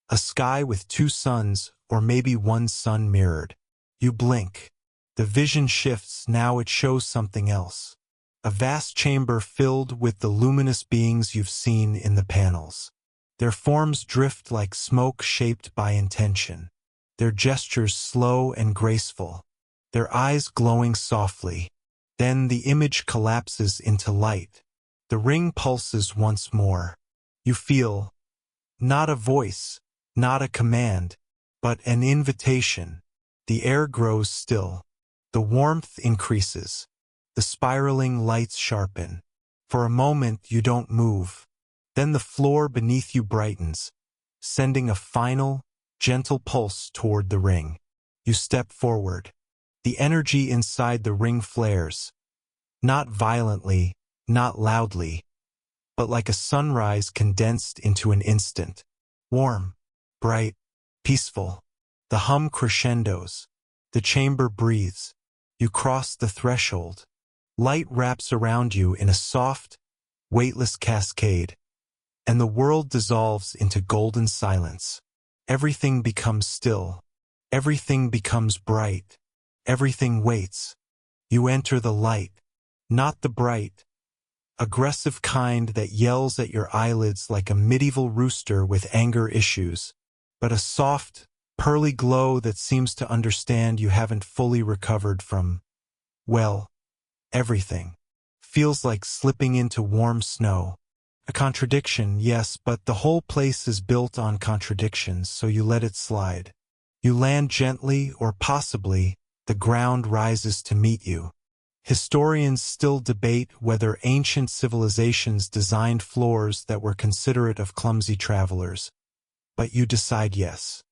S1: a sky with two suns or maybe one sun mirrored. You blink. The vision shifts, now it shows something else. A vast chamber filled with the luminous beings you've seen in the panels. Their forms drift like smoke shaped by intention. Their gestures slow and graceful. Their eyes glowing softly. Then the image collapses into light. The ring pulses once more. You feel, not a voice, not a command, but an invitation. The air grows still. The warmth increases. The spiraling lights sharpen. For a moment you don't move. Then the floor beneath you brightens, sending a final, gentle pulse toward the ring. You step forward. The energy inside the ring flares. Not violently, not loudly, but like a sunrise condensed into an instant. Warm, bright, peaceful. The hum crescendos. The chamber breathes. You cross the threshold. Light wraps around you in a soft, weightless cascade, and the world dissolves into golden silence. Everything becomes still. Everything becomes bright. Everything waits. You enter the light, not the bright, aggressive kind that yells at your eyelids like a medieval rooster with anger issues, but a soft, pearly glow that seems to understand you haven't fully recovered from, well, everything. Feels like slipping into warm snow. A contradiction, yes, but the whole place is built on contradictions, so you let it slide. You land gently, or possibly, the ground rises to meet you. Historians still debate whether ancient civilizations designed floors that were considerate of clumsy travelers. But you decide yes.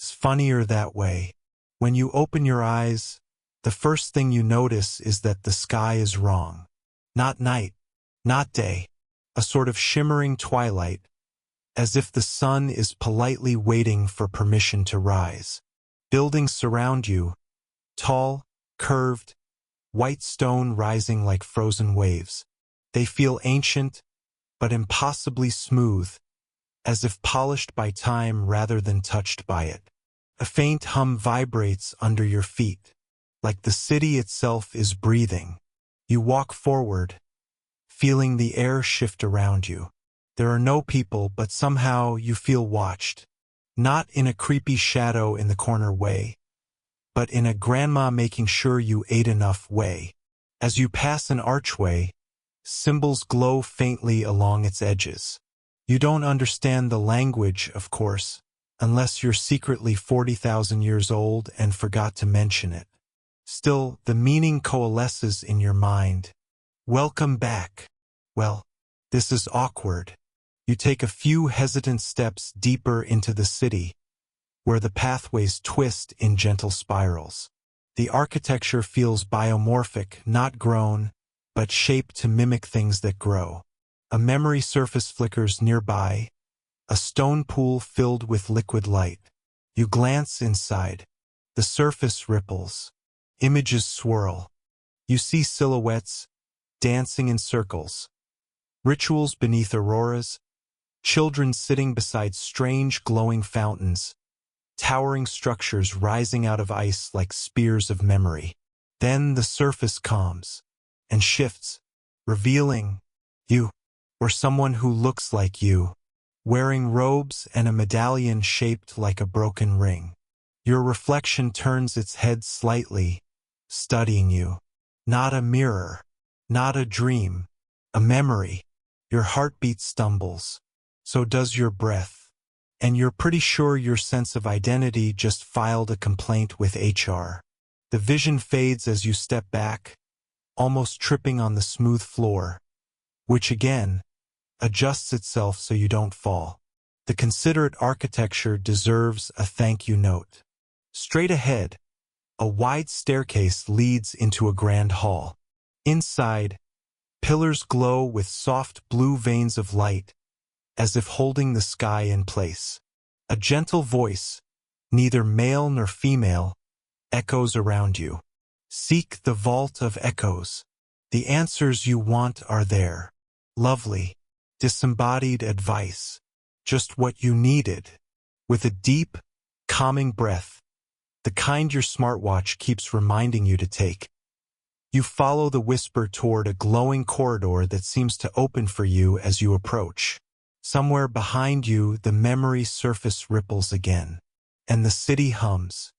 S1: It's funnier that way. When you open your eyes, the first thing you notice is that the sky is wrong. Not night, not day, a sort of shimmering twilight, as if the sun is politely waiting for permission to rise. Buildings surround you, tall, curved, white stone rising like frozen waves. They feel ancient, but impossibly smooth, as if polished by time rather than touched by it. A faint hum vibrates under your feet, like the city itself is breathing. You walk forward, feeling the air shift around you. There are no people, but somehow you feel watched. Not in a creepy shadow in the corner way, but in a grandma making sure you ate enough way. As you pass an archway, symbols glow faintly along its edges. You don't understand the language, of course, unless you're secretly 40,000 years old and forgot to mention it. Still, the meaning coalesces in your mind. Welcome back. Well, this is awkward. You take a few hesitant steps deeper into the city, where the pathways twist in gentle spirals. The architecture feels biomorphic, not grown, but shaped to mimic things that grow. A memory surface flickers nearby, a stone pool filled with liquid light. You glance inside. The surface ripples. Images swirl. You see silhouettes, dancing in circles. Rituals beneath auroras. Children sitting beside strange glowing fountains. Towering structures rising out of ice like spears of memory. Then the surface calms and shifts, revealing you, or someone who looks like you, wearing robes and a medallion shaped like a broken ring. Your reflection turns its head slightly, studying you. Not a mirror, not a dream, a memory. Your heartbeat stumbles. So does your breath. And you're pretty sure your sense of identity just filed a complaint with HR. The vision fades as you step back, almost tripping on the smooth floor, which again, adjusts itself so you don't fall. The considerate architecture deserves a thank you note. Straight ahead, a wide staircase leads into a grand hall. Inside, pillars glow with soft blue veins of light, as if holding the sky in place. A gentle voice, neither male nor female, echoes around you. Seek the vault of echoes. The answers you want are there. Lovely, disembodied advice. Just what you needed. With a deep, calming breath, the kind your smartwatch keeps reminding you to take. You follow the whisper toward a glowing corridor that seems to open for you as you approach. Somewhere behind you, the memory surface ripples again, and the city hums,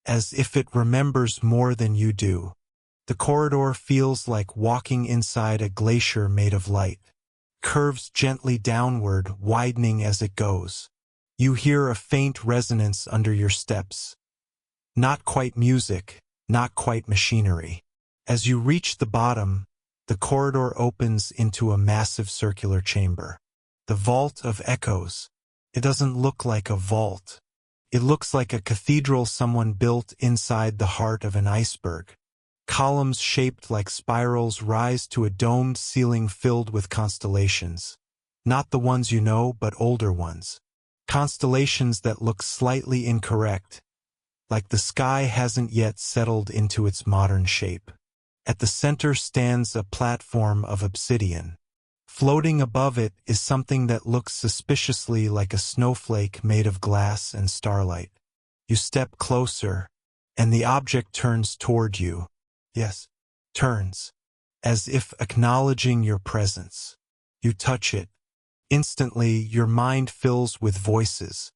S1: as if it remembers more than you do. The corridor feels like walking inside a glacier made of light, curves gently downward, widening as it goes. You hear a faint resonance under your steps. Not quite music, not quite machinery. As you reach the bottom, the corridor opens into a massive circular chamber. The Vault of Echoes. It doesn't look like a vault. It looks like a cathedral someone built inside the heart of an iceberg. Columns shaped like spirals rise to a domed ceiling filled with constellations. Not the ones you know, but older ones. Constellations that look slightly incorrect, like the sky hasn't yet settled into its modern shape. At the center stands a platform of obsidian. Floating above it is something that looks suspiciously like a snowflake made of glass and starlight. You step closer, and the object turns toward you. Yes, turns, as if acknowledging your presence. You touch it. Instantly, your mind fills with voices.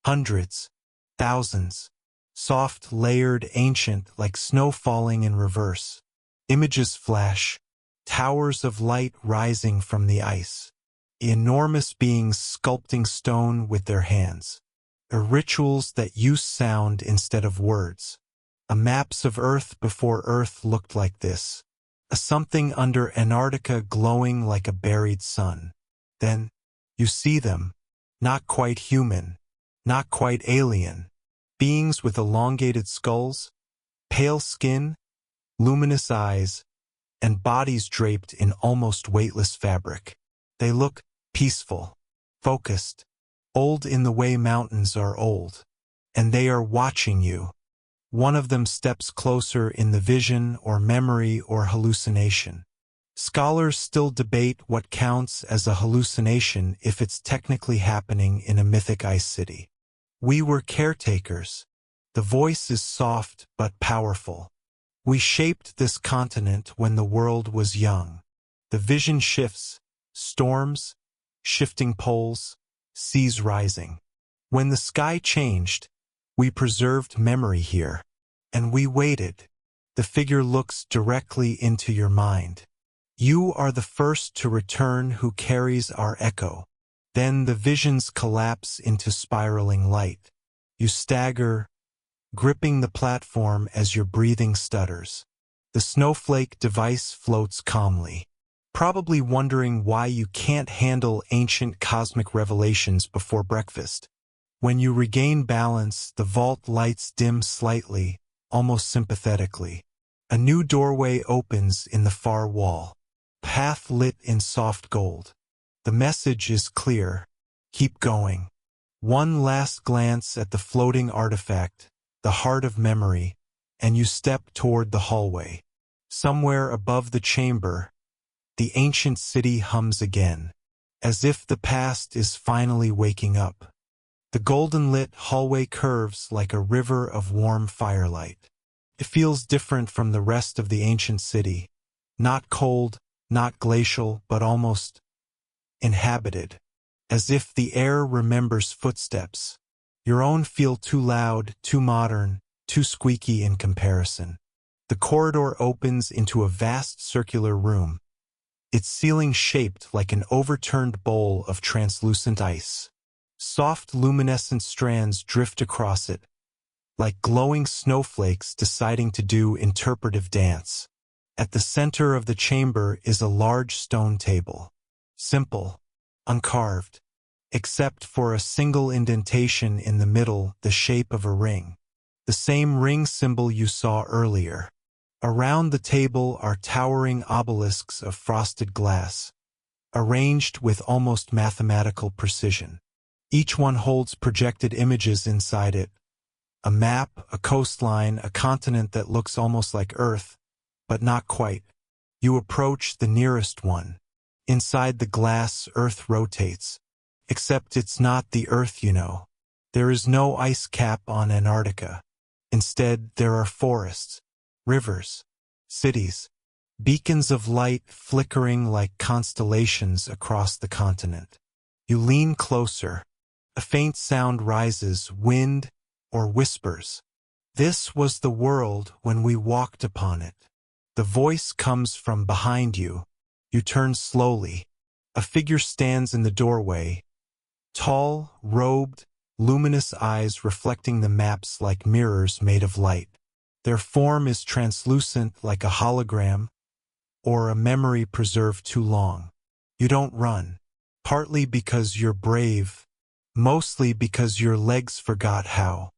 S1: Hundreds, thousands. Soft, layered, ancient, like snow falling in reverse. Images flash, towers of light rising from the ice. Enormous beings sculpting stone with their hands. Rituals that use sound instead of words. Maps of Earth before Earth looked like this. A something under Antarctica glowing like a buried sun. Then, you see them. Not quite human. Not quite alien. Beings with elongated skulls, pale skin, luminous eyes, and bodies draped in almost weightless fabric. They look peaceful, focused, old in the way mountains are old. And they are watching you. One of them steps closer in the vision or memory or hallucination. Scholars still debate what counts as a hallucination if it's technically happening in a mythic ice city. We were caretakers. The voice is soft but powerful. We shaped this continent when the world was young. The vision shifts, storms, shifting poles, seas rising. When the sky changed, we preserved memory here. And we waited. The figure looks directly into your mind. You are the first to return who carries our echo. Then the visions collapse into spiraling light. You stagger, gripping the platform as your breathing stutters. The snowflake device floats calmly, probably wondering why you can't handle ancient cosmic revelations before breakfast. When you regain balance, the vault lights dim slightly, almost sympathetically. A new doorway opens in the far wall, path lit in soft gold. The message is clear. Keep going. One last glance at the floating artifact, the heart of memory, and you step toward the hallway. Somewhere above the chamber, the ancient city hums again, as if the past is finally waking up. The golden-lit hallway curves like a river of warm firelight. It feels different from the rest of the ancient city. Not cold, not glacial, but almost inhabited. As if the air remembers footsteps. Your own feel too loud, too modern, too squeaky in comparison. The corridor opens into a vast circular room, its ceiling shaped like an overturned bowl of translucent ice. Soft luminescent strands drift across it, like glowing snowflakes deciding to do interpretive dance. At the center of the chamber is a large stone table. Simple, uncarved, except for a single indentation in the middle, the shape of a ring. The same ring symbol you saw earlier. Around the table are towering obelisks of frosted glass, arranged with almost mathematical precision. Each one holds projected images inside it. A map, a coastline, a continent that looks almost like Earth, but not quite. You approach the nearest one. Inside the glass, Earth rotates. Except it's not the Earth you know. There is no ice cap on Antarctica. Instead, there are forests, rivers, cities, beacons of light flickering like constellations across the continent. You lean closer. A faint sound rises, wind or whispers. This was the world when we walked upon it. The voice comes from behind you. You turn slowly. A figure stands in the doorway, tall, robed, luminous eyes reflecting the maps like mirrors made of light. Their form is translucent like a hologram or a memory preserved too long. You don't run, partly because you're brave, mostly because your legs forgot how.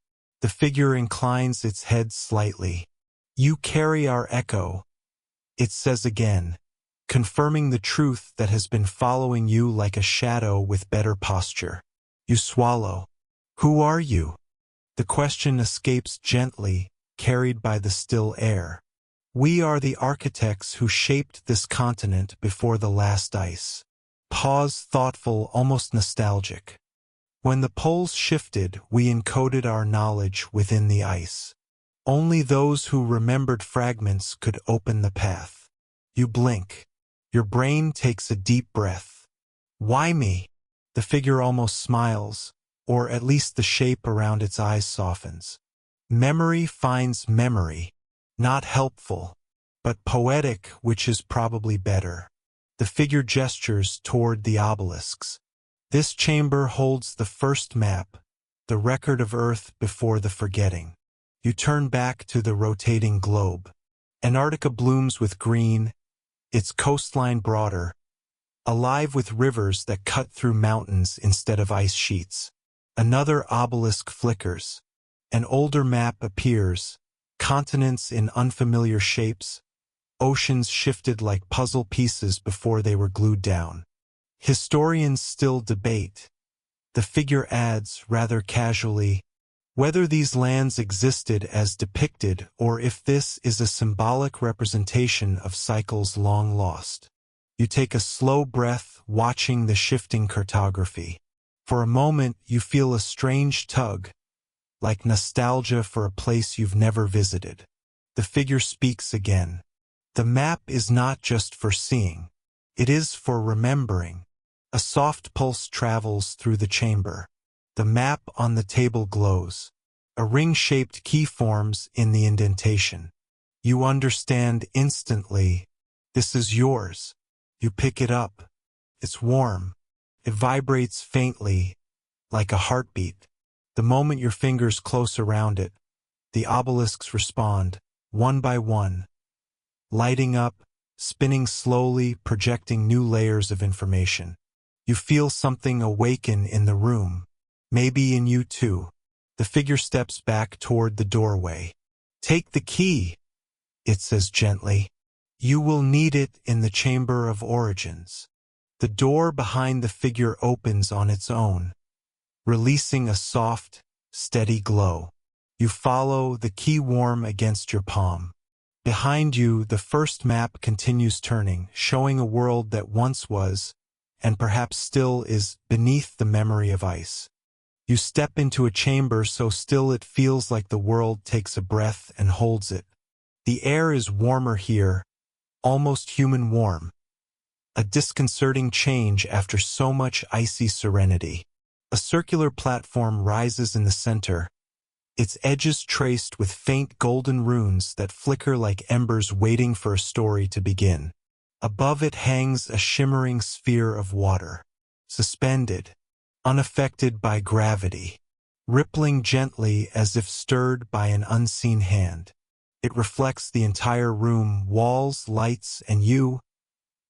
S1: The figure inclines its head slightly. You carry our echo, it says again, confirming the truth that has been following you like a shadow with better posture. You swallow. Who are you? The question escapes gently, carried by the still air. We are the architects who shaped this continent before the last ice. Pause, thoughtful, almost nostalgic. When the poles shifted, we encoded our knowledge within the ice. Only those who remembered fragments could open the path. You blink. Your brain takes a deep breath. Why me? The figure almost smiles, or at least the shape around its eyes softens. Memory finds memory. Not helpful, but poetic, which is probably better. The figure gestures toward the obelisks. This chamber holds the first map, the record of Earth before the forgetting. You turn back to the rotating globe. Antarctica blooms with green, its coastline broader, alive with rivers that cut through mountains instead of ice sheets. Another obelisk flickers. An older map appears, continents in unfamiliar shapes, oceans shifted like puzzle pieces before they were glued down. Historians still debate. The figure adds, rather casually, whether these lands existed as depicted or if this is a symbolic representation of cycles long lost. You take a slow breath, watching the shifting cartography. For a moment, you feel a strange tug, like nostalgia for a place you've never visited. The figure speaks again. The map is not just for seeing. It is for remembering. A soft pulse travels through the chamber. The map on the table glows. A ring-shaped key forms in the indentation. You understand instantly. This is yours. You pick it up. It's warm. It vibrates faintly, like a heartbeat. The moment your fingers close around it, the obelisks respond, one by one, lighting up, spinning slowly, projecting new layers of information. You feel something awaken in the room, maybe in you too. The figure steps back toward the doorway. Take the key, it says gently. You will need it in the Chamber of Origins. The door behind the figure opens on its own, releasing a soft, steady glow. You follow, the key warm against your palm. Behind you, the first map continues turning, showing a world that once was, and perhaps still is, beneath the memory of ice. You step into a chamber so still it feels like the world takes a breath and holds it. The air is warmer here, almost human warm. A disconcerting change after so much icy serenity. A circular platform rises in the center, its edges traced with faint golden runes that flicker like embers waiting for a story to begin. Above it hangs a shimmering sphere of water, suspended, unaffected by gravity, rippling gently as if stirred by an unseen hand. It reflects the entire room, walls, lights, and you,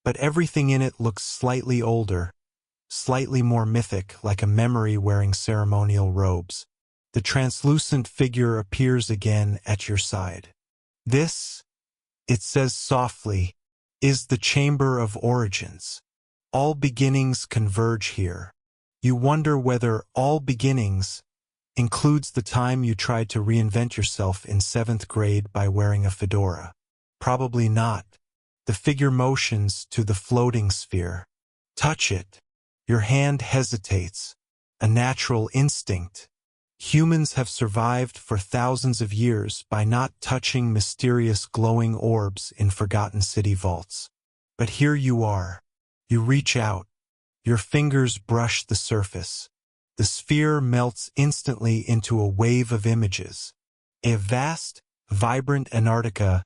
S1: but everything in it looks slightly older, slightly more mythic, like a memory wearing ceremonial robes. The translucent figure appears again at your side. This, it says softly, is the Chamber of Origins. All beginnings converge here. You wonder whether all beginnings includes the time you tried to reinvent yourself in 7th grade by wearing a fedora. Probably not. The figure motions to the floating sphere. Touch it. Your hand hesitates. A natural instinct. Humans have survived for thousands of years by not touching mysterious glowing orbs in forgotten city vaults. But here you are. You reach out. Your fingers brush the surface. The sphere melts instantly into a wave of images. A vast, vibrant Antarctica,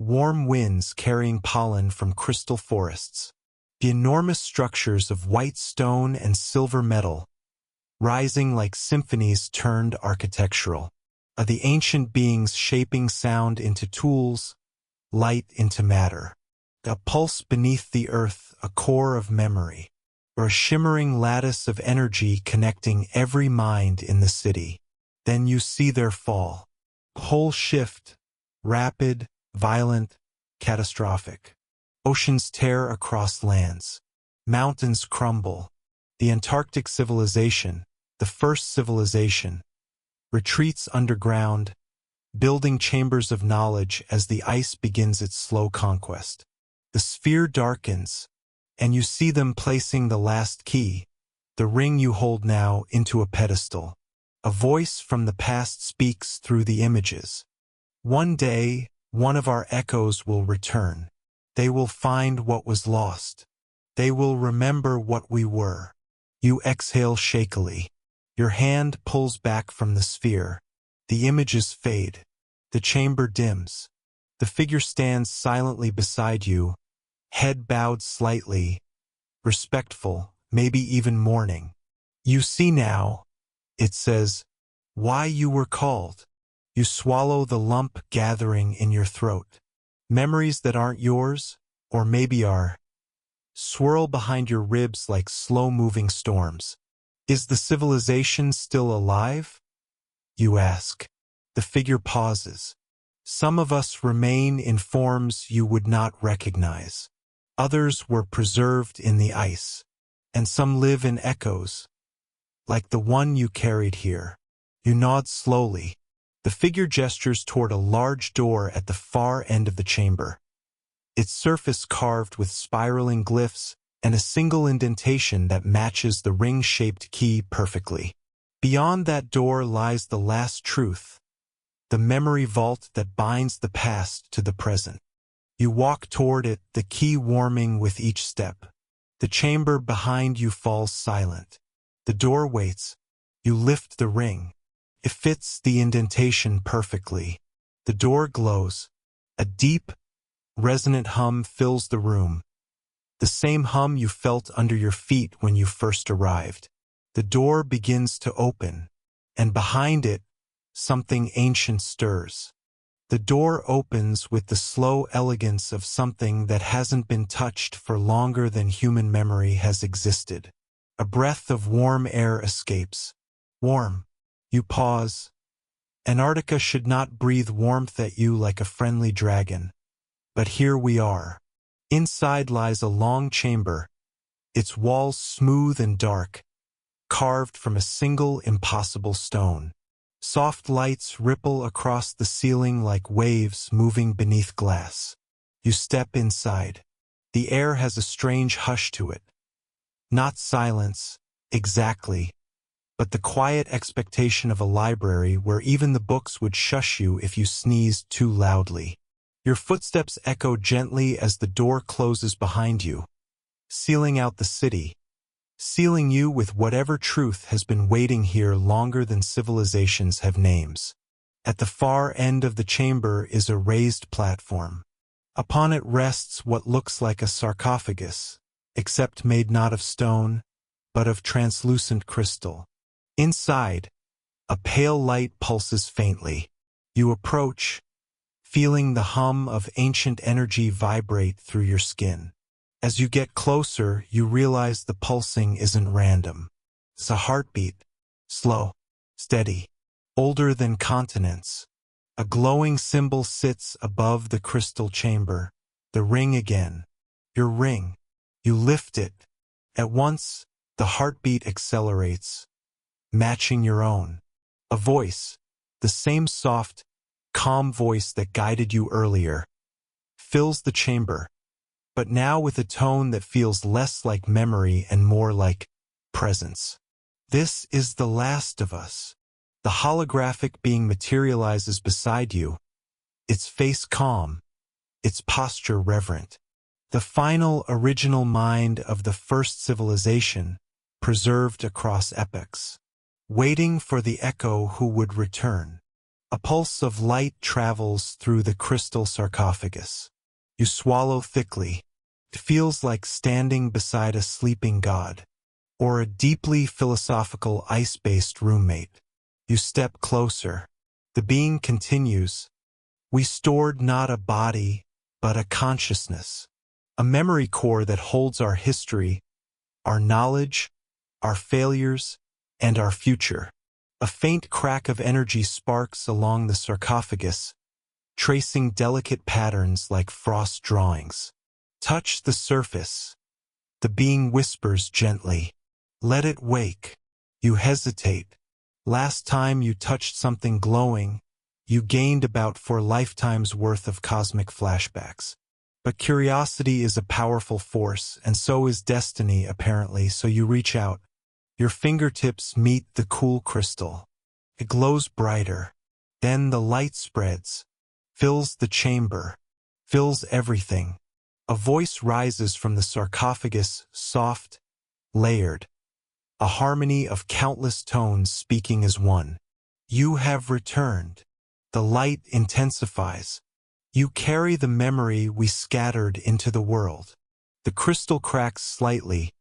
S1: warm winds carrying pollen from crystal forests. The enormous structures of white stone and silver metal, rising like symphonies turned architectural. Are the ancient beings shaping sound into tools, light into matter. A pulse beneath the earth, a core of memory, or a shimmering lattice of energy connecting every mind in the city. Then you see their fall. Whole shift, rapid, violent, catastrophic. Oceans tear across lands. Mountains crumble. The Antarctic civilization, the first civilization, retreats underground, building chambers of knowledge as the ice begins its slow conquest. The sphere darkens, and you see them placing the last key, the ring you hold now, into a pedestal. A voice from the past speaks through the images. One day, one of our echoes will return. They will find what was lost. They will remember what we were. You exhale shakily. Your hand pulls back from the sphere. The images fade. The chamber dims. The figure stands silently beside you, head bowed slightly, respectful, maybe even mourning. You see now, it says, why you were called. You swallow the lump gathering in your throat. Memories that aren't yours, or maybe are, swirl behind your ribs like slow-moving storms. Is the civilization still alive? You ask. The figure pauses. Some of us remain in forms you would not recognize. Others were preserved in the ice. And some live in echoes, like the one you carried here. You nod slowly. The figure gestures toward a large door at the far end of the chamber. Its surface carved with spiraling glyphs and a single indentation that matches the ring-shaped key perfectly. Beyond that door lies the last truth, the memory vault that binds the past to the present. You walk toward it, the key warming with each step. The chamber behind you falls silent. The door waits. You lift the ring. It fits the indentation perfectly. The door glows. A deep, resonant hum fills the room. The same hum you felt under your feet when you first arrived. The door begins to open, and behind it, something ancient stirs. The door opens with the slow elegance of something that hasn't been touched for longer than human memory has existed. A breath of warm air escapes. Warm. You pause. Antarctica should not breathe warmth at you like a friendly dragon. But here we are. Inside lies a long chamber, its walls smooth and dark, carved from a single impossible stone. Soft lights ripple across the ceiling like waves moving beneath glass. You step inside. The air has a strange hush to it. Not silence, exactly, but the quiet expectation of a library where even the books would shush you if you sneezed too loudly. Your footsteps echo gently as the door closes behind you, sealing out the city, sealing you with whatever truth has been waiting here longer than civilizations have names. At the far end of the chamber is a raised platform. Upon it rests what looks like a sarcophagus, except made not of stone, but of translucent crystal. Inside, a pale light pulses faintly. You approach, feeling the hum of ancient energy vibrate through your skin. As you get closer, you realize the pulsing isn't random. It's a heartbeat, slow, steady, older than continents. A glowing symbol sits above the crystal chamber, the ring again. Your ring. You lift it. At once, the heartbeat accelerates, matching your own. A voice, the same soft, calm voice that guided you earlier, fills the chamber, but now with a tone that feels less like memory and more like presence. This is the last of us. The holographic being materializes beside you, its face calm, its posture reverent. The final original mind of the first civilization, preserved across epochs, waiting for the echo who would return. A pulse of light travels through the crystal sarcophagus. You swallow thickly. It feels like standing beside a sleeping god, or a deeply philosophical ice-based roommate. You step closer. The being continues. We stored not a body, but a consciousness. A memory core that holds our history, our knowledge, our failures, and our future. A faint crack of energy sparks along the sarcophagus, tracing delicate patterns like frost drawings. Touch the surface. The being whispers gently. Let it wake. You hesitate. Last time you touched something glowing, you gained about 4 lifetimes worth of cosmic flashbacks. But curiosity is a powerful force, and so is destiny, apparently, so you reach out. Your fingertips meet the cool crystal. It glows brighter. Then the light spreads, fills the chamber, fills everything. A voice rises from the sarcophagus, soft, layered. A harmony of countless tones speaking as one. You have returned. The light intensifies. You carry the memory we scattered into the world. The crystal cracks slightly,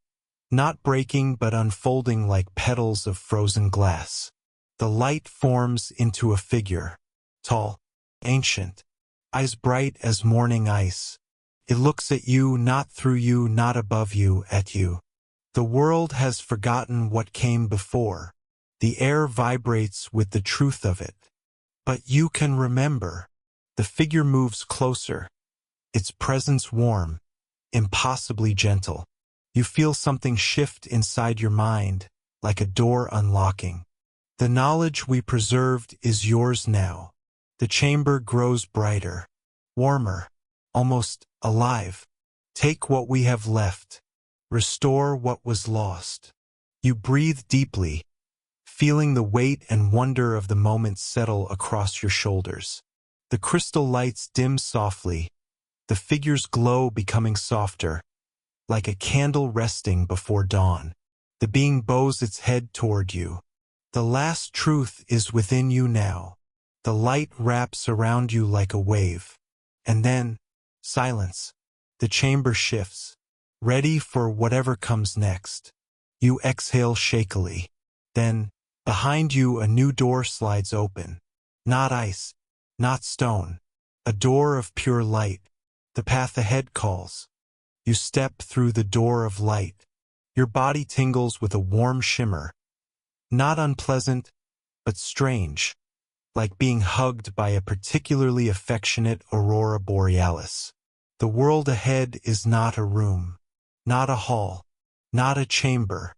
S1: not breaking but unfolding like petals of frozen glass. The light forms into a figure, tall, ancient, eyes bright as morning ice. It looks at you, not through you, not above you, at you. The world has forgotten what came before. The air vibrates with the truth of it. But you can remember. The figure moves closer, its presence warm, impossibly gentle. You feel something shift inside your mind, like a door unlocking. The knowledge we preserved is yours now. The chamber grows brighter, warmer, almost alive. Take what we have left. Restore what was lost. You breathe deeply, feeling the weight and wonder of the moment settle across your shoulders. The crystal lights dim softly, the figure's glow becoming softer, like a candle resting before dawn. The being bows its head toward you. The last truth is within you now. The light wraps around you like a wave. And then, silence. The chamber shifts, ready for whatever comes next. You exhale shakily. Then, behind you a new door slides open. Not ice, not stone. A door of pure light. The path ahead calls. You step through the door of light. Your body tingles with a warm shimmer. Not unpleasant, but strange, like being hugged by a particularly affectionate aurora borealis. The world ahead is not a room, not a hall, not a chamber.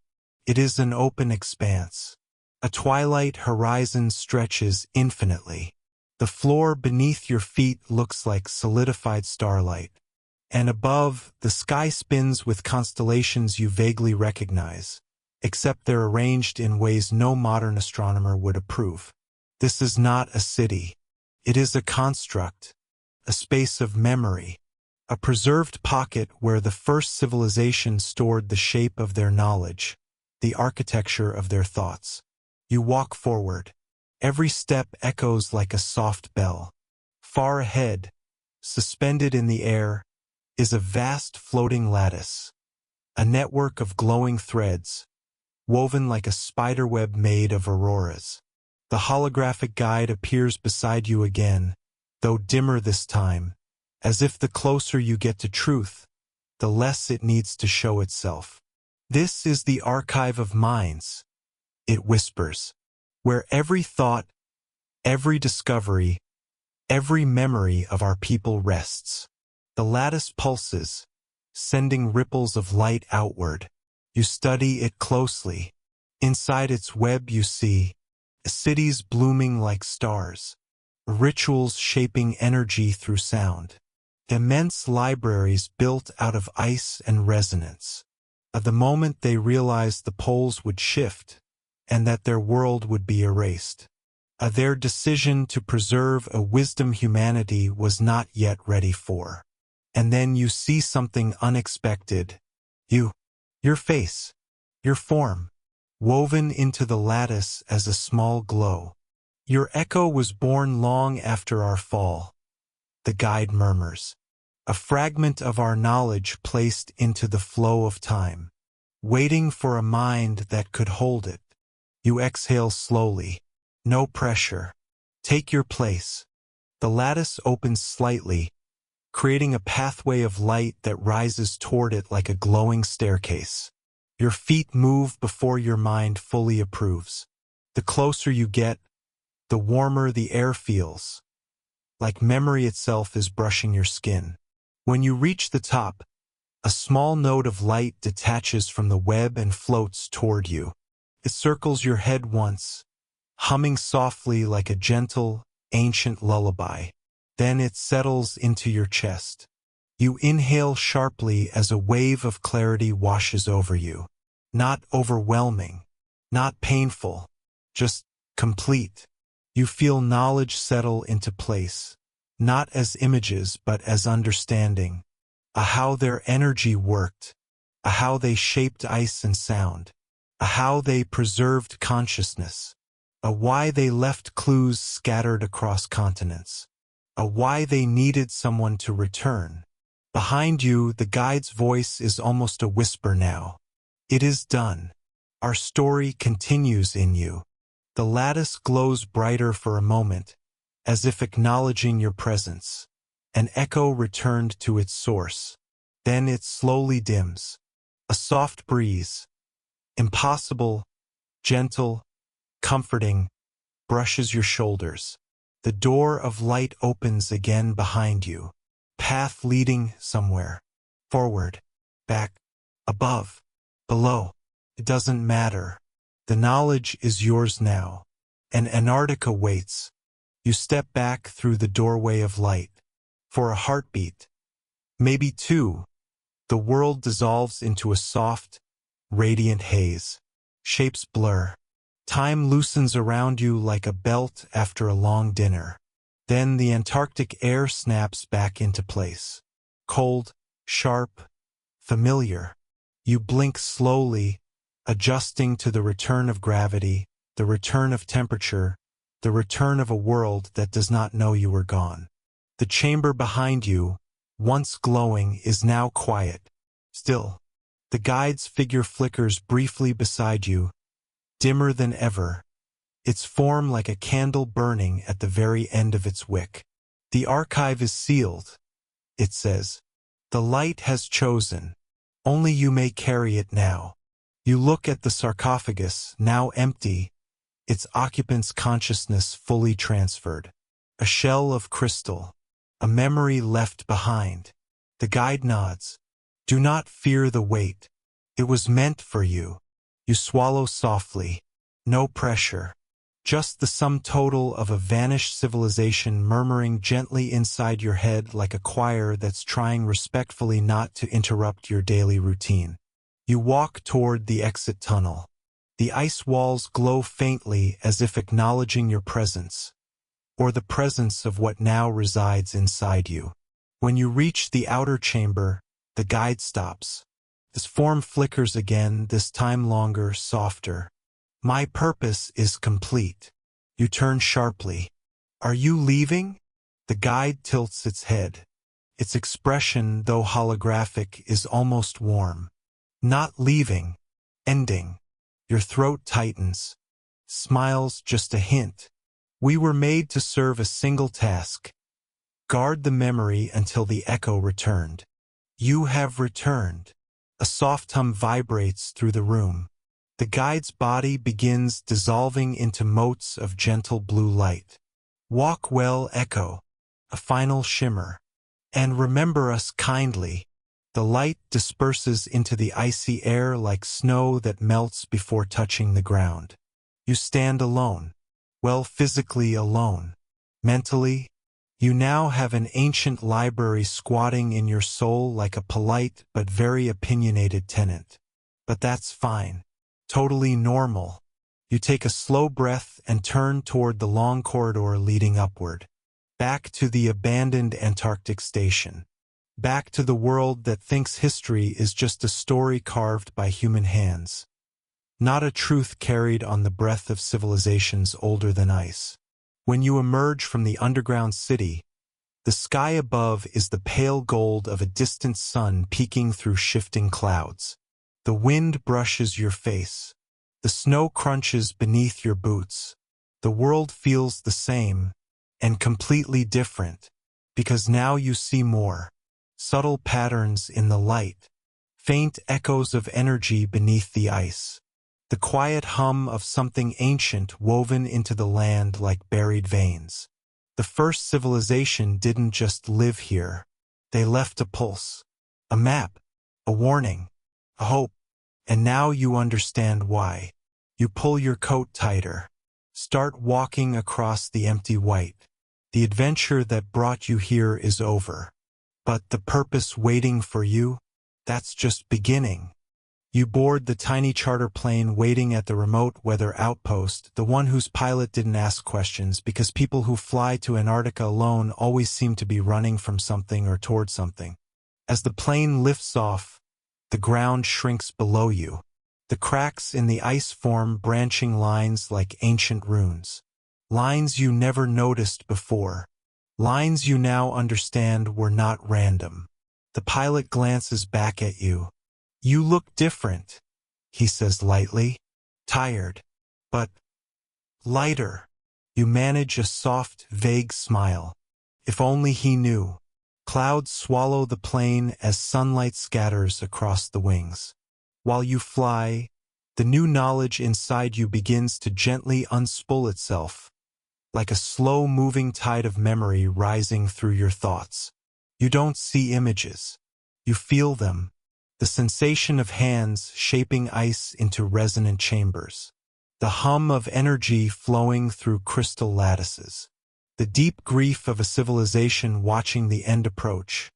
S1: It is an open expanse. A twilight horizon stretches infinitely. The floor beneath your feet looks like solidified starlight. And above, the sky spins with constellations you vaguely recognize, except they're arranged in ways no modern astronomer would approve. This is not a city. It is a construct, a space of memory, a preserved pocket where the first civilization stored the shape of their knowledge, the architecture of their thoughts. You walk forward. Every step echoes like a soft bell. Far ahead, suspended in the air, is a vast floating lattice, a network of glowing threads, woven like a spiderweb made of auroras. The holographic guide appears beside you again, though dimmer this time, as if the closer you get to truth, the less it needs to show itself. This is the archive of minds, it whispers, where every thought, every discovery, every memory of our people rests. The lattice pulses, sending ripples of light outward. You study it closely. Inside its web you see cities blooming like stars, rituals shaping energy through sound, immense libraries built out of ice and resonance. At the moment they realized the poles would shift and that their world would be erased, Their decision to preserve a wisdom humanity was not yet ready for. And then you see something unexpected. Your face, your form, woven into the lattice as a small glow. Your echo was born long after our fall, the guide murmurs. A fragment of our knowledge placed into the flow of time, waiting for a mind that could hold it. You exhale slowly. No pressure. Take your place. The lattice opens slightly, creating a pathway of light that rises toward it like a glowing staircase. Your feet move before your mind fully approves. The closer you get, the warmer the air feels, like memory itself is brushing your skin. When you reach the top, a small node of light detaches from the web and floats toward you. It circles your head once, humming softly like a gentle, ancient lullaby. Then it settles into your chest. You inhale sharply as a wave of clarity washes over you. Not overwhelming, not painful, just complete. You feel knowledge settle into place, not as images but as understanding. How their energy worked, how they shaped ice and sound, how they preserved consciousness, why they left clues scattered across continents, why they needed someone to return. Behind you, the guide's voice is almost a whisper now. It is done. Our story continues in you. The lattice glows brighter for a moment, as if acknowledging your presence. An echo returned to its source. Then it slowly dims. A soft breeze, impossible, gentle, comforting, brushes your shoulders. The door of light opens again behind you. Path leading somewhere. Forward, back, above, below. It doesn't matter. The knowledge is yours now. And Antarctica waits. You step back through the doorway of light. For a heartbeat, maybe two, the world dissolves into a soft, radiant haze. Shapes blur. Time loosens around you like a belt after a long dinner. Then the Antarctic air snaps back into place. Cold, sharp, familiar. You blink slowly, adjusting to the return of gravity, the return of temperature, the return of a world that does not know you were gone. The chamber behind you, once glowing, is now quiet. Still, the guide's figure flickers briefly beside you, dimmer than ever, its form like a candle burning at the very end of its wick. The archive is sealed, it says. The light has chosen. Only you may carry it now. You look at the sarcophagus, now empty, its occupant's consciousness fully transferred. A shell of crystal. A memory left behind. The guide nods. Do not fear the weight. It was meant for you. You swallow softly. No pressure. Just the sum total of a vanished civilization murmuring gently inside your head like a choir that's trying respectfully not to interrupt your daily routine. You walk toward the exit tunnel. The ice walls glow faintly as if acknowledging your presence, or the presence of what now resides inside you. When you reach the outer chamber, the guide stops. His form flickers again, this time longer, softer. My purpose is complete. You turn sharply. Are you leaving? The guide tilts its head. Its expression, though holographic, is almost warm. Not leaving. Ending. Your throat tightens. Smiles just a hint. We were made to serve a single task. Guard the memory until the echo returned. You have returned. A soft hum vibrates through the room. The guide's body begins dissolving into motes of gentle blue light. Walk well, echo. A final shimmer. And remember us kindly. The light disperses into the icy air like snow that melts before touching the ground. You stand alone. Well, physically alone. Mentally, you now have an ancient library squatting in your soul like a polite but very opinionated tenant. But that's fine. Totally normal. You take a slow breath and turn toward the long corridor leading upward. Back to the abandoned Antarctic station. Back to the world that thinks history is just a story carved by human hands. Not a truth carried on the breath of civilizations older than ice. When you emerge from the underground city, the sky above is the pale gold of a distant sun peeking through shifting clouds. The wind brushes your face. The snow crunches beneath your boots. The world feels the same, and completely different, because now you see more. Subtle patterns in the light. Faint echoes of energy beneath the ice. The quiet hum of something ancient woven into the land like buried veins. The first civilization didn't just live here. They left a pulse, a map, a warning, a hope. And now you understand why. You pull your coat tighter. Start walking across the empty white. The adventure that brought you here is over. But the purpose waiting for you? That's just beginning. You board the tiny charter plane waiting at the remote weather outpost, the one whose pilot didn't ask questions because people who fly to Antarctica alone always seem to be running from something or toward something. As the plane lifts off, the ground shrinks below you. The cracks in the ice form branching lines like ancient runes. Lines you never noticed before. Lines you now understand were not random. The pilot glances back at you. You look different, he says lightly. Tired, but lighter. You manage a soft, vague smile. If only he knew. Clouds swallow the plane as sunlight scatters across the wings. While you fly, the new knowledge inside you begins to gently unspool itself, like a slow-moving tide of memory rising through your thoughts. You don't see images. You feel them, the sensation of hands shaping ice into resonant chambers, the hum of energy flowing through crystal lattices, the deep grief of a civilization watching the end approach,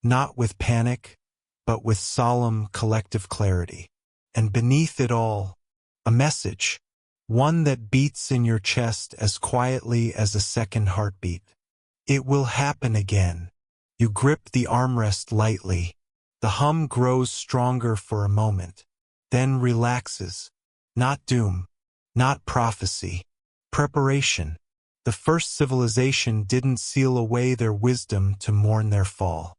S1: not with panic, but with solemn collective clarity. And beneath it all, a message, one that beats in your chest as quietly as a second heartbeat. It will happen again. You grip the armrest lightly. The hum grows stronger for a moment, then relaxes. Not doom, not prophecy. Preparation. The first civilization didn't seal away their wisdom to mourn their fall.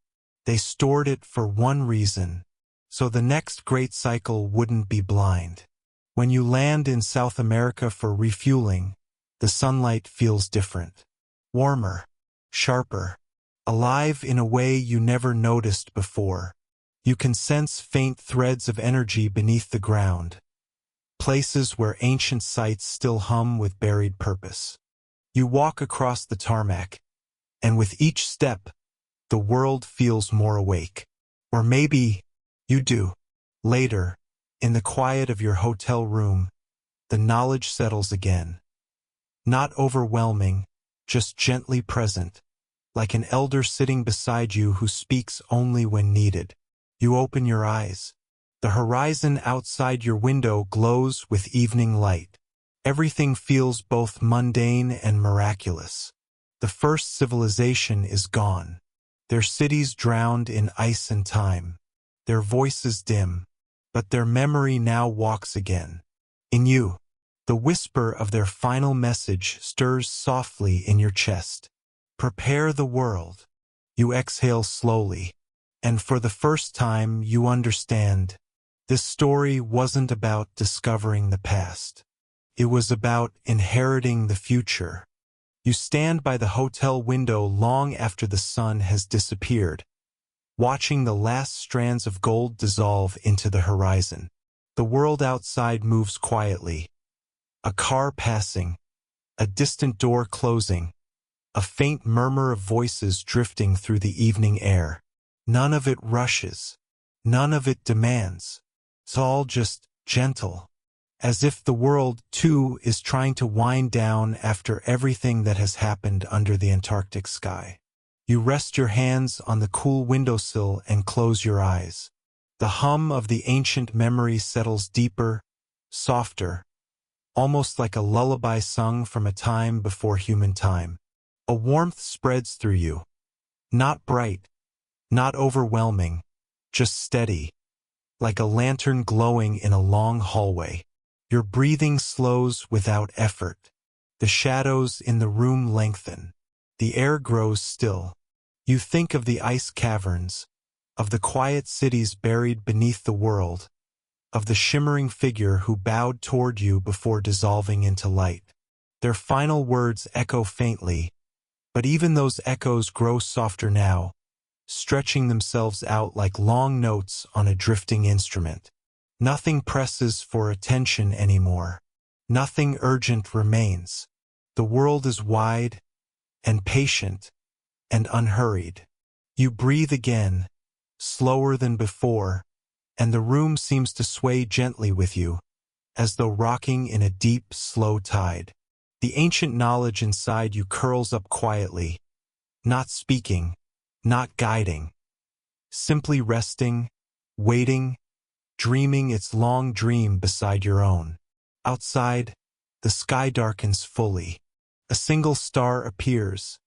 S1: They stored it for one reason, so the next great cycle wouldn't be blind. When you land in South America for refueling, the sunlight feels different. Warmer, sharper, alive in a way you never noticed before. You can sense faint threads of energy beneath the ground, places where ancient sites still hum with buried purpose. You walk across the tarmac, and with each step, the world feels more awake. Or maybe you do. Later, in the quiet of your hotel room, the knowledge settles again. Not overwhelming, just gently present, like an elder sitting beside you who speaks only when needed. You open your eyes. The horizon outside your window glows with evening light. Everything feels both mundane and miraculous. The first civilization is gone. Their cities drowned in ice and time. Their voices dim, but their memory now walks again. In you, the whisper of their final message stirs softly in your chest. Prepare the world. You exhale slowly, and for the first time you understand. This story wasn't about discovering the past. It was about inheriting the future. You stand by the hotel window long after the sun has disappeared, watching the last strands of gold dissolve into the horizon. The world outside moves quietly. A car passing, a distant door closing, a faint murmur of voices drifting through the evening air. None of it rushes. None of it demands. It's all just gentle, as if the world, too, is trying to wind down after everything that has happened under the Antarctic sky. You rest your hands on the cool windowsill and close your eyes. The hum of the ancient memory settles deeper, softer, almost like a lullaby sung from a time before human time. A warmth spreads through you, not bright, not overwhelming, just steady, like a lantern glowing in a long hallway. Your breathing slows without effort. The shadows in the room lengthen. The air grows still. You think of the ice caverns, of the quiet cities buried beneath the world, of the shimmering figure who bowed toward you before dissolving into light. Their final words echo faintly, but even those echoes grow softer now, stretching themselves out like long notes on a drifting instrument. Nothing presses for attention anymore. Nothing urgent remains. The world is wide and patient and unhurried. You breathe again, slower than before, and the room seems to sway gently with you, as though rocking in a deep, slow tide. The ancient knowledge inside you curls up quietly, not speaking, not guiding, simply resting, waiting, dreaming its long dream beside your own. Outside, the sky darkens fully. A single star appears,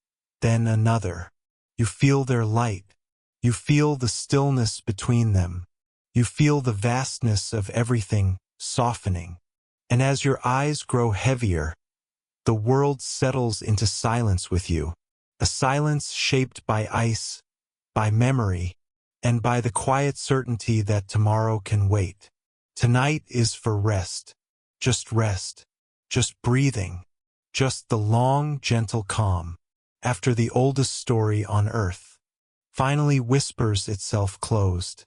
S1: then another. You feel their light. You feel the stillness between them. You feel the vastness of everything softening. And as your eyes grow heavier, the world settles into silence with you, a silence shaped by ice, by memory, and by the quiet certainty that tomorrow can wait. Tonight is for rest, just breathing, just the long, gentle calm, after the oldest story on earth finally whispers itself closed.